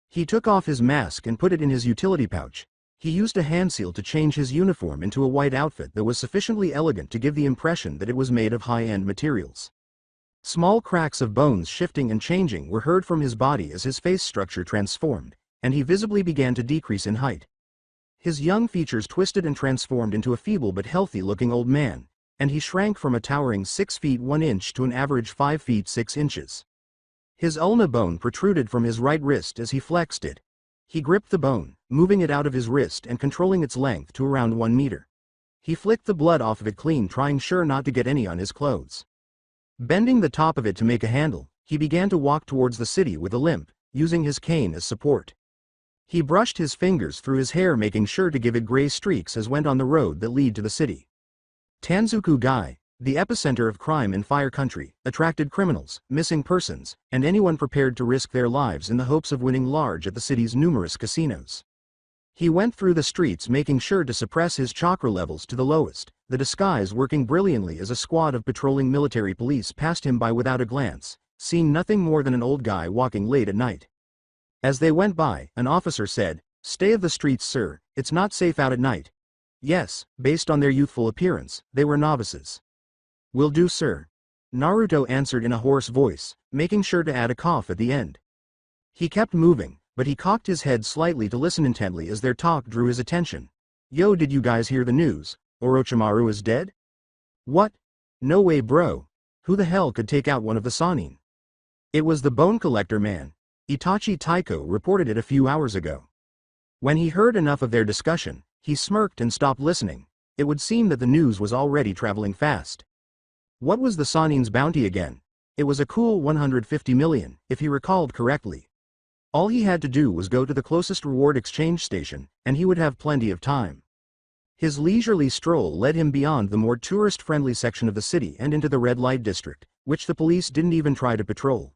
He took off his mask and put it in his utility pouch. He used a hand seal to change his uniform into a white outfit that was sufficiently elegant to give the impression that it was made of high-end materials. Small cracks of bones shifting and changing were heard from his body as his face structure transformed, and he visibly began to decrease in height. His young features twisted and transformed into a feeble but healthy-looking old man, and he shrank from a towering 6 feet 1 inch to an average 5 feet 6 inches. His ulna bone protruded from his right wrist as he flexed it. He gripped the bone, moving it out of his wrist and controlling its length to around 1 meter. He flicked the blood off of it clean, trying sure not to get any on his clothes. Bending the top of it to make a handle, he began to walk towards the city with a limp, using his cane as support. He brushed his fingers through his hair, making sure to give it gray streaks as went on the road that lead to the city. Tanzuku Gai, the epicenter of crime in Fire Country, attracted criminals, missing persons, and anyone prepared to risk their lives in the hopes of winning large at the city's numerous casinos. He went through the streets making sure to suppress his chakra levels to the lowest, the disguise working brilliantly as a squad of patrolling military police passed him by without a glance, seeing nothing more than an old guy walking late at night. As they went by, an officer said, "Stay of the streets, sir, it's not safe out at night." Yes, based on their youthful appearance, they were novices. "Will do, sir," Naruto answered in a hoarse voice, making sure to add a cough at the end. He kept moving, but he cocked his head slightly to listen intently as their talk drew his attention. "Yo, did you guys hear the news? Orochimaru is dead?" "What? No way, bro. Who the hell could take out one of the Sannin?" "It was the bone collector man. Itachi Taiko reported it a few hours ago." When he heard enough of their discussion, he smirked and stopped listening. It would seem that the news was already traveling fast. What was the Sannin's bounty again? It was a cool 150 million, if he recalled correctly. All he had to do was go to the closest reward exchange station, and he would have plenty of time. His leisurely stroll led him beyond the more tourist-friendly section of the city and into the red light district, which the police didn't even try to patrol.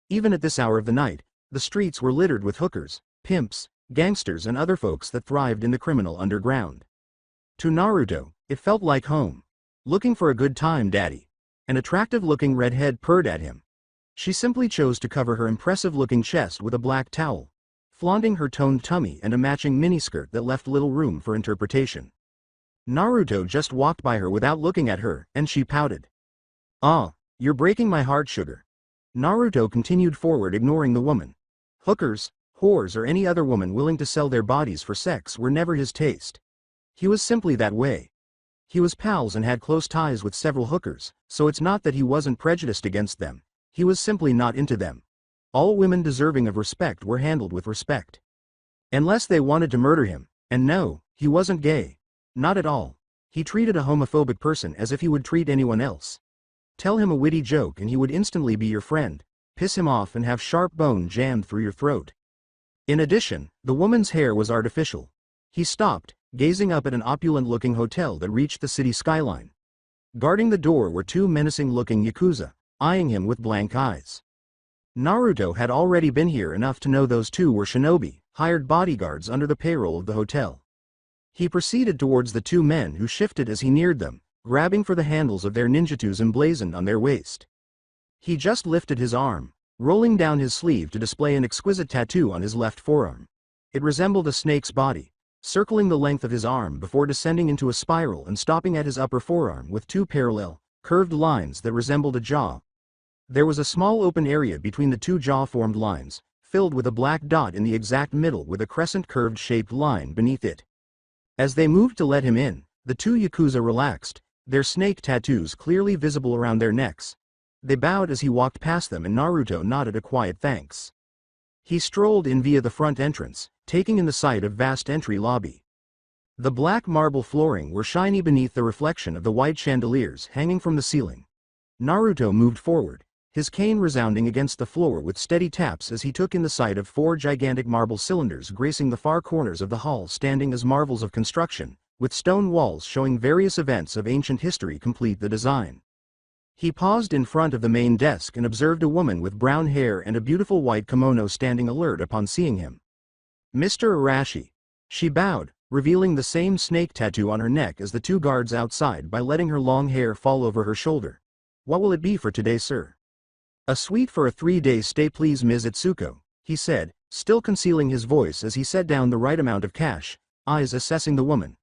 Even at this hour of the night, the streets were littered with hookers, pimps, gangsters and other folks that thrived in the criminal underground. To Naruto, it felt like home. "Looking for a good time, daddy?" An attractive-looking redhead purred at him. She simply chose to cover her impressive-looking chest with a black towel, flaunting her toned tummy and a matching miniskirt that left little room for interpretation. Naruto just walked by her without looking at her, and she pouted. "Ah, you're breaking my heart, sugar." Naruto continued forward, ignoring the woman. Hookers, whores or any other woman willing to sell their bodies for sex were never his taste. He was simply that way. He was pals and had close ties with several hookers, so it's not that he wasn't prejudiced against them, he was simply not into them. All women deserving of respect were handled with respect. Unless they wanted to murder him, and no, he wasn't gay. Not at all. He treated a homophobic person as if he would treat anyone else. Tell him a witty joke and he would instantly be your friend, piss him off and have sharp bone jammed through your throat. In addition, the woman's hair was artificial. He stopped, gazing up at an opulent-looking hotel that reached the city skyline. Guarding the door were two menacing-looking yakuza, eyeing him with blank eyes. Naruto had already been here enough to know those two were shinobi, hired bodyguards under the payroll of the hotel. He proceeded towards the two men who shifted as he neared them, grabbing for the handles of their ninjatus emblazoned on their waist. He just lifted his arm, rolling down his sleeve to display an exquisite tattoo on his left forearm. It resembled a snake's body, circling the length of his arm before descending into a spiral and stopping at his upper forearm with two parallel, curved lines that resembled a jaw. There was a small open area between the two jaw-formed lines, filled with a black dot in the exact middle with a crescent curved-shaped line beneath it. As they moved to let him in, the two yakuza relaxed, their snake tattoos clearly visible around their necks. They bowed as he walked past them and Naruto nodded a quiet thanks. He strolled in via the front entrance, taking in the sight of vast entry lobby. The black marble flooring were shiny beneath the reflection of the white chandeliers hanging from the ceiling. Naruto moved forward, his cane resounding against the floor with steady taps as he took in the sight of four gigantic marble cylinders gracing the far corners of the hall, standing as marvels of construction, with stone walls showing various events of ancient history complete the design. He paused in front of the main desk and observed a woman with brown hair and a beautiful white kimono standing alert upon seeing him. Mr. Arashi. She bowed, revealing the same snake tattoo on her neck as the two guards outside by letting her long hair fall over her shoulder. What will it be for today, sir? A suite for a 3-day stay, please, Ms. Itsuko, he said, still concealing his voice as he set down the right amount of cash, eyes assessing the woman.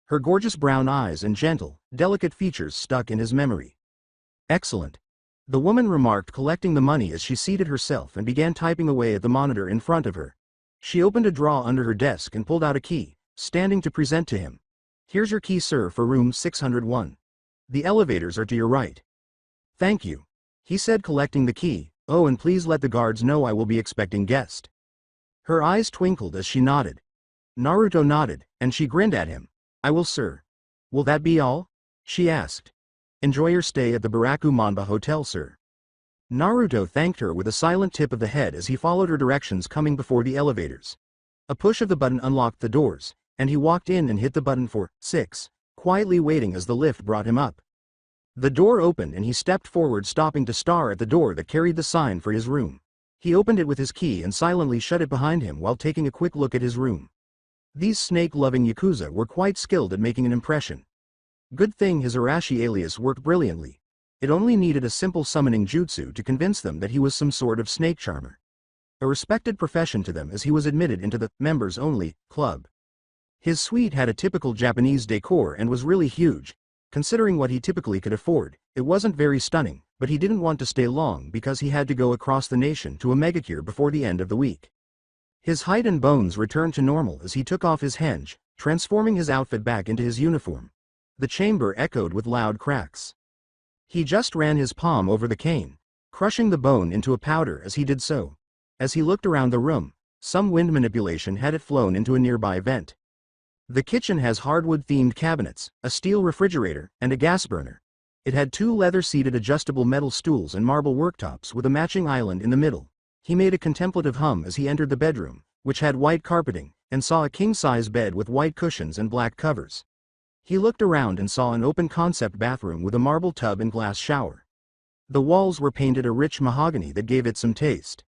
Her gorgeous brown eyes and gentle, delicate features stuck in his memory. Excellent. The woman remarked, collecting the money as she seated herself and began typing away at the monitor in front of her. She opened a drawer under her desk and pulled out a key, standing to present to him. Here's your key, sir, for room 601. The elevators are to your right. Thank you, he said, collecting the key. Oh, and please let the guards know I will be expecting guests. Her eyes twinkled as she nodded. Naruto nodded, and she grinned at him. I will, sir. Will that be all? She asked. Enjoy your stay at the Baraku Manba Hotel, sir. Naruto thanked her with a silent tip of the head as he followed her directions, coming before the elevators. A push of the button unlocked the doors, and he walked in and hit the button for 6, quietly waiting as the lift brought him up. The door opened and he stepped forward, stopping to stare at the door that carried the sign for his room. He opened it with his key and silently shut it behind him while taking a quick look at his room. These snake-loving yakuza were quite skilled at making an impression. Good thing his Arashi alias worked brilliantly. It only needed a simple summoning jutsu to convince them that he was some sort of snake charmer. A respected profession to them, as he was admitted into the members-only club. His suite had a typical Japanese decor and was really huge. Considering what he typically could afford, it wasn't very stunning, but he didn't want to stay long because he had to go across the nation to a megacure before the end of the week. His height and bones returned to normal as he took off his henge, transforming his outfit back into his uniform. The chamber echoed with loud cracks. He just ran his palm over the cane, crushing the bone into a powder as he did so. As he looked around the room, some wind manipulation had it flown into a nearby vent. The kitchen has hardwood-themed cabinets, a steel refrigerator, and a gas burner. It had 2 leather-seated adjustable metal stools and marble worktops with a matching island in the middle. He made a contemplative hum as he entered the bedroom, which had white carpeting, and saw a king-size bed with white cushions and black covers. He looked around and saw an open-concept bathroom with a marble tub and glass shower. The walls were painted a rich mahogany that gave it some taste.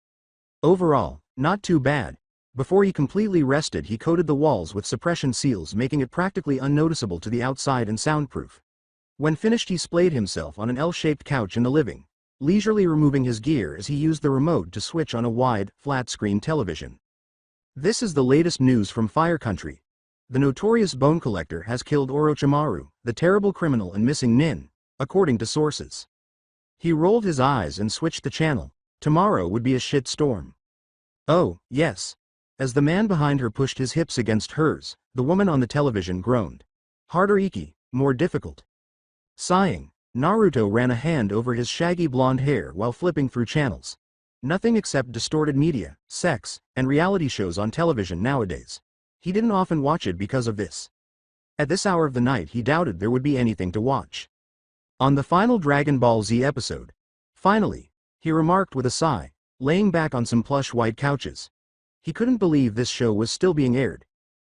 Overall, not too bad. Before he completely rested, he coated the walls with suppression seals, making it practically unnoticeable to the outside and soundproof. When finished, he splayed himself on an L-shaped couch in the living, leisurely removing his gear as he used the remote to switch on a wide, flat-screen television. This is the latest news from Fire Country. The notorious bone collector has killed Orochimaru, the terrible criminal and missing nin, according to sources. He rolled his eyes and switched the channel. Tomorrow would be a shit storm. Oh, yes. As the man behind her pushed his hips against hers, the woman on the television groaned. Harder Iki, more difficult. Sighing, Naruto ran a hand over his shaggy blonde hair while flipping through channels. Nothing except distorted media, sex, and reality shows on television nowadays. He didn't often watch it because of this. At this hour of the night he doubted there would be anything to watch. On the final Dragon Ball Z episode. Finally, he remarked with a sigh, laying back on some plush white couches. He couldn't believe this show was still being aired.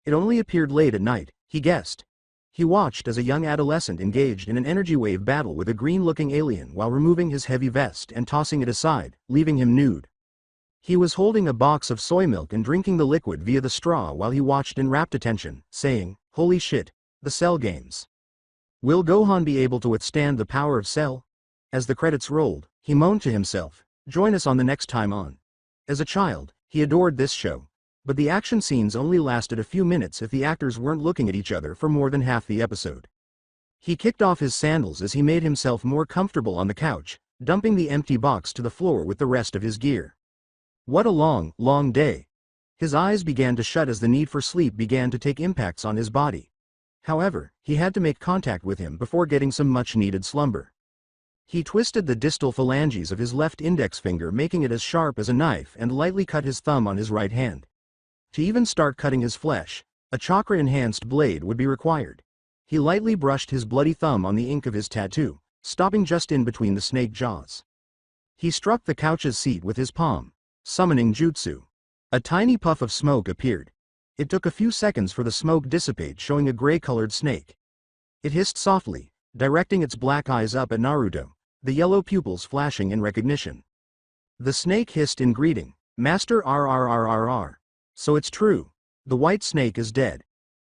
It only appeared late at night, he guessed. He watched as a young adolescent engaged in an energy wave battle with a green-looking alien while removing his heavy vest and tossing it aside, leaving him nude. He was holding a box of soy milk and drinking the liquid via the straw while he watched in rapt attention, saying, "Holy shit, the Cell games. Will Gohan be able to withstand the power of Cell?" As the credits rolled, he moaned to himself, "Join us on the next time on." As a child, he adored this show. But the action scenes only lasted a few minutes if the actors weren't looking at each other for more than half the episode. He kicked off his sandals as he made himself more comfortable on the couch, dumping the empty box to the floor with the rest of his gear. What a long, long day. His eyes began to shut as the need for sleep began to take impacts on his body. However, he had to make contact with him before getting some much-needed slumber. He twisted the distal phalanges of his left index finger, making it as sharp as a knife, and lightly cut his thumb on his right hand. To even start cutting his flesh, a chakra-enhanced blade would be required. He lightly brushed his bloody thumb on the ink of his tattoo, stopping just in between the snake jaws. He struck the couch's seat with his palm, summoning jutsu. A tiny puff of smoke appeared. It took a few seconds for the smoke dissipate, showing a gray-colored snake. It hissed softly, directing its black eyes up at Naruto, the yellow pupils flashing in recognition. The snake hissed in greeting, "Master RRRRR. So it's true. The white snake is dead."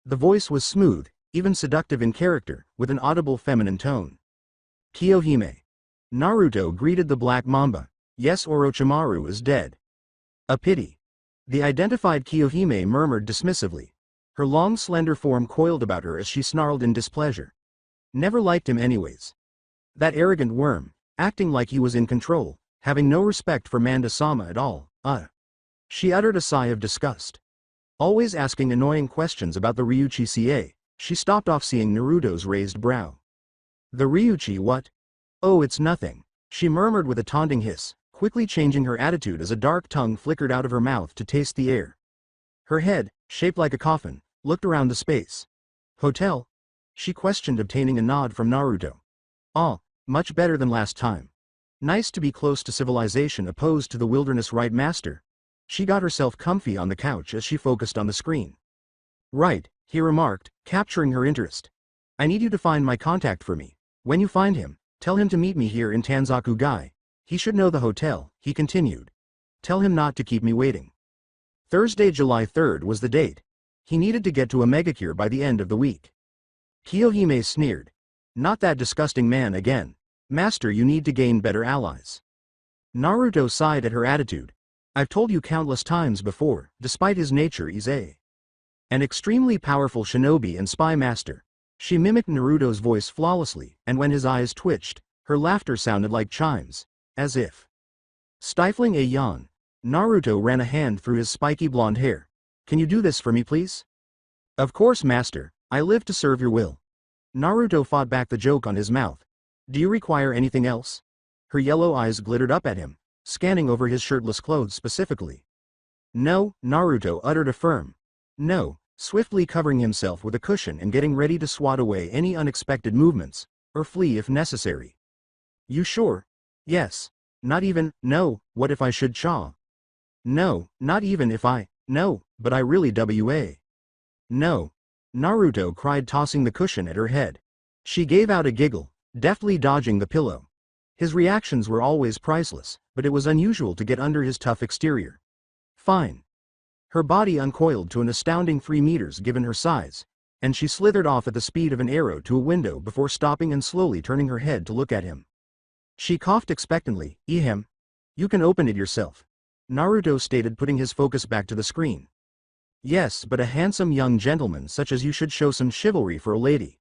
The voice was smooth, even seductive in character, with an audible feminine tone. "Kiyohime." Naruto greeted the black mamba. "Yes, Orochimaru is dead." "A pity." The identified Kiyohime murmured dismissively. Her long slender form coiled about her as she snarled in displeasure. "Never liked him anyways. That arrogant worm, acting like he was in control, having no respect for Manda-sama at all, She uttered a sigh of disgust. Always asking annoying questions about the Ryuchi CA, she stopped off seeing Naruto's raised brow. "The Ryuchi what?" "Oh, it's nothing," she murmured with a taunting hiss, quickly changing her attitude as a dark tongue flickered out of her mouth to taste the air. Her head, shaped like a coffin, looked around the space. "Hotel?" she questioned, obtaining a nod from Naruto. "Oh, much better than last time. Nice to be close to civilization opposed to the wilderness, right, master?" She got herself comfy on the couch as she focused on the screen. "Right," he remarked, capturing her interest. "I need you to find my contact for me. When you find him, tell him to meet me here in Tanzaku-gai. He should know the hotel," he continued. "Tell him not to keep me waiting." Thursday, July 3rd was the date. He needed to get to a megacure by the end of the week. Kiyohime sneered. "Not that disgusting man again. Master, you need to gain better allies." Naruto sighed at her attitude. "I've told you countless times before, despite his nature, he's an extremely powerful shinobi and spy master." She mimicked Naruto's voice flawlessly, and when his eyes twitched, her laughter sounded like chimes, as if. Stifling a yawn, Naruto ran a hand through his spiky blonde hair. "Can you do this for me, please?" "Of course, master, I live to serve your will." Naruto fought back the joke on his mouth. "Do you require anything else?" Her yellow eyes glittered up at him, scanning over his shirtless clothes specifically. "No," Naruto uttered a firm no, swiftly covering himself with a cushion and getting ready to swat away any unexpected movements, or flee if necessary. "You sure?" "Yes." "Not even, no, what if I should chaw?" "No, not even if I, no, but I really No. Naruto cried, tossing the cushion at her head. She gave out a giggle, deftly dodging the pillow. His reactions were always priceless, but it was unusual to get under his tough exterior. "Fine." Her body uncoiled to an astounding 3 meters given her size, and she slithered off at the speed of an arrow to a window before stopping and slowly turning her head to look at him. She coughed expectantly. "Ehem. You can open it yourself," Naruto stated, putting his focus back to the screen. "Yes, but a handsome young gentleman such as you should show some chivalry for a lady.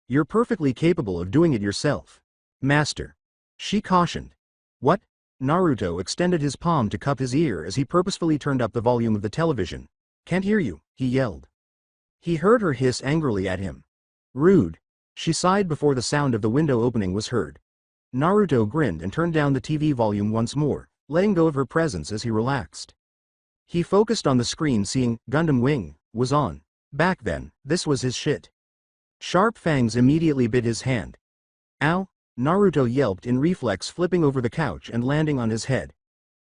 You're perfectly capable of doing it yourself, master," she cautioned. "What?" Naruto extended his palm to cup his ear as he purposefully turned up the volume of the television. "Can't hear you," he yelled. He heard her hiss angrily at him. "Rude." She sighed before the sound of the window opening was heard. Naruto grinned and turned down the TV volume once more, letting go of her presence as he relaxed. He focused on the screen, seeing Gundam Wing was on. Back then, this was his shit. Sharp fangs immediately bit his hand. "Ow!" Naruto yelped in reflex, flipping over the couch and landing on his head.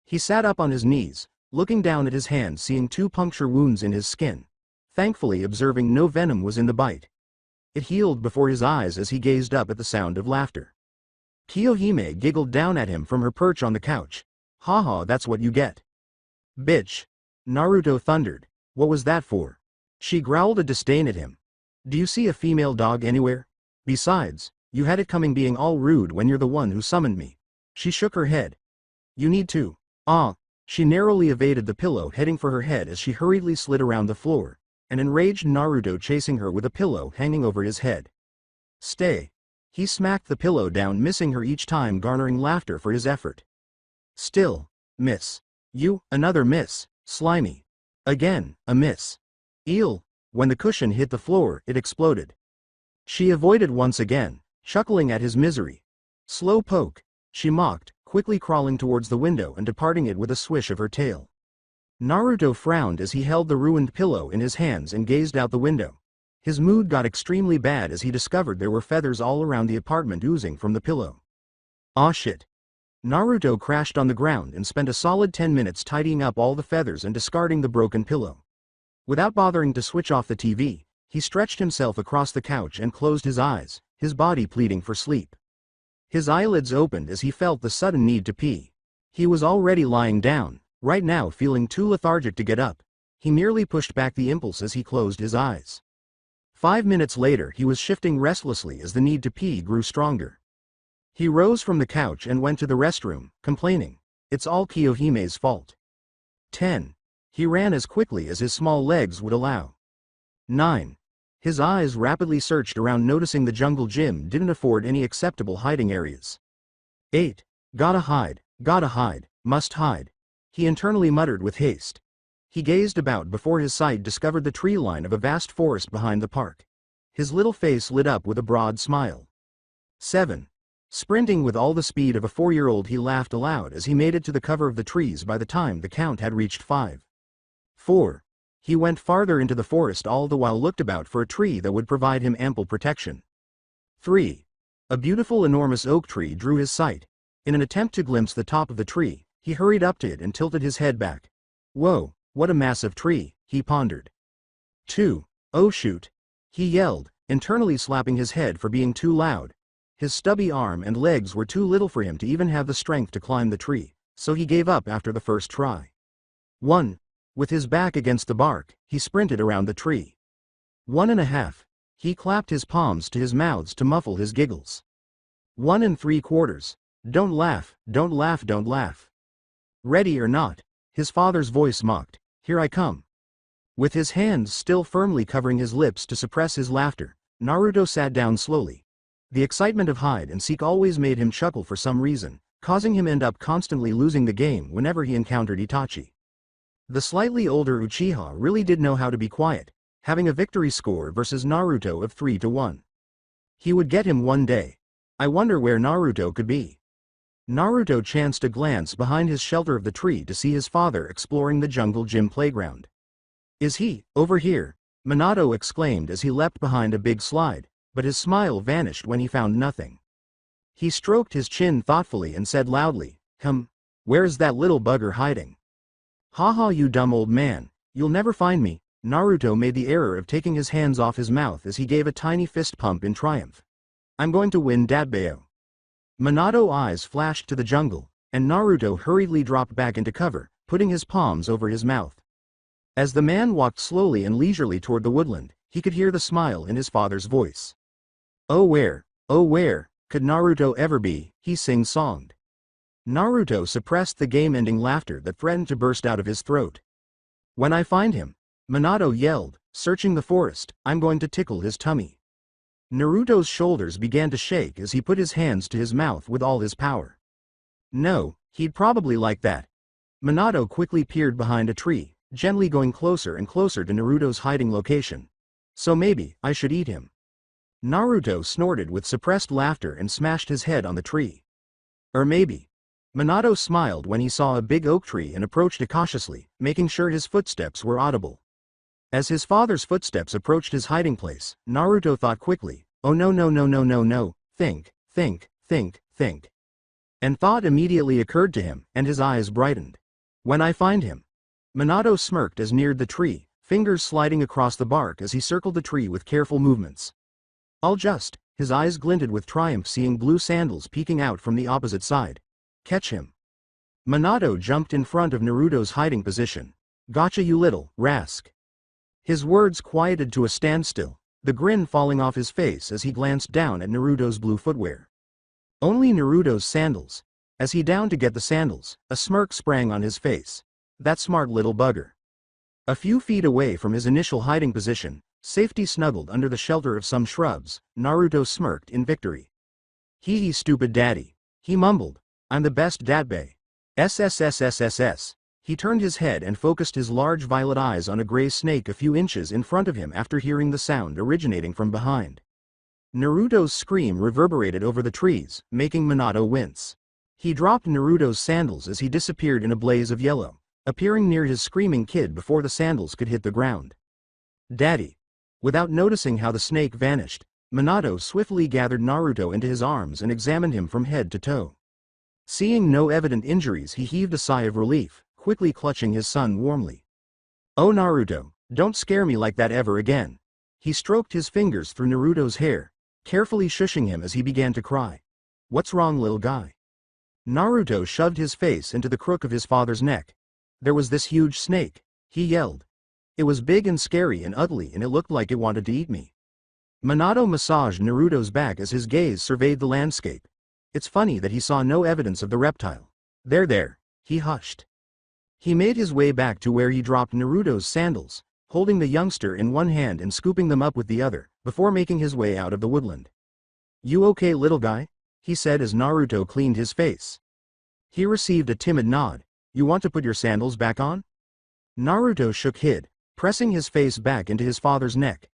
He sat up on his knees, looking down at his hand, seeing 2 puncture wounds in his skin. Thankfully, observing no venom was in the bite. It healed before his eyes as he gazed up at the sound of laughter. Kiyohime giggled down at him from her perch on the couch. "Haha, that's what you get." "Bitch." Naruto thundered. "What was that for?" She growled a disdain at him. "Do you see a female dog anywhere? Besides, you had it coming, being all rude when you're the one who summoned me." She shook her head. "You need to." "Ah." She narrowly evaded the pillow, heading for her head as she hurriedly slid around the floor, an enraged Naruto chasing her with a pillow hanging over his head. "Stay." He smacked the pillow down, missing her each time, garnering laughter for his effort. "Still, miss." "You, another miss, slimy." "Again, a miss." "Eel." When the cushion hit the floor, it exploded. She avoided once again, chuckling at his misery. "Slow poke," she mocked, quickly crawling towards the window and departing it with a swish of her tail. Naruto frowned as he held the ruined pillow in his hands and gazed out the window. His mood got extremely bad as he discovered there were feathers all around the apartment oozing from the pillow. "Aw shit." Naruto crashed on the ground and spent a solid 10 minutes tidying up all the feathers and discarding the broken pillow. Without bothering to switch off the TV, he stretched himself across the couch and closed his eyes, his body pleading for sleep. His eyelids opened as he felt the sudden need to pee. He was already lying down, right now feeling too lethargic to get up. He merely pushed back the impulse as he closed his eyes. 5 minutes later he was shifting restlessly as the need to pee grew stronger. He rose from the couch and went to the restroom, complaining, "It's all Kiyohime's fault." 10. He ran as quickly as his small legs would allow. 9. His eyes rapidly searched around, noticing the jungle gym didn't afford any acceptable hiding areas. 8. Gotta hide, must hide. He internally muttered with haste. He gazed about before his sight discovered the tree line of a vast forest behind the park. His little face lit up with a broad smile. 7. Sprinting with all the speed of a 4-year-old, he laughed aloud as he made it to the cover of the trees by the time the count had reached 5. 4. He went farther into the forest, all the while looked about for a tree that would provide him ample protection. 3. A beautiful enormous oak tree drew his sight. In an attempt to glimpse the top of the tree, he hurried up to it and tilted his head back. "Whoa, what a massive tree," he pondered. 2. "Oh shoot," he yelled, internally slapping his head for being too loud. His stubby arm and legs were too little for him to even have the strength to climb the tree, so he gave up after the first try. 1. With his back against the bark, he sprinted around the tree. 1.5. He clapped his palms to his mouth to muffle his giggles. 1.75. Don't laugh, don't laugh, don't laugh. Ready or not, his father's voice mocked, "Here I come." With his hands still firmly covering his lips to suppress his laughter, Naruto sat down slowly. The excitement of hide and seek always made him chuckle for some reason, causing him end up constantly losing the game whenever he encountered Itachi. The slightly older Uchiha really did know how to be quiet, having a victory score versus Naruto of 3-1. He would get him one day. I wonder where Naruto could be. Naruto chanced a glance behind his shelter of the tree to see his father exploring the jungle gym playground. "Is he over here?" Minato exclaimed as he leapt behind a big slide, but his smile vanished when he found nothing. He stroked his chin thoughtfully and said loudly, "Where's that little bugger hiding?" "Haha, you dumb old man, you'll never find me." Naruto made the error of taking his hands off his mouth as he gave a tiny fist pump in triumph. "I'm going to win Datbeo." Minato's eyes flashed to the jungle, and Naruto hurriedly dropped back into cover, putting his palms over his mouth. As the man walked slowly and leisurely toward the woodland, he could hear the smile in his father's voice. Oh where could Naruto ever be?" he sing-songed. Naruto suppressed the game-ending laughter that threatened to burst out of his throat. "When I find him," Minato yelled, searching the forest, "I'm going to tickle his tummy." Naruto's shoulders began to shake as he put his hands to his mouth with all his power. No, he'd probably like that. Minato quickly peered behind a tree, gently going closer and closer to Naruto's hiding location. "So maybe I should eat him." Naruto snorted with suppressed laughter and smashed his head on the tree. "Or maybe." Minato smiled when he saw a big oak tree and approached it cautiously, making sure his footsteps were audible. As his father's footsteps approached his hiding place, Naruto thought quickly, "Oh no, think. And thought immediately occurred to him, and his eyes brightened. "When I find him." Minato smirked as neared the tree, fingers sliding across the bark as he circled the tree with careful movements. His eyes glinted with triumph seeing blue sandals peeking out from the opposite side. "Catch him." Minato jumped in front of Naruto's hiding position. "Gotcha you little rask." His words quieted to a standstill, the grin falling off his face as he glanced down at Naruto's blue footwear. Only Naruto's sandals. As he downed to get the sandals, a smirk sprang on his face. That smart little bugger. A few feet away from his initial hiding position, safety snuggled under the shelter of some shrubs, Naruto smirked in victory. "Hee hee stupid daddy," he mumbled. "I'm the best datbei. SSSSSS. He turned his head and focused his large violet eyes on a gray snake a few inches in front of him after hearing the sound originating from behind. Naruto's scream reverberated over the trees, making Minato wince. He dropped Naruto's sandals as he disappeared in a blaze of yellow, appearing near his screaming kid before the sandals could hit the ground. "Daddy." Without noticing how the snake vanished, Minato swiftly gathered Naruto into his arms and examined him from head to toe. Seeing no evident injuries, he heaved a sigh of relief, quickly clutching his son warmly. "Oh Naruto, don't scare me like that ever again." He stroked his fingers through Naruto's hair, carefully shushing him as he began to cry. What's wrong, little guy? Naruto shoved his face into the crook of his father's neck. There was this huge snake, he yelled. It was big and scary and ugly and it looked like it wanted to eat me. Minato massaged Naruto's back as his gaze surveyed the landscape. It's funny that he saw no evidence of the reptile. There, he hushed. He made his way back to where he dropped Naruto's sandals, holding the youngster in one hand and scooping them up with the other, before making his way out of the woodland. You okay, little guy? He said as Naruto cleaned his face. He received a timid nod. You want to put your sandals back on? Naruto shook his, pressing his face back into his father's neck.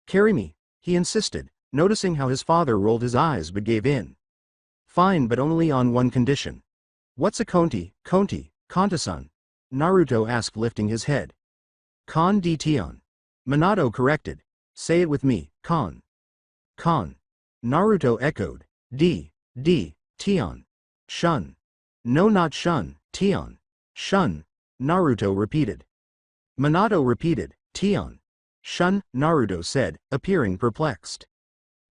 Carry me, he insisted, noticing how his father rolled his eyes but gave in. Fine, but only on one condition. What's a Konta-san? Naruto asked, lifting his head. Kon D Tion. Minato corrected. Say it with me, Kon. Naruto echoed. Tion. Shun. No, not Shun, Tion. Shun. Naruto repeated. Minato repeated. Tion. Shun, Naruto said, appearing perplexed.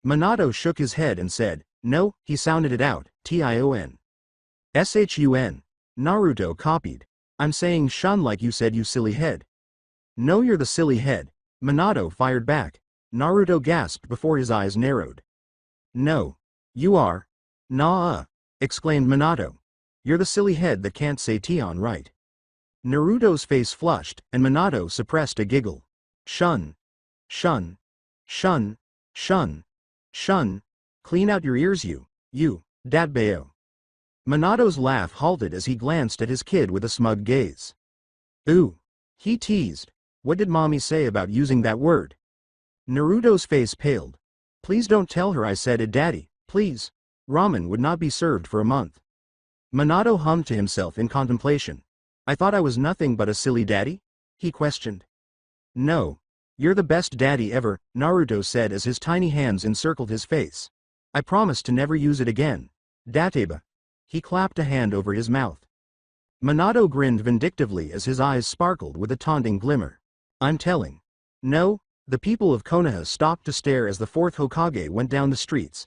Minato shook his head and said, no, he sounded it out, Tion. Shun. Naruto copied. I'm saying shun like you said, you silly head. No, you're the silly head. Minato fired back. Naruto gasped before his eyes narrowed. No. You are. Nah, exclaimed Minato. You're the silly head that can't say Tion right. Naruto's face flushed, and Minato suppressed a giggle. Shun. Clean out your ears, you, Datbeo. Minato's laugh halted as he glanced at his kid with a smug gaze. Ooh. He teased. What did mommy say about using that word? Naruto's face paled. Please don't tell her I said it, daddy, please. Ramen would not be served for a month. Minato hummed to himself in contemplation. I thought I was nothing but a silly daddy? He questioned. No. You're the best daddy ever, Naruto said as his tiny hands encircled his face. I promise to never use it again. Dateba. He clapped a hand over his mouth. Minato grinned vindictively as his eyes sparkled with a taunting glimmer. I'm telling. No, the people of Konoha stopped to stare as the fourth Hokage went down the streets.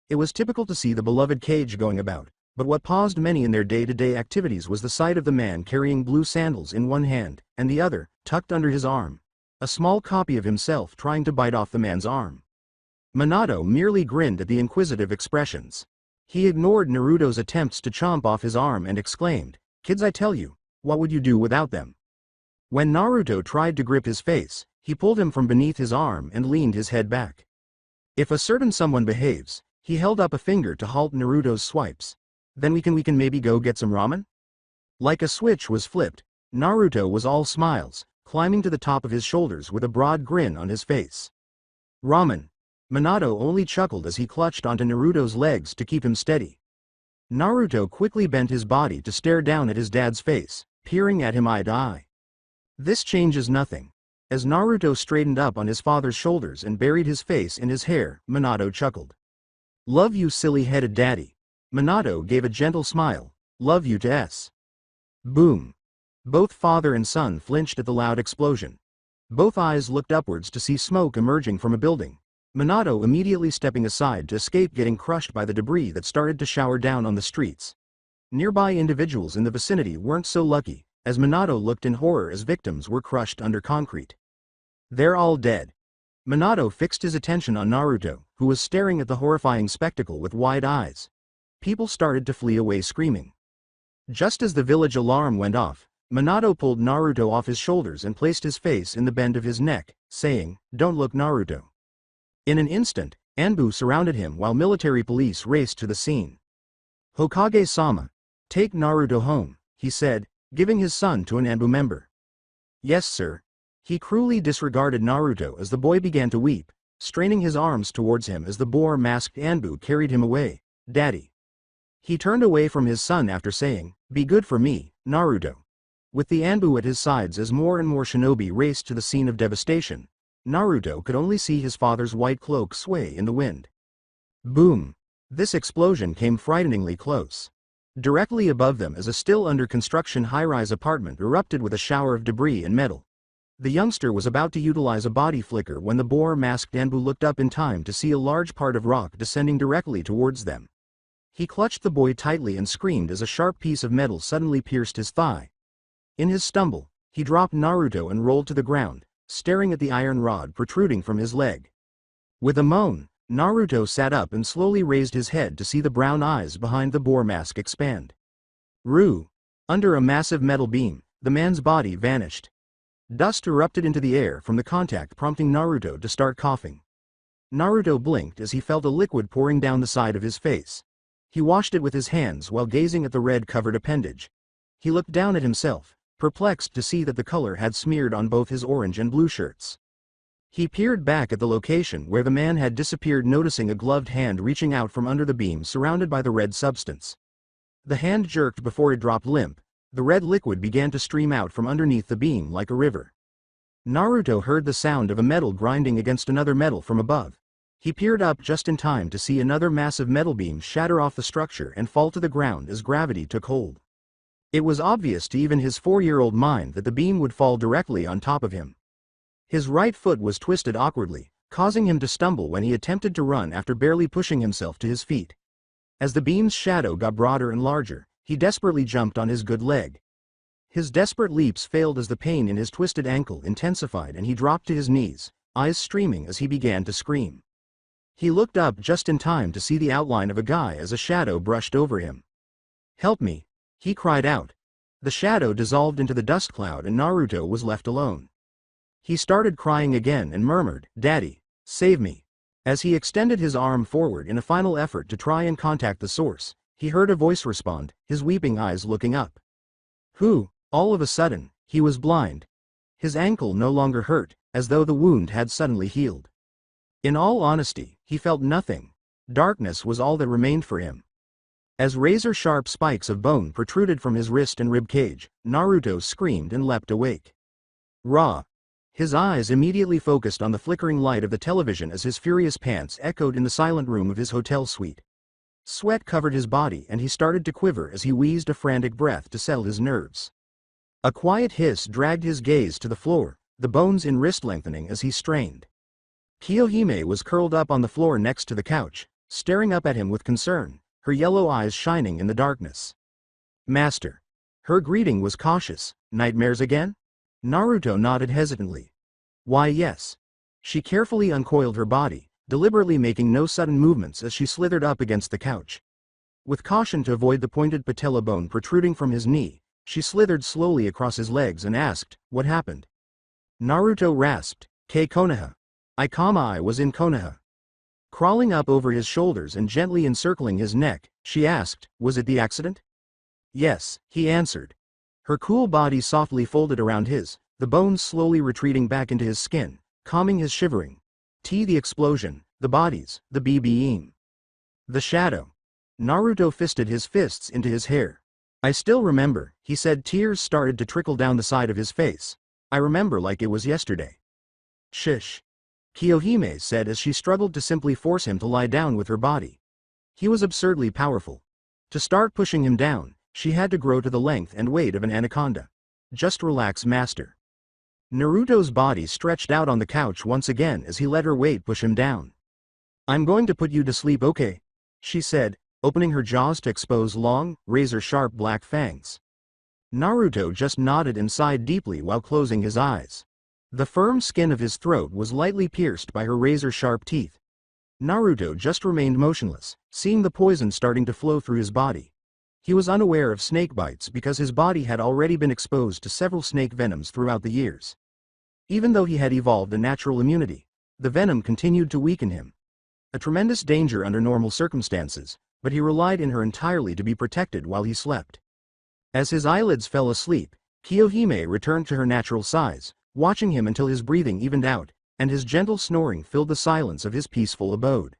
It was typical to see the beloved cage going about, but what paused many in their day-to-day activities was the sight of the man carrying blue sandals in one hand, and the other, tucked under his arm. A small copy of himself trying to bite off the man's arm. Minato merely grinned at the inquisitive expressions. He ignored Naruto's attempts to chomp off his arm and exclaimed, Kids, I tell you, what would you do without them? When Naruto tried to grip his face, he pulled him from beneath his arm and leaned his head back. If a certain someone behaves, he held up a finger to halt Naruto's swipes. Then we can maybe go get some ramen? Like a switch was flipped, Naruto was all smiles, climbing to the top of his shoulders with a broad grin on his face. Ramen. Minato only chuckled as he clutched onto Naruto's legs to keep him steady. Naruto quickly bent his body to stare down at his dad's face, peering at him eye to eye. This changes nothing. As Naruto straightened up on his father's shoulders and buried his face in his hair, Minato chuckled. Love you, silly-headed daddy. Minato gave a gentle smile. Love you to S. Boom. Both father and son flinched at the loud explosion. Both eyes looked upwards to see smoke emerging from a building. Minato immediately stepping aside to escape getting crushed by the debris that started to shower down on the streets. Nearby individuals in the vicinity weren't so lucky, as Minato looked in horror as victims were crushed under concrete. They're all dead. Minato fixed his attention on Naruto, who was staring at the horrifying spectacle with wide eyes. People started to flee away screaming. Just as the village alarm went off, Minato pulled Naruto off his shoulders and placed his face in the bend of his neck, saying, Don't look, Naruto. In an instant, Anbu surrounded him while military police raced to the scene. Hokage-sama, take Naruto home, he said, giving his son to an Anbu member. Yes, sir. He cruelly disregarded Naruto as the boy began to weep, straining his arms towards him as the boar-masked Anbu carried him away. Daddy. He turned away from his son after saying, Be good for me, Naruto. With the Anbu at his sides as more and more shinobi raced to the scene of devastation, Naruto could only see his father's white cloak sway in the wind. Boom! This explosion came frighteningly close. Directly above them as a still under construction high-rise apartment erupted with a shower of debris and metal. The youngster was about to utilize a body flicker when the boar-masked Anbu looked up in time to see a large part of rock descending directly towards them. He clutched the boy tightly and screamed as a sharp piece of metal suddenly pierced his thigh. In his stumble, he dropped Naruto and rolled to the ground, staring at the iron rod protruding from his leg. With a moan, Naruto sat up and slowly raised his head to see the brown eyes behind the boar mask expand. Roo! Under a massive metal beam, the man's body vanished. Dust erupted into the air from the contact, prompting Naruto to start coughing. Naruto blinked as he felt a liquid pouring down the side of his face. He washed it with his hands while gazing at the red-covered appendage. He looked down at himself, perplexed to see that the color had smeared on both his orange and blue shirts. He peered back at the location where the man had disappeared, noticing a gloved hand reaching out from under the beam surrounded by the red substance. The hand jerked before it dropped limp. The red liquid began to stream out from underneath the beam like a river. Naruto heard the sound of a metal grinding against another metal from above. He peered up just in time to see another massive metal beam shatter off the structure and fall to the ground as gravity took hold. It was obvious to even his 4-year-old mind that the beam would fall directly on top of him. His right foot was twisted awkwardly, causing him to stumble when he attempted to run after barely pushing himself to his feet. As the beam's shadow got broader and larger, he desperately jumped on his good leg. His desperate leaps failed as the pain in his twisted ankle intensified and he dropped to his knees, eyes streaming as he began to scream. He looked up just in time to see the outline of a guy as a shadow brushed over him. "Help me!" he cried out. The shadow dissolved into the dust cloud and Naruto was left alone. He started crying again and murmured, "Daddy, save me." As he extended his arm forward in a final effort to try and contact the source, he heard a voice respond, his weeping eyes looking up. Who? All of a sudden, he was blind. His ankle no longer hurt, as though the wound had suddenly healed. In all honesty, he felt nothing. Darkness was all that remained for him. As razor-sharp spikes of bone protruded from his wrist and rib cage, Naruto screamed and leapt awake. Raw! His eyes immediately focused on the flickering light of the television as his furious pants echoed in the silent room of his hotel suite. Sweat covered his body and he started to quiver as he wheezed a frantic breath to settle his nerves. A quiet hiss dragged his gaze to the floor, the bones in wrist lengthening as he strained. Kiyohime was curled up on the floor next to the couch, staring up at him with concern, her yellow eyes shining in the darkness. "Master." Her greeting was cautious. "Nightmares again?" Naruto nodded hesitantly. "Why, yes." She carefully uncoiled her body, deliberately making no sudden movements as she slithered up against the couch. With caution to avoid the pointed patella bone protruding from his knee, she slithered slowly across his legs and asked, "What happened?" Naruto rasped, Konoha. I was in Konoha." Crawling up over his shoulders and gently encircling his neck, she asked, "Was it the accident?" "Yes," he answered. Her cool body softly folded around his, the bones slowly retreating back into his skin, calming his shivering. The explosion, the bodies, the beam. The shadow. Naruto fisted his fists into his hair. "I still remember," he said. Tears started to trickle down the side of his face. "I remember like it was yesterday." "Shish," Kiyohime said as she struggled to simply force him to lie down with her body. He was absurdly powerful. To start pushing him down, she had to grow to the length and weight of an anaconda. "Just relax, master." Naruto's body stretched out on the couch once again as he let her weight push him down. "I'm going to put you to sleep, okay?" she said, opening her jaws to expose long, razor-sharp black fangs. Naruto just nodded and sighed deeply while closing his eyes. The firm skin of his throat was lightly pierced by her razor-sharp teeth. Naruto just remained motionless, seeing the poison starting to flow through his body. He was unaware of snake bites because his body had already been exposed to several snake venoms throughout the years. Even though he had evolved a natural immunity, the venom continued to weaken him. A tremendous danger under normal circumstances, but he relied on her entirely to be protected while he slept. As his eyelids fell asleep, Kiyohime returned to her natural size, watching him until his breathing evened out, and his gentle snoring filled the silence of his peaceful abode.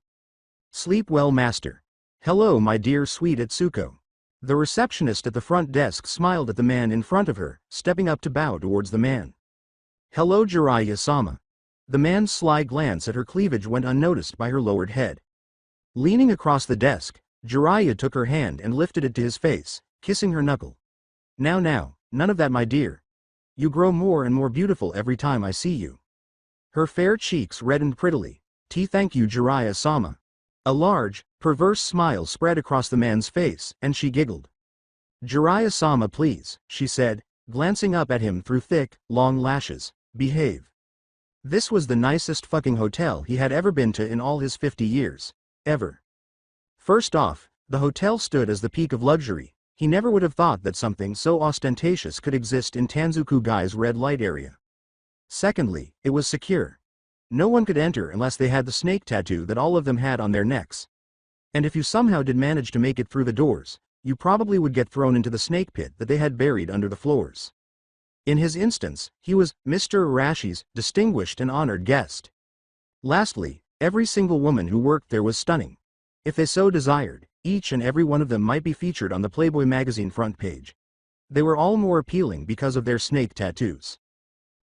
"Sleep well, master." "Hello, my dear sweet Itsuko." The receptionist at the front desk smiled at the man in front of her, stepping up to bow towards the man. "Hello, Jiraiya-sama." The man's sly glance at her cleavage went unnoticed by her lowered head. Leaning across the desk, Jiraiya took her hand and lifted it to his face, kissing her knuckle. Now, none of that, my dear. You grow more and more beautiful every time I see you. Her fair cheeks reddened prettily. Thank you, Jiraiya-sama. A large, perverse smile spread across the man's face, and she giggled. Jiraiya-sama, please, she said, glancing up at him through thick, long lashes. Behave. This was the nicest fucking hotel he had ever been to in all his 50 years. Ever. First off, the hotel stood as the peak of luxury. He never would have thought that something so ostentatious could exist in Tanzuku Guy's red light area. Secondly, it was secure. No one could enter unless they had the snake tattoo that all of them had on their necks. And if you somehow did manage to make it through the doors, you probably would get thrown into the snake pit that they had buried under the floors. In his instance, he was Mr. Arashi's distinguished and honored guest. Lastly, every single woman who worked there was stunning. If they so desired, each and every one of them might be featured on the Playboy magazine front page. They were all more appealing because of their snake tattoos.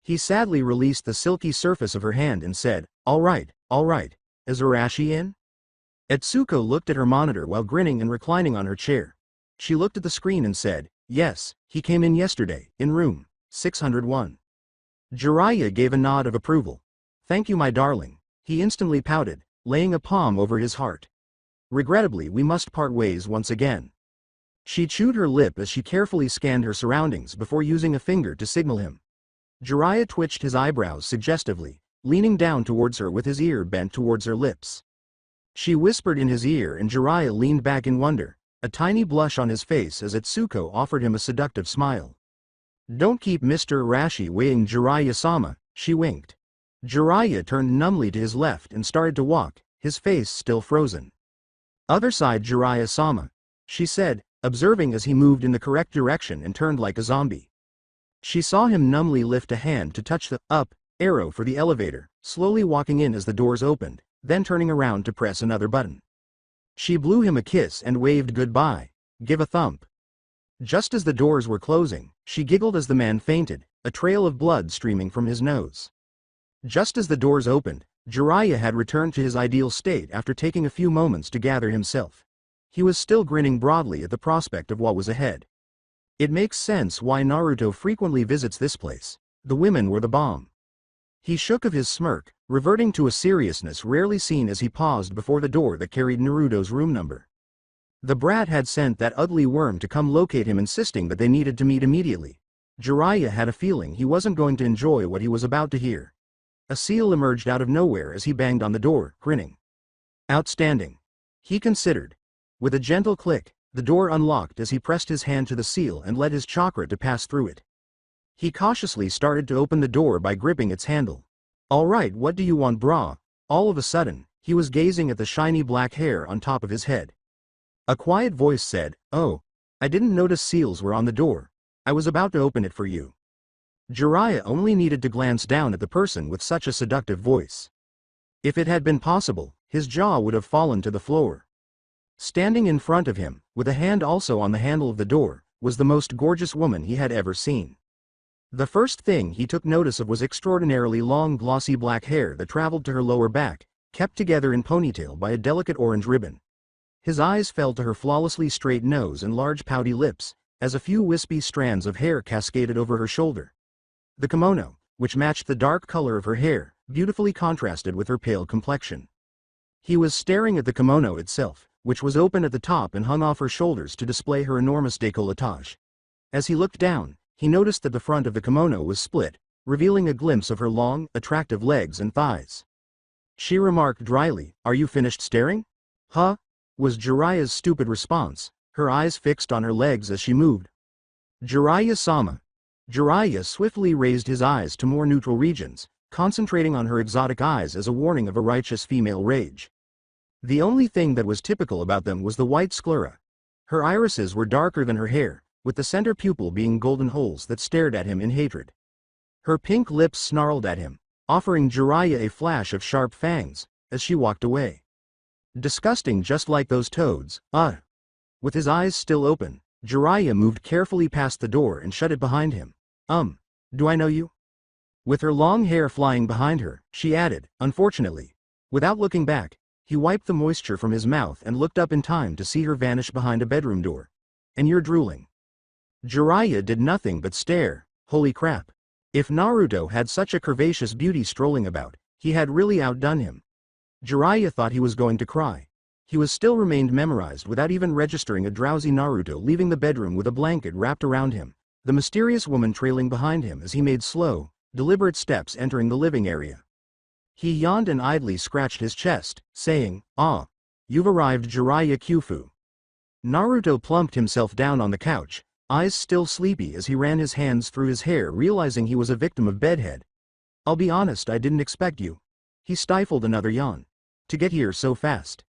He sadly released the silky surface of her hand and said, all right, is Arashi in? Etsuko looked at her monitor while grinning and reclining on her chair. She looked at the screen and said, yes, he came in yesterday, in room 601. Jiraiya gave a nod of approval. Thank you, my darling. He instantly pouted, laying a palm over his heart. Regrettably, we must part ways once again. She chewed her lip as she carefully scanned her surroundings before using a finger to signal him. Jiraiya twitched his eyebrows suggestively, leaning down towards her with his ear bent towards her lips. She whispered in his ear and Jiraiya leaned back in wonder, a tiny blush on his face as Etsuko offered him a seductive smile. Don't keep Mr. Arashi weighing, Jiraiya-sama, she winked. Jiraiya turned numbly to his left and started to walk, his face still frozen. Other side, Jiraiya-sama, she said, observing as he moved in the correct direction and turned like a zombie. She saw him numbly lift a hand to touch the up arrow for the elevator, slowly walking in as the doors opened, then turning around to press another button. She blew him a kiss and waved goodbye. Give a thump. Just as the doors were closing, she giggled as the man fainted, a trail of blood streaming from his nose. Just as the doors opened, Jiraiya had returned to his ideal state after taking a few moments to gather himself. He was still grinning broadly at the prospect of what was ahead. It makes sense why Naruto frequently visits this place. The women were the bomb. He shook of his smirk, reverting to a seriousness rarely seen as he paused before the door that carried Naruto's room number. The brat had sent that ugly worm to come locate him, insisting that they needed to meet immediately. Jiraiya had a feeling he wasn't going to enjoy what he was about to hear. A seal emerged out of nowhere as he banged on the door, grinning. Outstanding. He considered. With a gentle click, the door unlocked as he pressed his hand to the seal and let his chakra to pass through it. He cautiously started to open the door by gripping its handle. All right, what do you want, brah? All of a sudden, he was gazing at the shiny black hair on top of his head. A quiet voice said, oh, I didn't notice seals were on the door. I was about to open it for you. Jiraiya only needed to glance down at the person with such a seductive voice. If it had been possible, his jaw would have fallen to the floor. Standing in front of him, with a hand also on the handle of the door, was the most gorgeous woman he had ever seen. The first thing he took notice of was extraordinarily long glossy black hair that traveled to her lower back, kept together in ponytail by a delicate orange ribbon. His eyes fell to her flawlessly straight nose and large pouty lips, as a few wispy strands of hair cascaded over her shoulder. The kimono, which matched the dark color of her hair, beautifully contrasted with her pale complexion. He was staring at the kimono itself, which was open at the top and hung off her shoulders to display her enormous décolletage. As he looked down, he noticed that the front of the kimono was split, revealing a glimpse of her long, attractive legs and thighs. She remarked dryly, "Are you finished staring?" "Huh?" was Jiraiya's stupid response, her eyes fixed on her legs as she moved. "Jiraiya-sama." Jiraiya swiftly raised his eyes to more neutral regions, concentrating on her exotic eyes as a warning of a righteous female rage. The only thing that was typical about them was the white sclera. Her irises were darker than her hair, with the center pupil being golden holes that stared at him in hatred. Her pink lips snarled at him, offering Jiraiya a flash of sharp fangs, as she walked away. Disgusting, just like those toads, With his eyes still open, Jiraiya moved carefully past the door and shut it behind him. Do I know you?" With her long hair flying behind her, she added, unfortunately. Without looking back, he wiped the moisture from his mouth and looked up in time to see her vanish behind a bedroom door. "And you're drooling." Jiraiya did nothing but stare. Holy crap. If Naruto had such a curvaceous beauty strolling about, he had really outdone him. Jiraiya thought he was going to cry. He was still remained memorized without even registering a drowsy Naruto leaving the bedroom with a blanket wrapped around him, the mysterious woman trailing behind him as he made slow, deliberate steps entering the living area. He yawned and idly scratched his chest, saying, "Ah, you've arrived, Jiraiya Kyufu." Naruto plumped himself down on the couch, eyes still sleepy as he ran his hands through his hair, realizing he was a victim of bedhead. "I'll be honest, I didn't expect you." He stifled another yawn. "To get here so fast."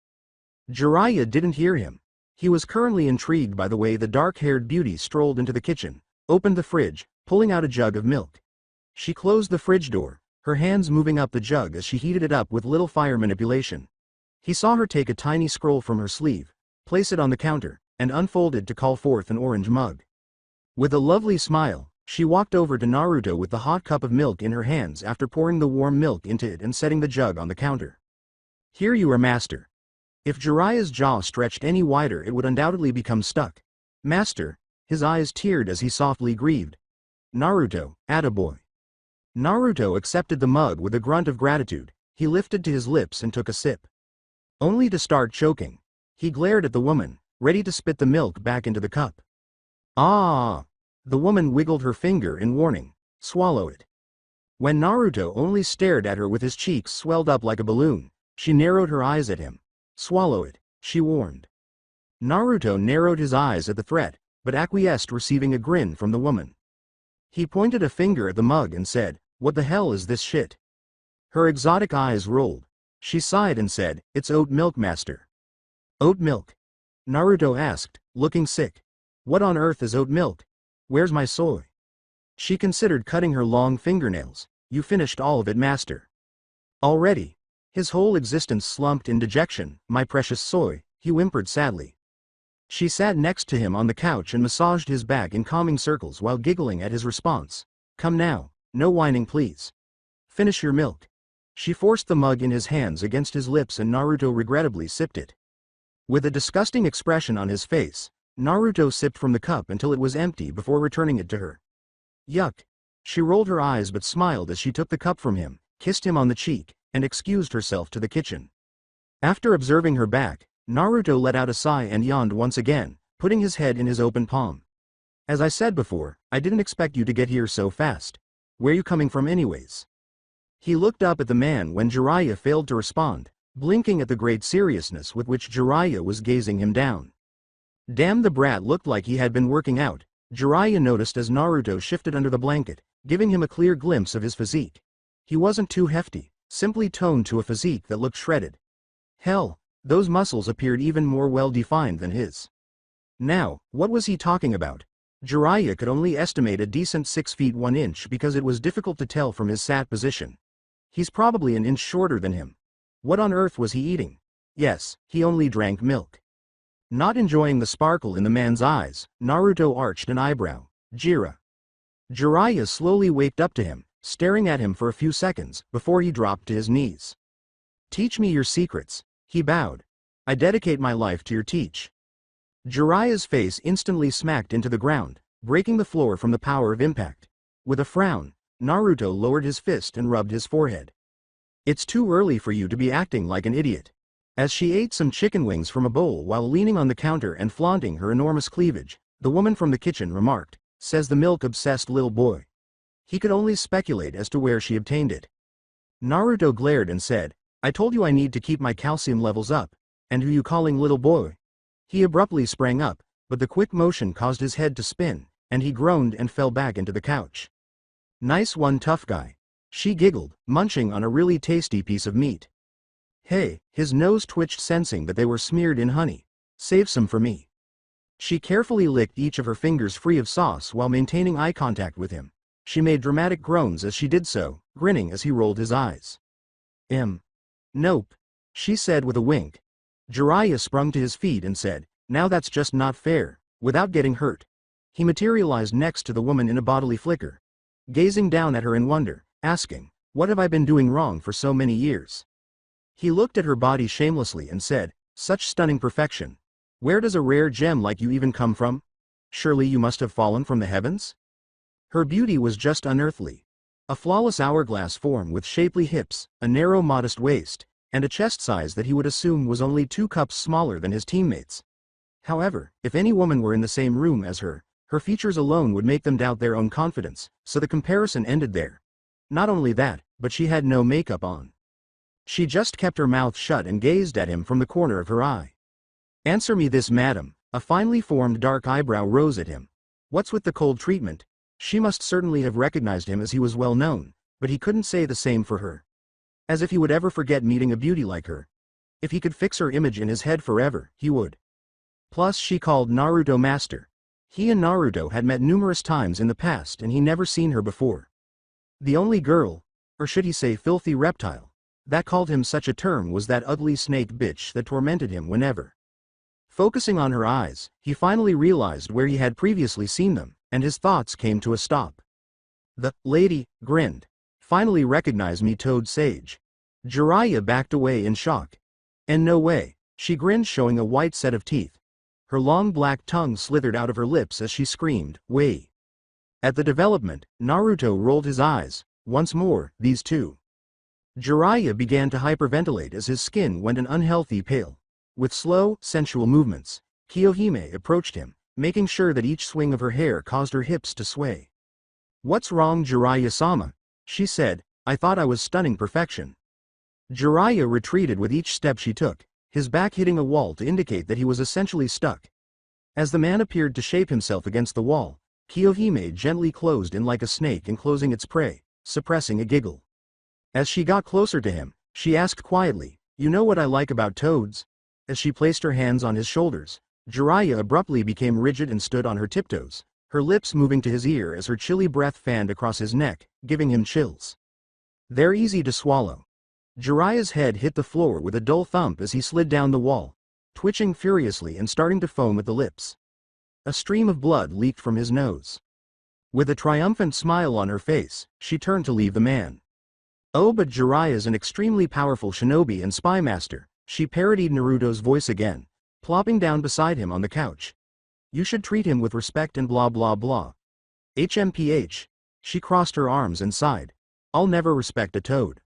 Jiraiya didn't hear him. He was currently intrigued by the way the dark-haired beauty strolled into the kitchen, opened the fridge, pulling out a jug of milk. She closed the fridge door, her hands moving up the jug as she heated it up with little fire manipulation. He saw her take a tiny scroll from her sleeve, place it on the counter, and unfold it to call forth an orange mug. With a lovely smile, she walked over to Naruto with the hot cup of milk in her hands after pouring the warm milk into it and setting the jug on the counter. "Here you are, master." If Jiraiya's jaw stretched any wider, it would undoubtedly become stuck. "Master," his eyes teared as he softly grieved. "Naruto, attaboy." Naruto accepted the mug with a grunt of gratitude. He lifted to his lips and took a sip. Only to start choking. He glared at the woman, ready to spit the milk back into the cup. "Ah!" The woman wiggled her finger in warning. "Swallow it." When Naruto only stared at her with his cheeks swelled up like a balloon, she narrowed her eyes at him. "Swallow it," she warned. Naruto narrowed his eyes at the threat, but acquiesced, receiving a grin from the woman. He pointed a finger at the mug and said, "What the hell is this shit?" Her exotic eyes rolled. She sighed and said, "It's oat milk, master." "Oat milk?" Naruto asked, looking sick. "What on earth is oat milk? Where's my soy?" She considered cutting her long fingernails. "You finished all of it, master." "Already?" His whole existence slumped in dejection. "My precious soy," he whimpered sadly. She sat next to him on the couch and massaged his back in calming circles while giggling at his response. "Come now, no whining please. Finish your milk." She forced the mug in his hands against his lips and Naruto regrettably sipped it. With a disgusting expression on his face, Naruto sipped from the cup until it was empty before returning it to her. "Yuck." She rolled her eyes but smiled as she took the cup from him, kissed him on the cheek, and excused herself to the kitchen. After observing her back, Naruto let out a sigh and yawned once again, putting his head in his open palm. "As I said before, I didn't expect you to get here so fast. Where you coming from anyways?" He looked up at the man when Jiraiya failed to respond, blinking at the great seriousness with which Jiraiya was gazing him down. Damn, the brat looked like he had been working out, Jiraiya noticed as Naruto shifted under the blanket, giving him a clear glimpse of his physique. He wasn't too hefty, simply toned to a physique that looked shredded. Hell, those muscles appeared even more well-defined than his. Now, what was he talking about? Jiraiya could only estimate a decent 6 feet 1 inch because it was difficult to tell from his sat position. He's probably an inch shorter than him. What on earth was he eating? Yes, he only drank milk. Not enjoying the sparkle in the man's eyes, Naruto arched an eyebrow. Jiraiya slowly waked up to him, staring at him for a few seconds before he dropped to his knees. "Teach me your secrets," he bowed. "I dedicate my life to your teach." Jiraiya's face instantly smacked into the ground, breaking the floor from the power of impact. With a frown, Naruto lowered his fist and rubbed his forehead. "It's too early for you to be acting like an idiot." As she ate some chicken wings from a bowl while leaning on the counter and flaunting her enormous cleavage, the woman from the kitchen remarked, "Says the milk-obsessed little boy." He could only speculate as to where she obtained it. Naruto glared and said, "I told you I need to keep my calcium levels up, and who you calling little boy?" He abruptly sprang up, but the quick motion caused his head to spin, and he groaned and fell back into the couch. "Nice one, tough guy." She giggled, munching on a really tasty piece of meat. "Hey," his nose twitched, sensing that they were smeared in honey. "Save some for me." She carefully licked each of her fingers free of sauce while maintaining eye contact with him. She made dramatic groans as she did so, grinning as he rolled his eyes. Nope," she said with a wink. Jiraiya sprung to his feet and said, "Now that's just not fair," without getting hurt. He materialized next to the woman in a bodily flicker, gazing down at her in wonder, asking, "What have I been doing wrong for so many years?" He looked at her body shamelessly and said, "Such stunning perfection. Where does a rare gem like you even come from? Surely you must have fallen from the heavens?" Her beauty was just unearthly. A flawless hourglass form with shapely hips, a narrow modest waist, and a chest size that he would assume was only 2 cups smaller than his teammates. However, if any woman were in the same room as her, her features alone would make them doubt their own confidence, so the comparison ended there. Not only that, but she had no makeup on. She just kept her mouth shut and gazed at him from the corner of her eye. "Answer me this, madam." A finely formed dark eyebrow rose at him. What's with the cold treatment? She must certainly have recognized him as he was well known, but he couldn't say the same for her. As if he would ever forget meeting a beauty like her. If he could fix her image in his head forever, he would. Plus she called Naruto master. He and Naruto had met numerous times in the past and he never seen her before. The only girl, or should he say filthy reptile, that called him such a term was that ugly snake bitch that tormented him whenever. Focusing on her eyes, he finally realized where he had previously seen them, and his thoughts came to a stop. The lady grinned. "Finally recognize me, Toad Sage." Jiraiya backed away in shock. "And no way," she grinned, showing a white set of teeth. Her long black tongue slithered out of her lips as she screamed, "Way!" At the development, Naruto rolled his eyes. Once more, these two. Jiraiya began to hyperventilate as his skin went an unhealthy pale. With slow, sensual movements, Kiyohime approached him, making sure that each swing of her hair caused her hips to sway. "What's wrong, Jiraiya-sama?" she said. "I thought I was stunning perfection." Jiraiya retreated with each step she took, his back hitting a wall to indicate that he was essentially stuck. As the man appeared to shape himself against the wall, Kiyohime gently closed in like a snake enclosing its prey, suppressing a giggle. As she got closer to him, she asked quietly, "You know what I like about toads?" As she placed her hands on his shoulders, Jiraiya abruptly became rigid and stood on her tiptoes, her lips moving to his ear as her chilly breath fanned across his neck, giving him chills. "They're easy to swallow." Jiraiya's head hit the floor with a dull thump as he slid down the wall, twitching furiously and starting to foam at the lips. A stream of blood leaked from his nose. With a triumphant smile on her face, she turned to leave the man. "Oh, but Jiraiya's an extremely powerful shinobi and spy master," she parodied Naruto's voice again, plopping down beside him on the couch. "You should treat him with respect and blah blah blah." HMPH. She crossed her arms and sighed. "I'll never respect a toad."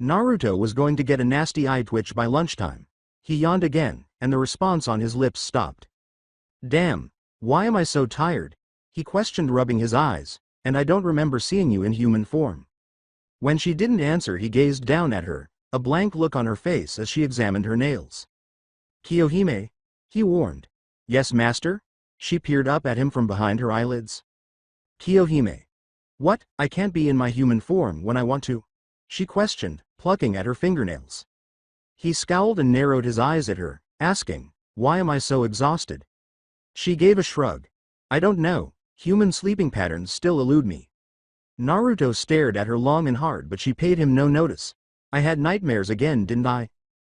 Naruto was going to get a nasty eye twitch by lunchtime. He yawned again, and the response on his lips stopped. "Damn, why am I so tired?" he questioned, rubbing his eyes, "and I don't remember seeing you in human form." When she didn't answer, he gazed down at her, a blank look on her face as she examined her nails. "Kiyohime?" he warned. "Yes, master?" She peered up at him from behind her eyelids. "Kiyohime. What, I can't be in my human form when I want to?" she questioned, plucking at her fingernails. He scowled and narrowed his eyes at her, asking, "Why am I so exhausted?" She gave a shrug. "I don't know, human sleeping patterns still elude me." Naruto stared at her long and hard, but she paid him no notice. "I had nightmares again, didn't I?"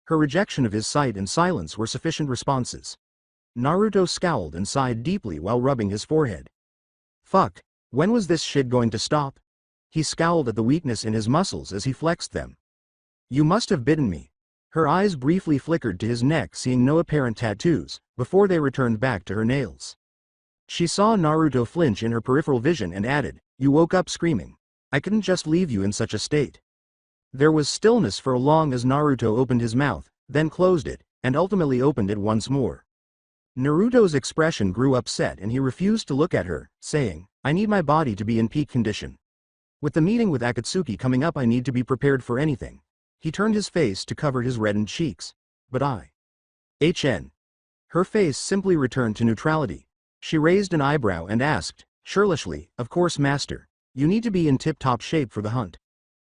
Her rejection of his sight and silence were sufficient responses. Naruto scowled and sighed deeply while rubbing his forehead. "Fuck, when was this shit going to stop?" He scowled at the weakness in his muscles as he flexed them. "You must have bitten me." Her eyes briefly flickered to his neck, seeing no apparent tattoos, before they returned back to her nails. She saw Naruto flinch in her peripheral vision and added, "You woke up screaming. I couldn't just leave you in such a state." There was stillness for a long as Naruto opened his mouth, then closed it, and ultimately opened it once more. Naruto's expression grew upset and he refused to look at her, saying, "I need my body to be in peak condition. With the meeting with Akatsuki coming up, I need to be prepared for anything." He turned his face to cover his reddened cheeks. "But HN. Her face simply returned to neutrality. She raised an eyebrow and asked, churlishly, "Of course, master. You need to be in tip-top shape for the hunt.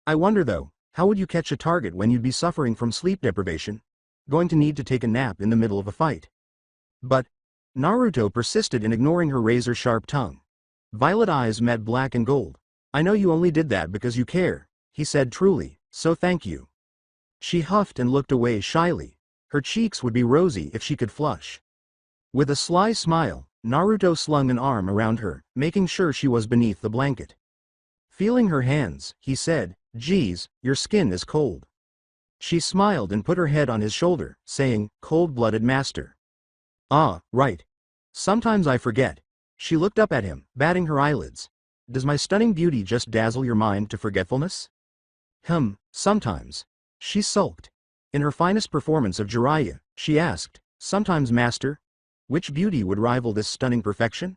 I wonder though, how would you catch a target when you'd be suffering from sleep deprivation? Going to need to take a nap in the middle of a fight." But Naruto persisted in ignoring her razor-sharp tongue. Violet eyes met black and gold. "I know you only did that because you care," he said truly, "so thank you." She huffed and looked away shyly. Her cheeks would be rosy if she could flush. With a sly smile, Naruto slung an arm around her, making sure she was beneath the blanket. Feeling her hands, he said, "Geez, your skin is cold." She smiled and put her head on his shoulder, saying, "Cold-blooded master." "Ah, right. Sometimes I forget." She looked up at him, batting her eyelids. Does my stunning beauty just dazzle your mind to forgetfulness? Sometimes. She sulked. In her finest performance of Jiraiya, she asked, sometimes master? Which beauty would rival this stunning perfection?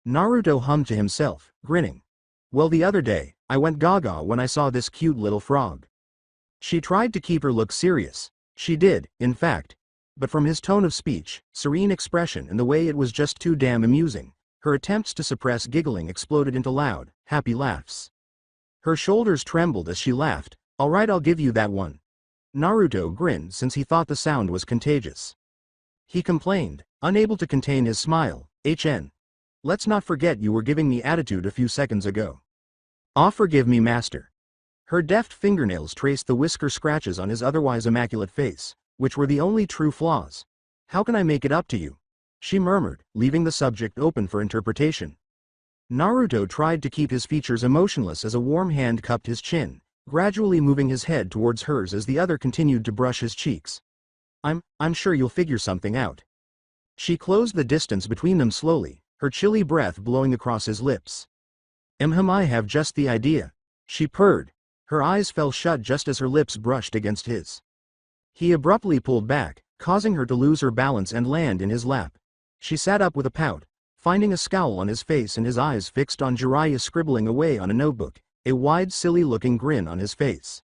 Naruto hummed to himself, grinning. Well, the other day, I went gaga when I saw this cute little frog. She tried to keep her look serious. She did, in fact. But from his tone of speech, serene expression and the way it was just too damn amusing, her attempts to suppress giggling exploded into loud, happy laughs. Her shoulders trembled as she laughed. All right, I'll give you that one. Naruto grinned since he thought the sound was contagious. He complained, unable to contain his smile, let's not forget you were giving me attitude a few seconds ago. Forgive me, master. Her deft fingernails traced the whisker scratches on his otherwise immaculate face, which were the only true flaws. How can I make it up to you? She murmured, leaving the subject open for interpretation. Naruto tried to keep his features emotionless as a warm hand cupped his chin, gradually moving his head towards hers as the other continued to brush his cheeks. I'm sure you'll figure something out. She closed the distance between them slowly, her chilly breath blowing across his lips. I have just the idea. She purred. Her eyes fell shut just as her lips brushed against his. He abruptly pulled back, causing her to lose her balance and land in his lap. She sat up with a pout, finding a scowl on his face and his eyes fixed on Jiraiya scribbling away on a notebook, a wide silly-looking grin on his face.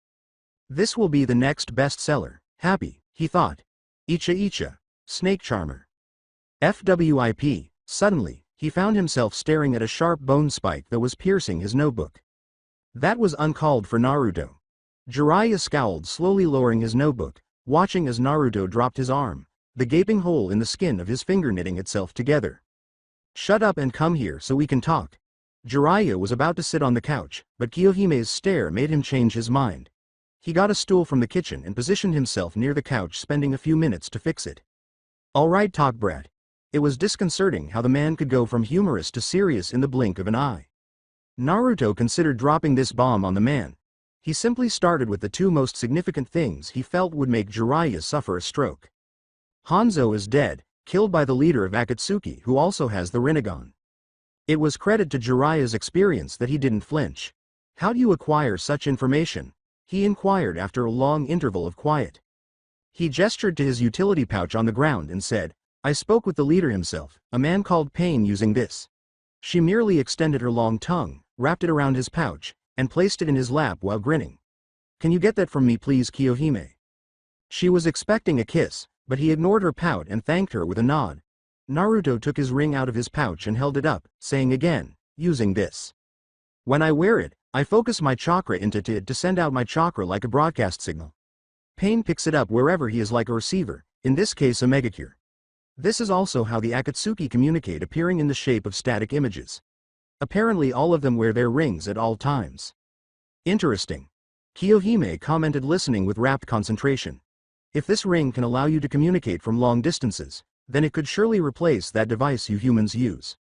This will be the next bestseller, happy, he thought. Icha, snake charmer. FWIP, suddenly, he found himself staring at a sharp bone spike that was piercing his notebook. That was uncalled for Naruto. Jiraiya scowled, slowly lowering his notebook, watching as Naruto dropped his arm, the gaping hole in the skin of his finger knitting itself together. Shut up and come here so we can talk. Jiraiya was about to sit on the couch, but Kiyohime's stare made him change his mind. He got a stool from the kitchen and positioned himself near the couch, spending a few minutes to fix it. All right, talk, brat. It was disconcerting how the man could go from humorous to serious in the blink of an eye. Naruto considered dropping this bomb on the man. He simply started with the two most significant things he felt would make Jiraiya suffer a stroke. Hanzo is dead, killed by the leader of Akatsuki, who also has the Rinnegan. It was credit to Jiraiya's experience that he didn't flinch. How do you acquire such information? He inquired after a long interval of quiet. He gestured to his utility pouch on the ground and said, I spoke with the leader himself, a man called Pain, using this. She merely extended her long tongue, wrapped it around his pouch, and placed it in his lap while grinning. Can you get that from me, please, Kiyohime? She was expecting a kiss, but he ignored her pout and thanked her with a nod. Naruto took his ring out of his pouch and held it up, saying again, using this. When I wear it, I focus my chakra into it to send out my chakra like a broadcast signal. Pain picks it up wherever he is, like a receiver, in this case a megacure. This is also how the Akatsuki communicate, appearing in the shape of static images. Apparently all of them wear their rings at all times. Interesting. Kiyohime commented, listening with rapt concentration. If this ring can allow you to communicate from long distances, then it could surely replace that device you humans use.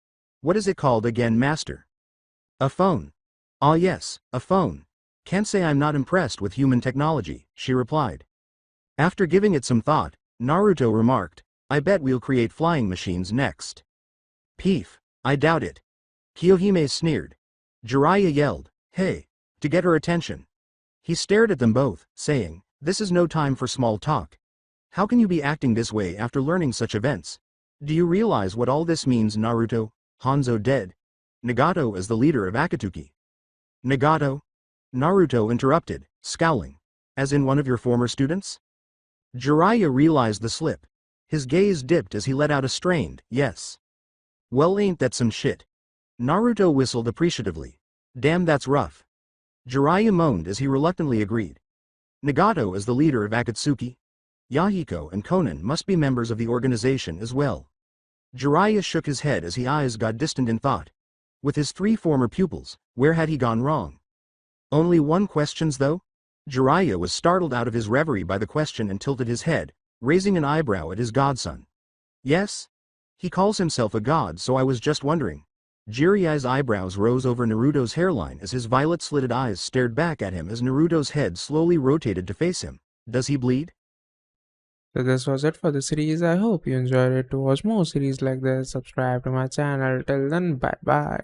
What is it called again, master? A phone. Ah yes, a phone. Can't say I'm not impressed with human technology, she replied. After giving it some thought, Naruto remarked, I bet we'll create flying machines next. Peef, I doubt it. Kiyohime sneered. Jiraiya yelled, hey, to get her attention. He stared at them both, saying, this is no time for small talk. How can you be acting this way after learning such events? Do you realize what all this means, Naruto? Hanzo dead. Nagato as the leader of Akatsuki. Nagato? Naruto interrupted, scowling. As in one of your former students? Jiraiya realized the slip. His gaze dipped as he let out a strained, yes. Well, ain't that some shit? Naruto whistled appreciatively. Damn, that's rough. Jiraiya moaned as he reluctantly agreed. Nagato as the leader of Akatsuki? Yahiko and Konan must be members of the organization as well. Jiraiya shook his head as his eyes got distant in thought. With his three former pupils, where had he gone wrong? Only one questions though? Jiraiya was startled out of his reverie by the question and tilted his head, raising an eyebrow at his godson. Yes? He calls himself a god, so I was just wondering. Jiraiya's eyebrows rose over Naruto's hairline as his violet-slitted eyes stared back at him as Naruto's head slowly rotated to face him. Does he bleed? So this was it for the series. I hope you enjoyed it. To watch more series like this, subscribe to my channel. Till then, bye bye.